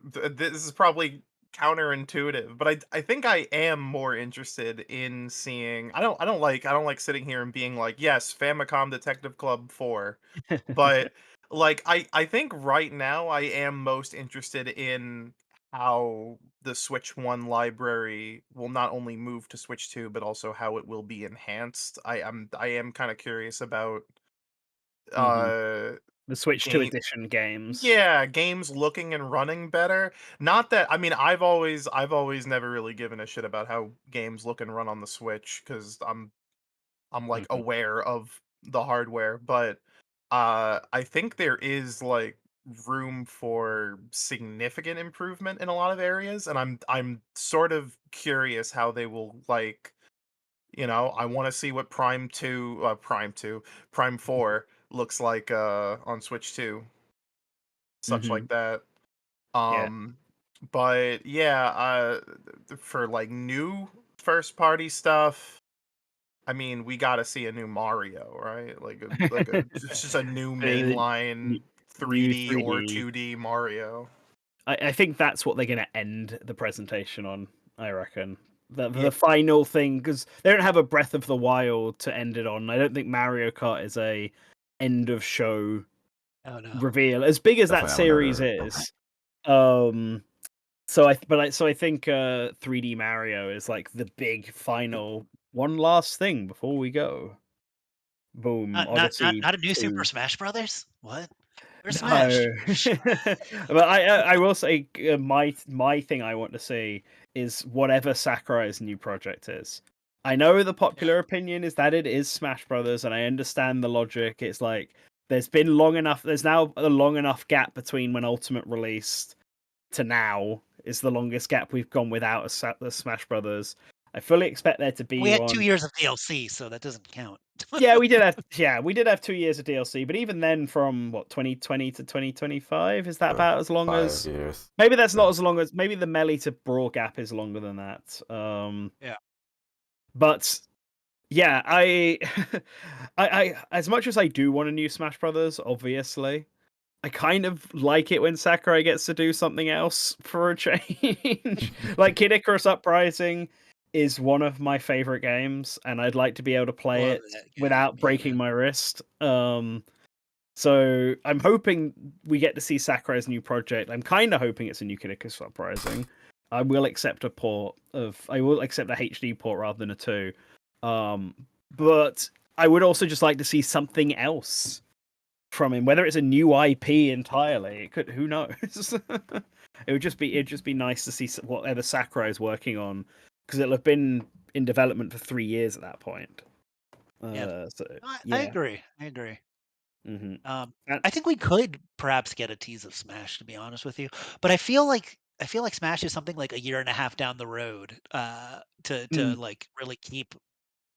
this is probably counterintuitive, but I think I am more interested in seeing I don't like sitting here and being like, yes, Famicom Detective Club 4. But like I think right now I am most interested in how the Switch 1 library will not only move to Switch 2 but also how it will be enhanced. I am kind of curious about Mhm. uh The Switch 2 game edition games. yeah, games looking and running better. Not that I mean I've always never really given a shit about how games look and run on the Switch cuz I'm like Mhm. aware of the hardware, but I think there is like room for significant improvement in a lot of areas, and I'm sort of curious how they will like, I want to see what Prime 4 looks like on Switch 2, such like Mhm. that. Yeah. Um but yeah, for like new first party stuff, I mean, we got to see a new Mario, right? Just a new Uh, mainline New 3D or 3D. 2D Mario. I think that's what they're going to end the presentation on. I reckon Yeah. the final thing, because they don't have a Breath of the Wild to end it on. I don't think Mario Kart is a end of show Oh no. reveal as big as that Definitely, I would series never. is. Um, so I think 3D Mario is like the big final one last thing before we go. Boom, Odyssey Not a new Super 2. Smash Brothers? What? Where's Smash? No, but I will say my thing I want to see is whatever Sakurai's new project is. I know the popular opinion is that it is Smash Brothers, and I understand the logic. It's like there's been long enough. There's now a long enough gap between when Ultimate released to now. Is the longest gap we've gone without a Smash Brothers. I fully expect there to be We had 2 one. years of DLC, so that doesn't count. Yeah, we did have 2 years of DLC, but even then, from what 2020 to 2025, is that about as long 5 as? years. Maybe that's not as long as. Maybe the Melee to Brawl gap is longer than that. Yeah. But yeah, I as much as I do want a new Smash Brothers, obviously, I kind of like it when Sakurai gets to do something else for a change. Like Kid Icarus Uprising is one of my favorite games, and I'd like to be able to play Love it that game, without breaking my wrist. So I'm hoping we get to see Sakurai's new project. I'm kind of hoping it's a new Kid Icarus Uprising. I will accept a HD port rather than a 2. But I would also just like to see something else from him, whether it's a new IP entirely. It could, who knows? It'd just be nice to see whatever Sakurai is working on, because it'll have been in development for 3 years at that point. Yeah. So I yeah. agree. Mm-hmm. I think we could perhaps get a tease of Smash, to be honest with you. But I feel like Smash is something like a year and a half down the road, to like really keep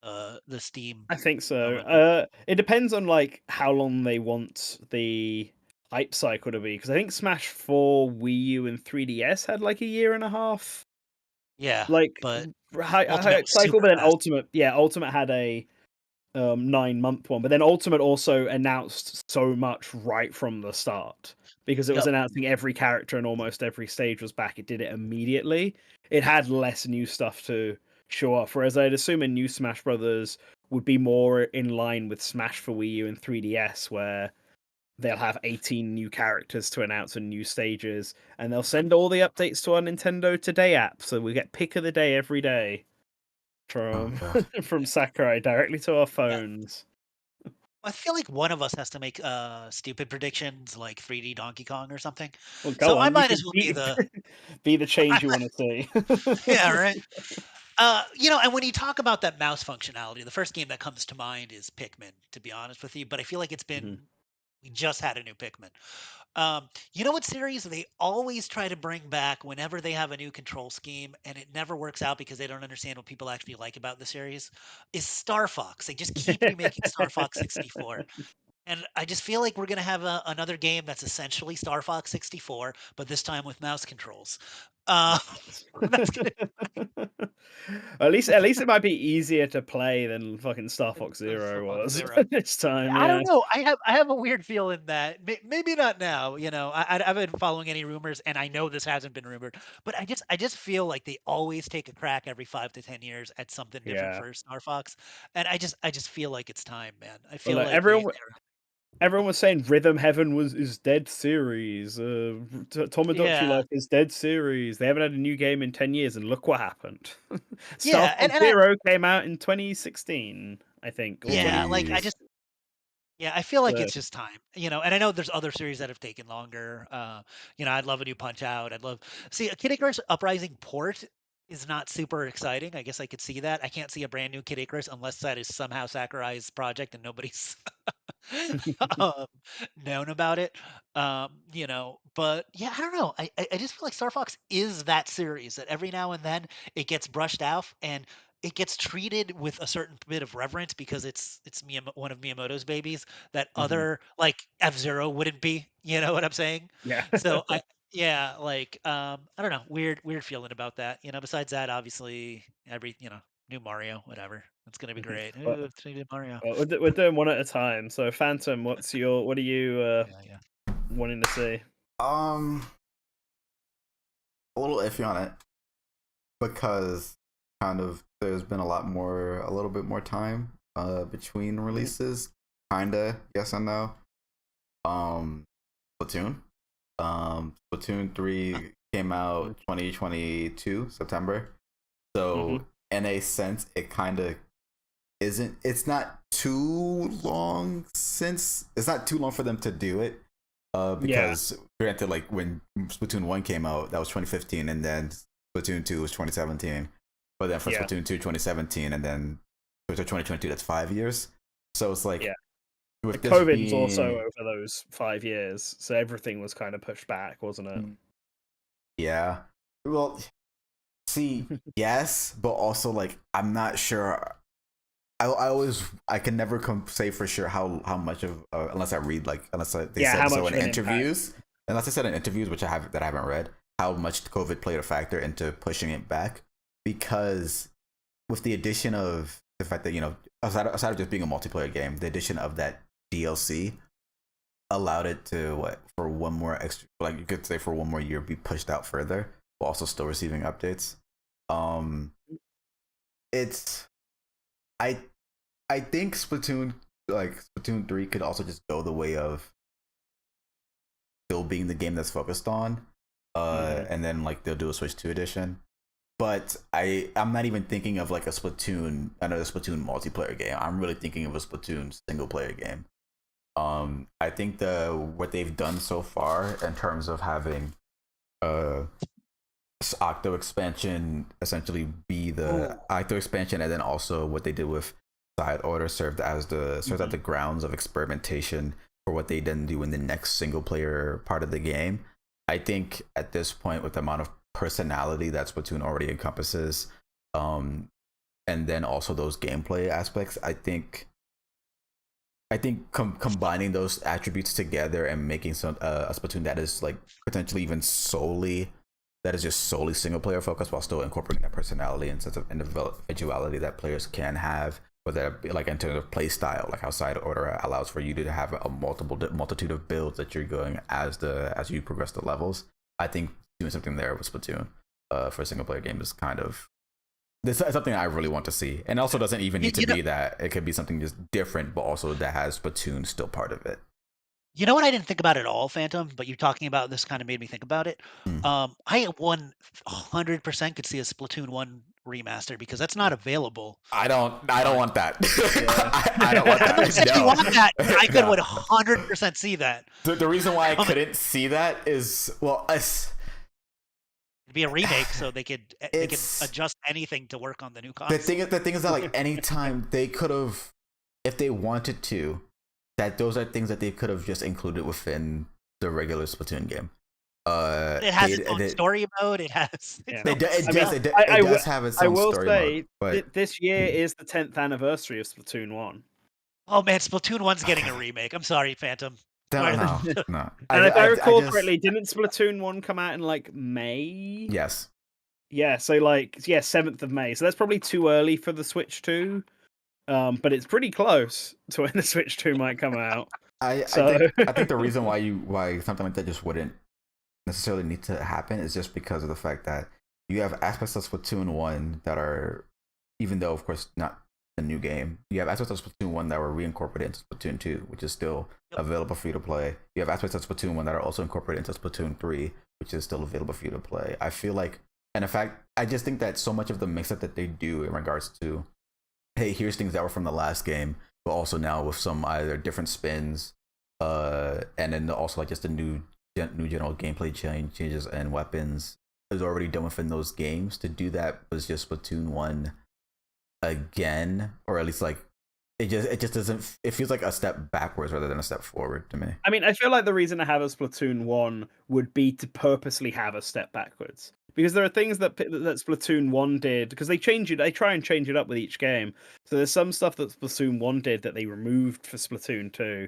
the steam I think so. going. It depends on like how long they want the hype cycle to be, because I think Smash 4, Wii U, and 3DS had like a year and a half, Yeah, like but Ultimate hype was cycle. super But then fast. Ultimate had a 9-month one. But then Ultimate also announced so much right from the start, because it was Yep. announcing every character and almost every stage was back. It did it immediately. It had less new stuff to show off, whereas I'd assume a new Smash Brothers would be more in line with Smash for Wii U and 3DS, where they'll have 18 new characters to announce and new stages, and they'll send all the updates to our Nintendo Today app, so we get pick of the day every day Oh from god. from Sakurai directly to our Yeah. phones. I feel like one of us has to make stupid predictions like 3D Donkey Kong or something. Well, go So I on, you might as can well be the be the I change you might, want to see. yeah, right. And when you talk about that mouse functionality, the first game that comes to mind is Pikmin, to be honest with you. But I feel like Mhm. we just had a new Pikmin. You know what series they always try to bring back whenever they have a new control scheme, and it never works out because they don't understand what people actually like about the series, is Star Fox. They just keep remaking Star Fox 64. And I just feel like we're gonna have another game that's essentially Star Fox 64, but this time with mouse controls. Uh, that's gonna At least it might be easier to play than fucking Star than Fox than Star Zero Fox was Zero. this time. I Yeah. don't know. I have a weird feeling that maybe not now. I haven't been following any rumors, and I know this hasn't been rumored. But I just feel like they always take a crack every 5 to 10 years at something different Yeah. for Star Fox, and I just feel like it's time, man. I Well, feel look, like they. everyone was saying Rhythm Heaven is dead series. Tomodachi Yeah, Life is dead series. They haven't had a new game in 10 years, and look what happened. Star yeah, and Fox Zero came out in 2016, I think, or 20. yeah, like I 20. just Yeah, I feel like So, it's just time, and I know there's other series that have taken longer. I'd love a new Punch Out. I'd love see a Kid Icarus Uprising port is not super exciting. I guess I could see that. I can't see a brand new Kid Icarus unless that is somehow Sakurai's project and nobody's um, known about it. But yeah, I don't know. I just feel like Star Fox is that series that every now and then it gets brushed off and it gets treated with a certain bit of reverence because it's one of Miyamoto's babies that mhm, other like F-Zero wouldn't be. You know what I'm saying? yeah. So I don't know, weird feeling about that. Besides that, obviously new Mario, whatever. It's gonna be great. But Ooh, 3D Mario. we're doing one at a time. So, Phantom, what are you Yeah, yeah. wanting to see? Um, a little iffy on it because kind of there's been a little bit more time between Mhm, releases. Kinda, yes and no. Um, Splatoon. Splatoon Huh. 3 came out 2022 September. mhm, So in a sense, it kind of isn't. It's not too long since. It's not too long for them to do it. yeah, Because granted, like when Splatoon 1 came out, that was 2015, and then Splatoon 2 was 2017. But then for yeah, Splatoon 2, 2017, and then for 2022, that's 5 years. So it's like yeah. with this COVID was also being over those 5 years, so everything was kind of pushed back, wasn't it? yeah. Well, see, yes, but also like I'm not sure. I can never say for sure how much of unless I read like they Yeah, said how so much in of an impact? interviews, unless they said in interviews which I haven't read, how much COVID played a factor into pushing it back, because with the addition of the fact that aside of just being a multiplayer game, the addition of that DLC allowed it to what for one more extra, like you could say for one more year, be pushed out further while also still receiving updates. um it's I I think Splatoon 3 could also just go the way of still being the game that's focused on, and then like they'll do a Switch 2 edition. But I'm not even thinking of like another Splatoon multiplayer game. I'm really thinking of a Splatoon single player game. I think what they've done so far in terms of having Octo expansion essentially be the Octo expansion, and then also what they did with Side Order served as the grounds of experimentation for what they then do in the next single player part of the game. I think at this point, with the amount of personality that Splatoon already encompasses, and then also those gameplay aspects, I think combining those attributes together and making a Splatoon that is like potentially even just solely single player focused, while still incorporating that personality and sense of individuality that players can have, whether it be like in terms of play style, like how Side Order allows for you to have a multitude of builds that you're going as you progress the levels. I think doing something there with Splatoon for a single player game is kind of this is something I really want to see, and also doesn't even need to be that. It could be something just different, but also that has Splatoon still part of it. You know what I didn't think about at all, Phantom, but you talking about this kind of made me think about it. I 100% could see a Splatoon 1 remaster because that's not available. I don't want that. Yeah. I don't want that. If you want that, I could No. 100% see that. The reason why I couldn't see that is, well, It'd be a remake, so they could It's- adjust anything to work on the new the console. thing is that like anytime they could have, if they wanted to, that those are things that they could have just included within the regular Splatoon game. It has its own story mode. It has. Yeah. It I does have its I own will story say mode, but this year is the 10th anniversary of Splatoon 1. Oh man, Splatoon 1's getting a remake. I'm sorry, Phantom. no. And if I recall correctly, didn't Splatoon 1 come out in like May? Yes. Yeah, so like 7th of May. So that's probably too early for the Switch 2. But it's pretty close to when the Switch 2 might come out. I think the reason why something like that just wouldn't necessarily need to happen is just because of the fact that you have aspects of Splatoon 1 that are, even though of course not a new game, you have aspects of Splatoon 1 that were reincorporated into Splatoon 2, which is still available for you to play. You have aspects of Splatoon 1 that are also incorporated into Splatoon 3, which is still available for you to play. I feel like, and in fact, I just think that so much of the mix-up that they do in regards to, hey, here's things that were from the last game, but also now with some either different spins, and then also like just the new general gameplay changes and weapons is already done within those games. To do that was just Splatoon 1 again, or at least like it just doesn't. It feels like a step backwards rather than a step forward to me. I mean, I feel like the reason to have a Splatoon 1 would be to purposely have a step backwards. Because there are things that Splatoon 1 did, because they try and change it up with each game. So there's some stuff that Splatoon 1 did that they removed for Splatoon 2,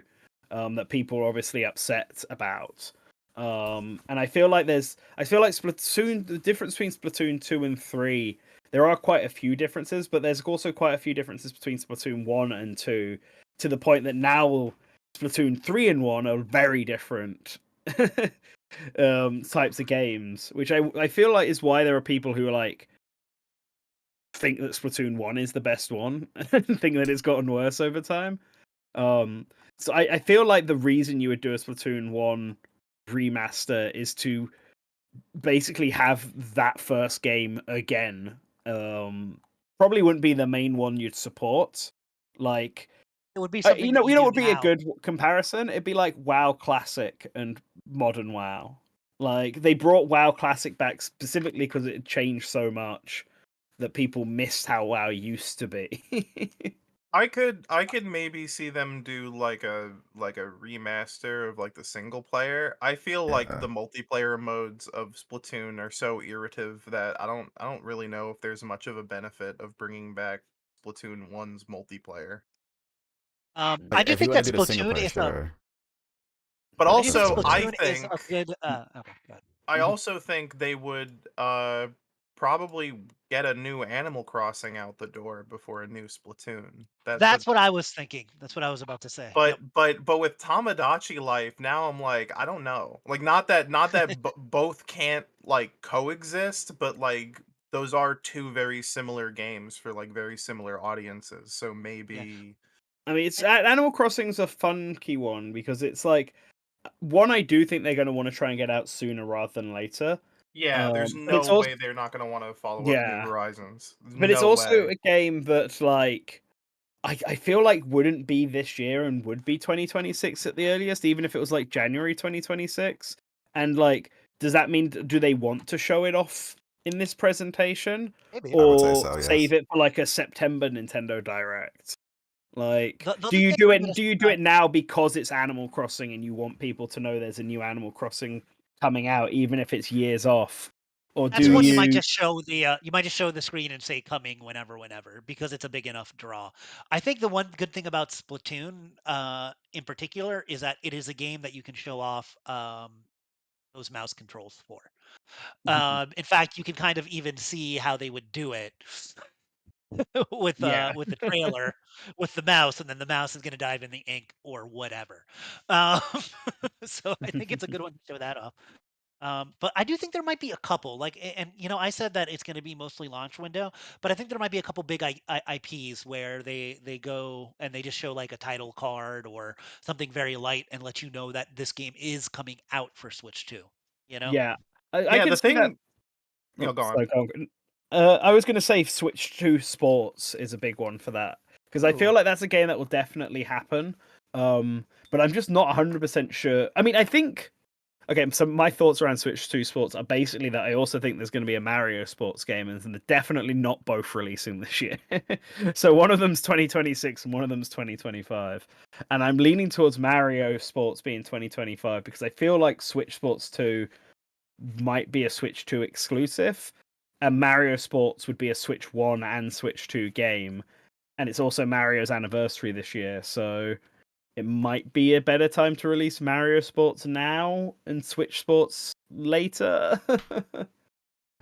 that people are obviously upset about. And I feel like Splatoon, the difference between Splatoon 2 and 3, there are quite a few differences, but there's also quite a few differences between Splatoon 1 and 2, to the point that now Splatoon 3 and 1 are very different types of games, which I feel like is why there are people who are like think that Splatoon 1 is the best one and think that it's gotten worse over time. So I feel like the reason you would do a Splatoon 1 remaster is to basically have that first game again. Probably wouldn't be the main one you'd support. Like, It would be something you know that you what would do be a now. good comparison? It'd be like WoW Classic and modern WoW. Like, they brought WoW Classic back specifically because it had changed so much that people missed how WoW used to be. I could maybe see them do like a remaster of like the single player. I feel like Yeah. the multiplayer modes of Splatoon are so irritative that I don't really know if there's much of a benefit of bringing back Splatoon 1's multiplaer. I Like do if you think want to that do the single Splatoon player, is a sure. But I But do think also Splatoon is a good. Okay, good. I Mhm. also think they would probably get a new Animal Crossing out the door before a new Splatoon. That That's what I was thinking. That's what I was about to say. Yep. but with Tamagotchi life, now I'm like, I don't know. Like not that both can't like coexist, but like those are two very similar games for like very similar audiences. So Yeah. maybe I mean, it's Animal Crossing's a funky one because it's like one I do think they're going to want to try and get out sooner rather than later. yeah, there's But it's no also way they're not going to want to follow up New yeah, Horizons. There's but it's no also way. a game that like I feel like wouldn't be this year and would be 2026 at the earliest, even if it was like January 2026. And like, does that mean do they want to show it off in this presentation Maybe. I would say or so, yes. save it for like a September Nintendo Direct? Like, The do other you thing do I'm it? gonna Do you do it now because it's Animal Crossing and you want people to know there's a new Animal Crossing coming out, even if it's years off, or That's do one you Yes. might you? just show you might just show the screen and say coming whenever because it's a big enough draw. I think the one good thing about Splatoon in particular is that it is a game that you can show off those mouse controls for. In fact, you can kind of even see how they would do it Yeah. with the trailer with the mouse, and then the mouse is going to dive in the ink or whatever. Um, so I think it's a good one to show that off. But I do think there might be a couple, like, and I said that it's going to be mostly launch window, but I think there might be a couple big IPs where they go and they just show like a title card or something very light and let you know that this game is coming out for Switch 2. You know? Yeah, I Yeah, can the see that. thing. Oh, Go on. sorry, go on. I was going to say Switch to Sports is a big one for that because I feel Ooh. like that's a game that will definitely happen. But I'm just not 100% sure. I mean, I think okay. So my thoughts around Switch 2 Sports are basically that I also think there's going to be a Mario Sports game, and they're definitely not both releasing this year. So one of them's 2026 and one of them's 2025. And I'm leaning towards Mario Sports being 2025 because I feel like Switch Sports 2 might be a Switch 2 exclusive, and Mario Sports would be a Switch 1 and Switch 2 game. And it's also Mario's anniversary this year, so it might be a better time to release Mario Sports now and Switch Sports later.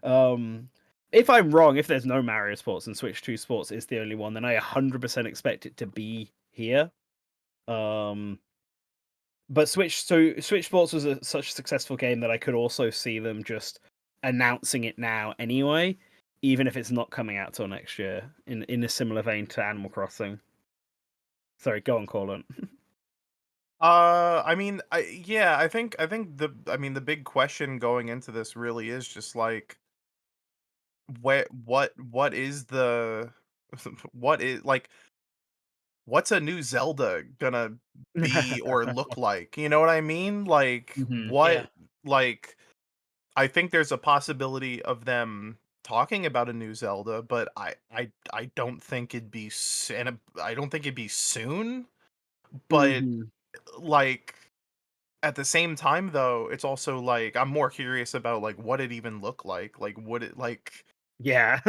um, if I'm wrong, if there's no Mario Sports and Switch 2 Sports is the only one, then I 100% expect it to be here. Um, but Switch Sports was such a successful game that I could also see them just announcing it now anyway, even if it's not coming out till next year. In a similar vein to Animal Crossing. Sorry, go on, Colin. I mean, yeah, I think the big question going into this really is just like what is the what is like what's a new Zelda gonna be or look like? You know what I mean? Like hmm Yeah. like I think there's a possibility of them talking about a new Zelda, but I don't think it'd be I don't think it'd be soon, but hmm like at the same time though, it's also like I'm more curious about like what it even look like. Like would it like Yeah.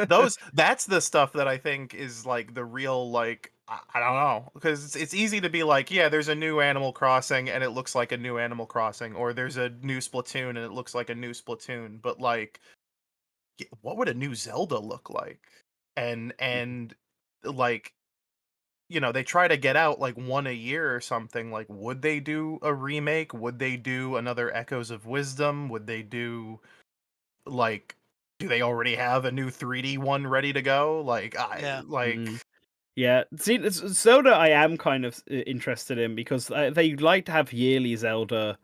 those that's the stuff that I think is like the real like I don't know because it's easy to be like yeah there's a new Animal Crossing and it looks like a new Animal Crossing or there's a new Splatoon and it looks like a new Splatoon but like what would a new Zelda look like and like they try to get out like one a year or something like would they do a remake, would they do another Echoes of Wisdom, would they do like do they already have a new 3D one ready to go like I Yeah. like Mm. Yeah. See, Zelda, I am kind of interested in because they like to have yearly Zelda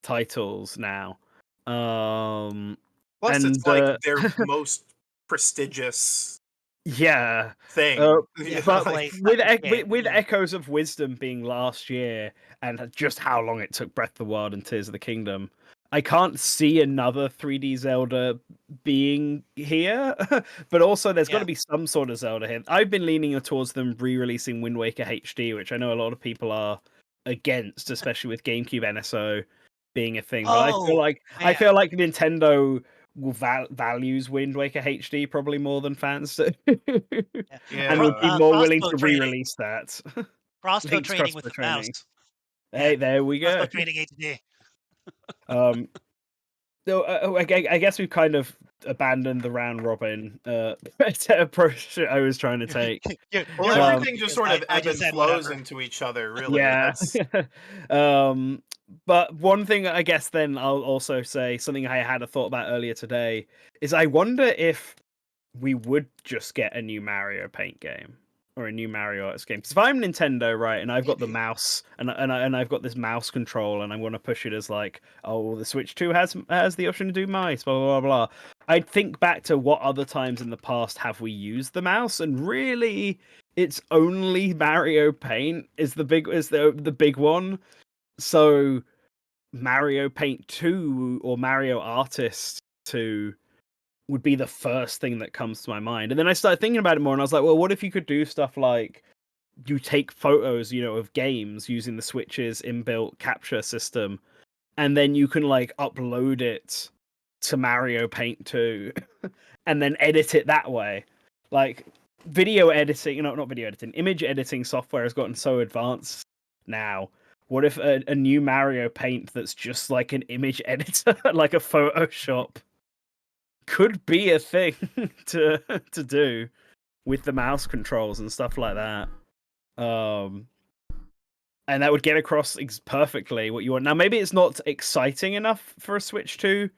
titles now. Um, plus it's and like their most prestigious yeah, uh, thing. Yeah. Yeah, but AAA like fucking game. with Yeah. Echoes of Wisdom being last year and just how long it took Breath of the Wild and Tears of the Kingdom, I can't see another 3D Zelda being here, but also there's got Yeah. to be some sort of Zelda here. I've been leaning towards them re-releasing Wind Waker HD, which I know a lot of people are against, especially with GameCube NSO being a thing. But Oh, I man. feel like Nintendo values Wind Waker HD probably more than fans do, Yeah. and would be Yeah. more willing Crossbow to training. re-release that. Crossbow Link's training with crossbow the training. mouse. Yeah. Hey, there we Crossbow go. training HD. Um, So I guess we've kind of abandoned the round robin approach I was trying to take. You're Well, laughing everything just because sort of I ebb just and said flows whatever. into each other, really. Yeah. That's But one thing I guess then I'll also say, something I had a thought about earlier today, is I wonder if we would just get a new Mario Paint game or a new Mario Arts game. 'Cause if I'm Nintendo, right, and I've got the Maybe. mouse and I've got this mouse control, and I want to push it as like, oh, well, the Switch 2 has the option to do mice, blah blah blah blah. I'd think back to what other times in the past have we used the mouse, and really, it's only Mario Paint is the big one. So Mario Paint 2 or Mario Artist 2 would be the first thing that comes to my mind. And then I started thinking about it more, and I was like, well, what if you could do stuff like you take photos, of games using the Switch's inbuilt capture system, and then you can like upload it to Mario Paint 2 and then edit it that way. Like video editing, not video editing, image editing software has gotten so advanced now. What if a new Mario Paint that's just like an image editor, like a Photoshop, could be a thing to do with the mouse controls and stuff like that. And that would get across perfectly what you want. Now, maybe it's not exciting enough for a Switch 2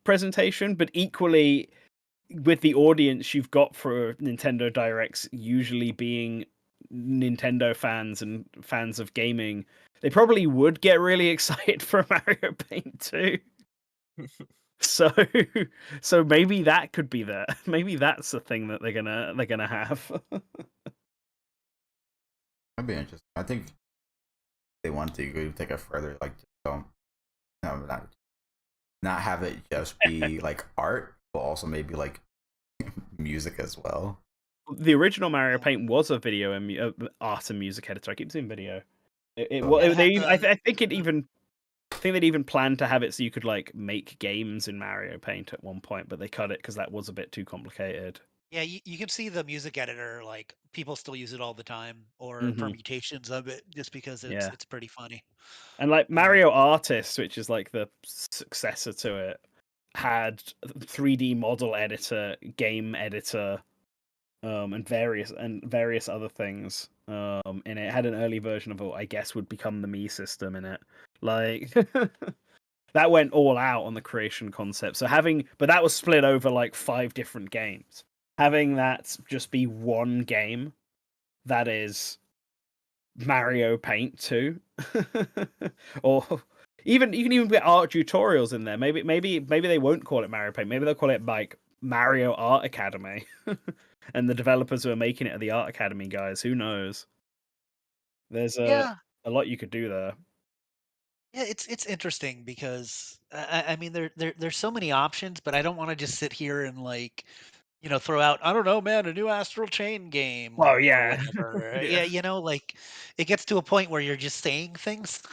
presentation, but equally, with the audience you've got for Nintendo Directs usually being Nintendo fans and fans of gaming, they probably would get really excited for Mario Paint 2. So, so maybe that could be there. Maybe that's the thing that they're gonna have. That'd be interesting. I think they want to go take it further, like just don't, no, not have it just be like art, but also maybe like music as well. The original Mario Yeah. Paint was a video and art and music editor. I keep saying video. Oh. Yeah, it had I think they'd even planned to have it so you could like make games in Mario Paint at one point, but they cut it because that was a bit too complicated. Yeah, you can see the music editor, like people still use it all the time, or Mhm. permutations of it, just because it's Yeah. it's pretty funny. And like Mario Artist, which is like the successor to it, had 3D model editor, game editor, and various other things. And it had an early version of what I guess would become the Mii system in it. Like that went all out on the creation concept. So but that was split over like 5 different games. Having that just be one game that is Mario Paint 2, or even you can even get art tutorials in there. Maybe they won't call it Mario Paint. Maybe they'll call it like Mario Art Academy, and the developers who are making it are the Art Academy guys. Who knows? There's Yeah, a lot you could do there. yeah, it's interesting because I mean there's so many options, but I don't want to just sit here and like throw out, I don't know, man, a new Astral Chain game Well, or yeah, whatever. yeah. Yeah, like it gets to a point where you're just saying things.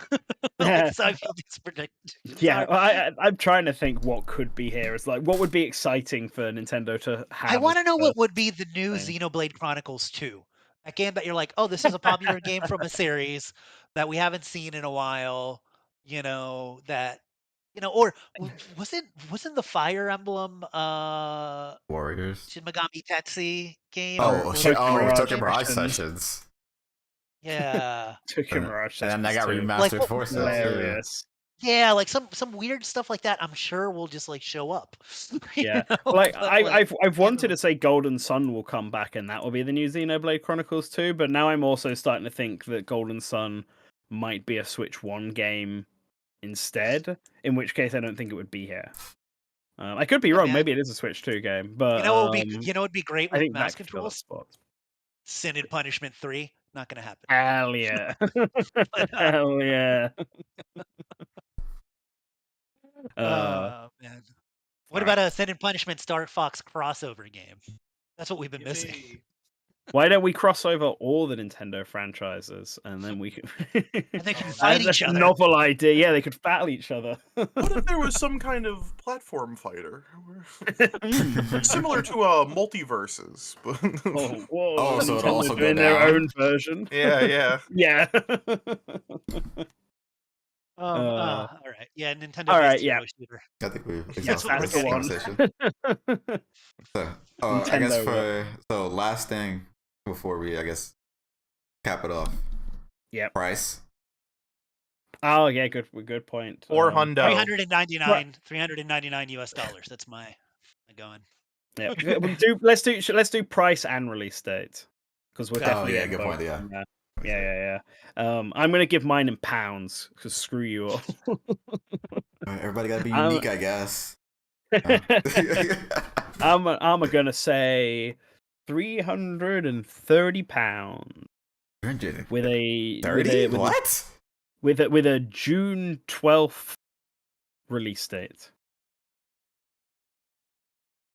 Like so I feel these predictions Yeah, are. I'm trying to think what could be here. It's like what would be exciting for Nintendo to I have as want to know the what would be the new thing. Xenoblade Chronicles 2. A game that you're like, oh, this is a popular game from a series that we haven't seen in a while. That or wasn't the Fire Emblem Warriors. Shin Megami Tensei game, Oh, or was shit. it Tokyo Oh, Mirage Mirage Tokyo game? Mirage Sessions. Sessions. Yeah. Tokyo Mirage And then that got Sessions too. Like remastered what? for sale too. Hilarious. Yeah, like some weird stuff like that. I'm sure will just like show up. Yeah, like But like I've you wanted know, to say Golden Sun will come back and that will be the new Xenoblade Chronicles 2, but now I'm also starting to think that Golden Sun might be a Switch 1 game instead, in which case I don't think it would be here. I could be yeah, wrong, man. maybe it is a Switch 2 game, but What would be great I with think mouse that could fill that controls? spot. Sin and Punishment 3. Not gonna happen. Hell yeah. But Hell yeah. Man. What about a Sin and Punishment Star Fox crossover game? That's what we've been missing. Yippee. Why don't we cross over all the Nintendo franchises and then we can And they can Oh, fight That's each a other. novel idea. Yeah, they could battle each other. What if there was some kind of platform fighter? Mm. Similar to Multiverses. But Oh, whoa! Oh, so it'll Nintendo also go doing their down? own version. yeah. Yeah. All right. Yeah, all Nintendo-based right, yeah. hero shooter. I think we've Yes, exhausted that's this the one. conversation. So, I guess Nintendo, so last thing before we, cap it off. Yep. Price. Oh yeah, good point. Or Hundo. $399 US. That's my going. Yeah, let's do price and release date because we're definitely yeah, getting good both point, yeah. from there. Yeah. I'm gonna give mine in pounds because screw you all. Everybody gotta be I'm- unique, I guess. I'm gonna say £330 with a 30? What? with a June 12th release date.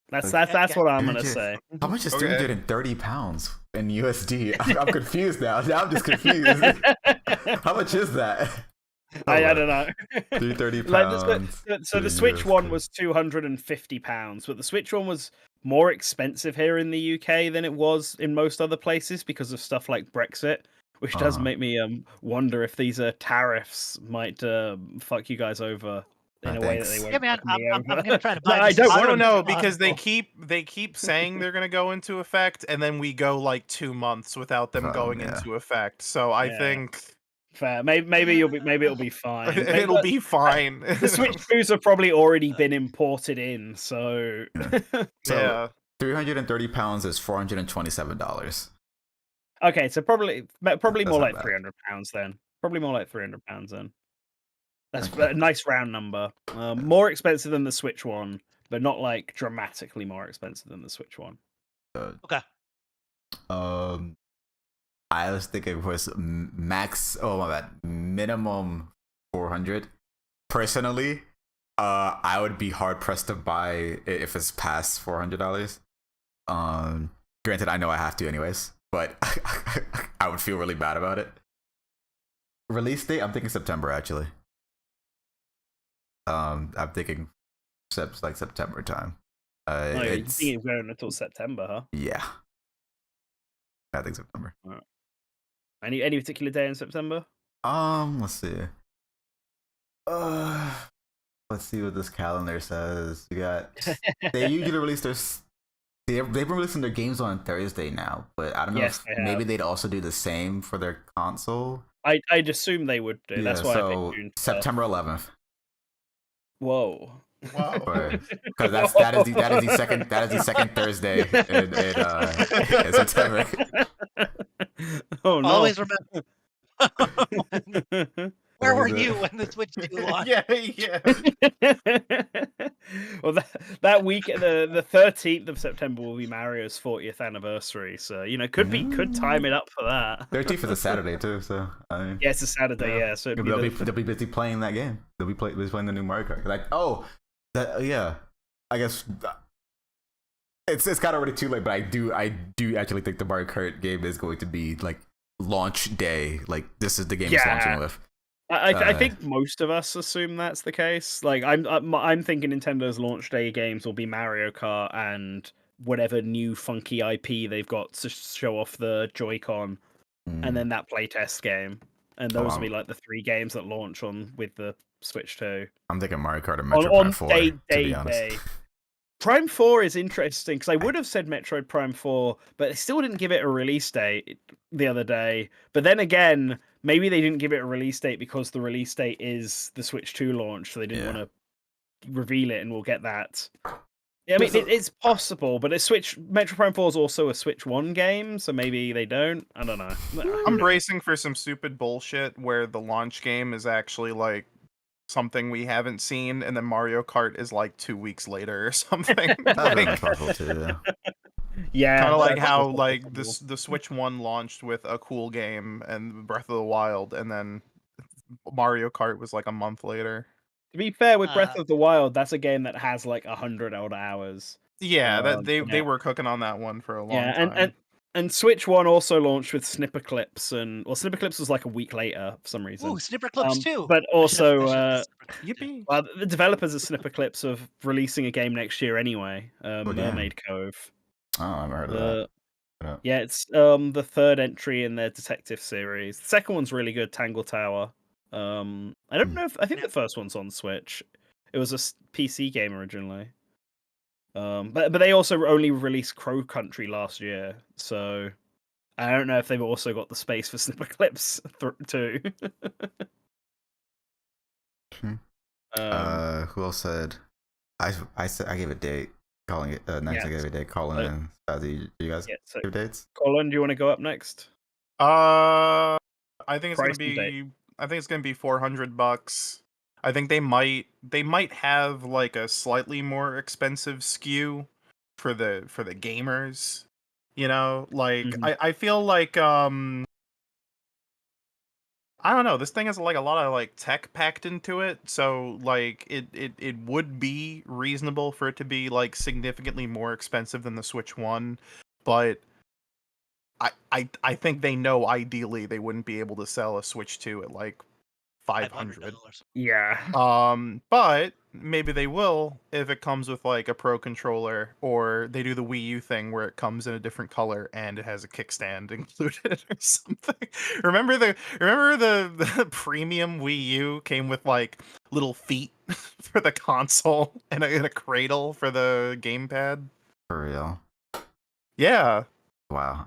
That's what I'm gonna say. How much is Okay. £330 in USD? I'm confused now. Now I'm just confused. How much is that? I don't know. £330. So the Switch one was £250, but the Switch one was more expensive here in the UK than it was in most other places because of stuff like Brexit, which does make me wonder if these tariffs might fuck you guys over in a way that they won't. Yeah, man, fuck me I'm over. gonna try to But buy I this. don't I want don't them know to. because they keep saying they're gonna go into effect, and then we go like 2 months without them going into effect. So I think Fair. Maybe it'll be fine. it'll be fine. The Switch 2s have probably already been imported in, so Yeah. £330 is $427. okay. So probably That's more not like bad. £300 then. Probably more like £300 then. That's a nice round number. More expensive than the Switch one, but not like dramatically more expensive than the Switch one. Okay. I was thinking it was minimum 400. Personally, I would be hard pressed to buy it if it's past $400. Granted, I know I have to anyways, but I would feel really bad about it. Release date, I'm thinking September actually. I'm thinking September time. You think it's going until September, huh? Yeah, I think September. Any particular day in September? Let's see. Let's see what this calendar says. You got. They usually release their. They've been releasing their games on Thursday now, but I don't know if maybe they'd also do the same for their console. I'd assume they would do. That's why I picked June 12th. September 11th. Whoa. Wow. Because that is the second Thursday in September. Oh no! Always remember. Where were you when the Switch 2 launched? yeah. Well, that week, the 13th of September will be Mario's 40th anniversary, so could time it up for that. 13th is a Saturday too, so yeah, it's a Saturday. Yeah, so they'll be busy playing that game. They'll be playing the new Mario Kart. Like, I guess it's kind of already too late, but I do actually think the Mario Kart game is going to be like launch day. Like, this is the game it's launching with. I think most of us assume that's the case. Like, I'm thinking Nintendo's launch day games will be Mario Kart and whatever new funky IP they've got to show off the Joy-Con, and then that playtest game, and those will be like the 3 games that launch with the Switch 2. I'm thinking Mario Kart and Metroid Prime 4. To be honest. Prime 4 is interesting because I would have said Metroid Prime 4, but they still didn't give it a release date the other day. But then again, maybe they didn't give it a release date because the release date is the Switch 2 launch, so they didn't want to reveal it, and we'll get that. Yeah, I mean, it's possible, but Metroid Prime 4 is also a Switch 1 game, so maybe they don't. I don't know. I'm bracing for some stupid bullshit where the launch game is actually like something we haven't seen, and then Mario Kart is like 2 weeks later or something. That's possible too. Yeah, kind of like how like the Switch 1 launched with a cool game and Breath of the Wild, and then Mario Kart was like a month later. To be fair, with Breath Uh, of the Wild, that's a game that has like 100 odd hours. Yeah, that in they it. were cooking on that one for a long Yeah, time. and Switch One also launched with Snipper Clips, and Snipper Clips was like a week later for some reason. ooh, Snipper Clips too. But I should have also, said Snipper Clips too. Yippee! well, the developers of Snipper Clips are releasing a game next year anyway. game? Mermaid Cove. Oh, I haven't heard of that. Yeah. Yeah, it's the third entry in their detective series. The second one's really good, Tangle Tower. I don't know if I think Yeah. the first one's on Switch. It was a PC game originally. But they also only released Crow Country last year, so I don't know if they've also got the space for Snipper Clips too. Who else said? I said I gave a date. Calling it next. I gave a date. Calling in. Spazzy, you guys Yeah, so give dates? Colin, do you want to go up next? I think it's Price gonna and date. be. I think it's gonna be $400. I think they might have like a slightly more expensive SKU for the gamers. You know, like Mhm. I feel like I don't know. This thing has like a lot of like tech packed into it, so like it would be reasonable for it to be like significantly more expensive than the Switch One, but I think they know ideally they wouldn't be able to sell a Switch 2 at like 500. Yeah. But maybe they will if it comes with like a Pro controller, or they do the Wii U thing where it comes in a different color and it has a kickstand included or something. Remember the premium Wii U came with like little feet for the console and a cradle for the gamepad? For real? Yeah. Wow.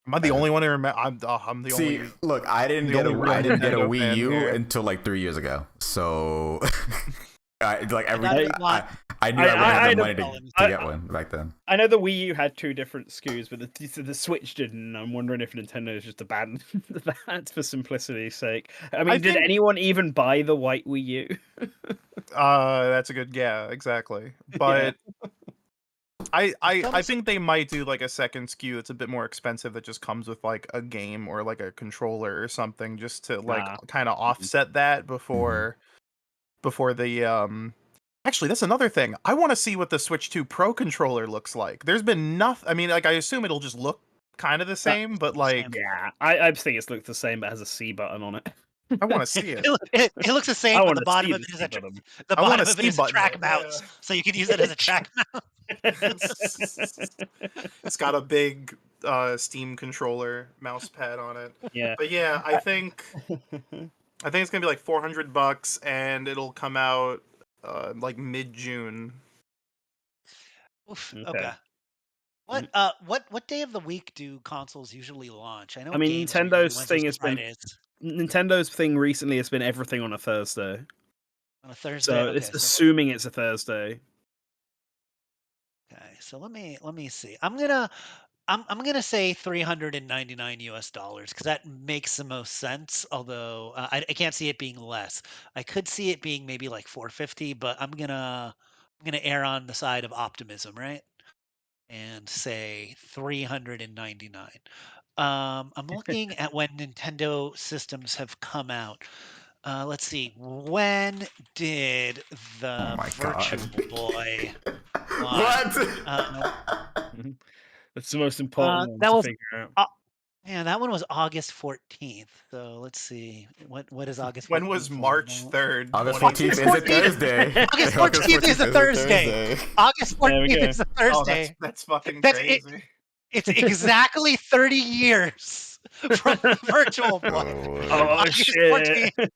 Am I the only one who remember? I'm the See, only. look, I didn't the get only real I didn't get a Nintendo Wii fan U here. until like 3 years ago. So I like I got it once. I knew I wouldn't have the money to get I- one back then. I know the Wii U had two different SKUs, but the Switch didn't. I'm wondering if Nintendo is just abandoned that for simplicity's sake. I mean, did think- anyone even buy the white Wii U? That's a good, yeah, exactly. But I think they might do like a second SKU that's a bit more expensive that just comes with like a game or like a controller or something, just to like kind of offset that before the Actually, that's another thing. I want to see what the Switch 2 Pro controller looks like. There's been nothing. I mean, like I assume it'll just look kind of the same, but like Yeah, I think it looks the same, but has a C button on it. I want to see it. It looks the same, I but want the to bottom see of the it is C a button. the I want bottom a of it C is a button, track yeah. mouse, so you can use it as a track mouse. It's got a big Steam controller mouse pad on it. Yeah, But yeah, I think it's gonna be like $400, and it'll come out like mid-June. Oof, Okay. okay. What day of the week do consoles usually launch? I know I mean, games are usually Nintendo's Wednesdays thing to has been Fridays. Nintendo's thing recently has been everything on a Thursday. On a Thursday. So Okay, it's assuming it's a Thursday. okay. So let me see. I'm gonna say $399 because that makes the most sense. Although I can't see it being less. I could see it being maybe like 450, but I'm gonna err on the side of optimism, right? And say 399. I'm looking at when Nintendo systems have come out. Let's see. When did Oh the my Virtual god. Boy launch? What? That's the most important one That to was figure out. yeah, that one was August 14th. So let's see. What is August 14th? When was March 3rd? August 14th is a 14th. Thursday. August 14th is a Thursday. August There we 14th go. is a Oh, Thursday. that's fucking That's it. crazy. It's exactly 30 years from the Virtual Boy. Oh, Oh August shit! 14th.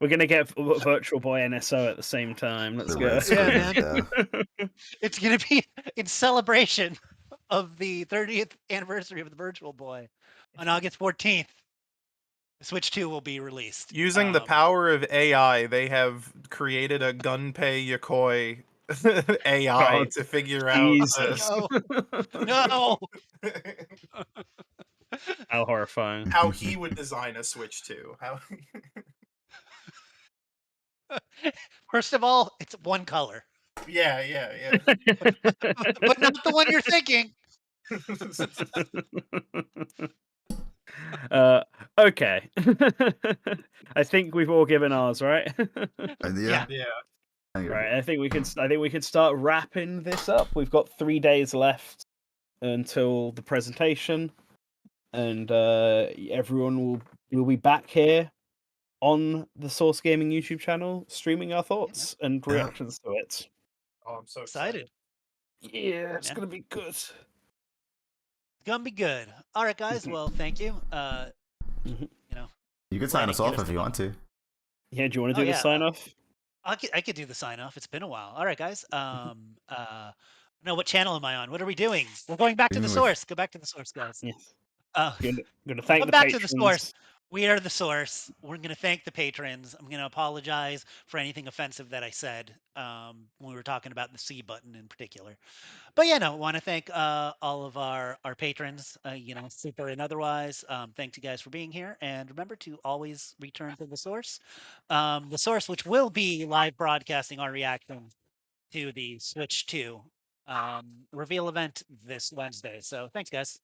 We're gonna get Virtual Boy NSO at the same time. Let's the go. red screen Yeah, of man. death. It's gonna be in celebration of the 30th anniversary of the Virtual Boy on August 14th. Switch 2 will be released. Using the power of AI, they have created a Gunpei Yokoi AI God, to figure out Jesus. No. How horrifying. how he would design a Switch 2. How First of all, it's one color, yeah. but not the one you're thinking. Okay. I think we've all given ours, right? Yeah. Yeah. I think Right. I think we can start wrapping this up. We've got 3 days left until the presentation, and everyone will be back here on the Source Gaming YouTube channel, streaming our thoughts and Yeah. reactions to it. Oh, I'm so Excited. Yeah, it's Yeah. gonna be good. It's gonna be good. All right, guys. Well, thank you. Mhm. You know, You can glad sign to us get off us if to you the- want to. Yeah, do you want to Oh, do the yeah, sign off? I could do the sign off. It's been a while. All right, guys. No, what channel am I on? What are we doing? We're going back to the Even with source. Go back to the source, guys. Yes. Uh, Gonna thank Come the back to the source. patrons. We are the source. We're going to thank the patrons. I'm going to apologize for anything offensive that I said when we were talking about the C button in particular. But yeah, no, want to thank all of our patrons, super and otherwise. Thanks you guys for being here. And remember to always return to the source, which will be live broadcasting our reaction to the Switch 2 reveal event this Wednesday. So thanks, guys.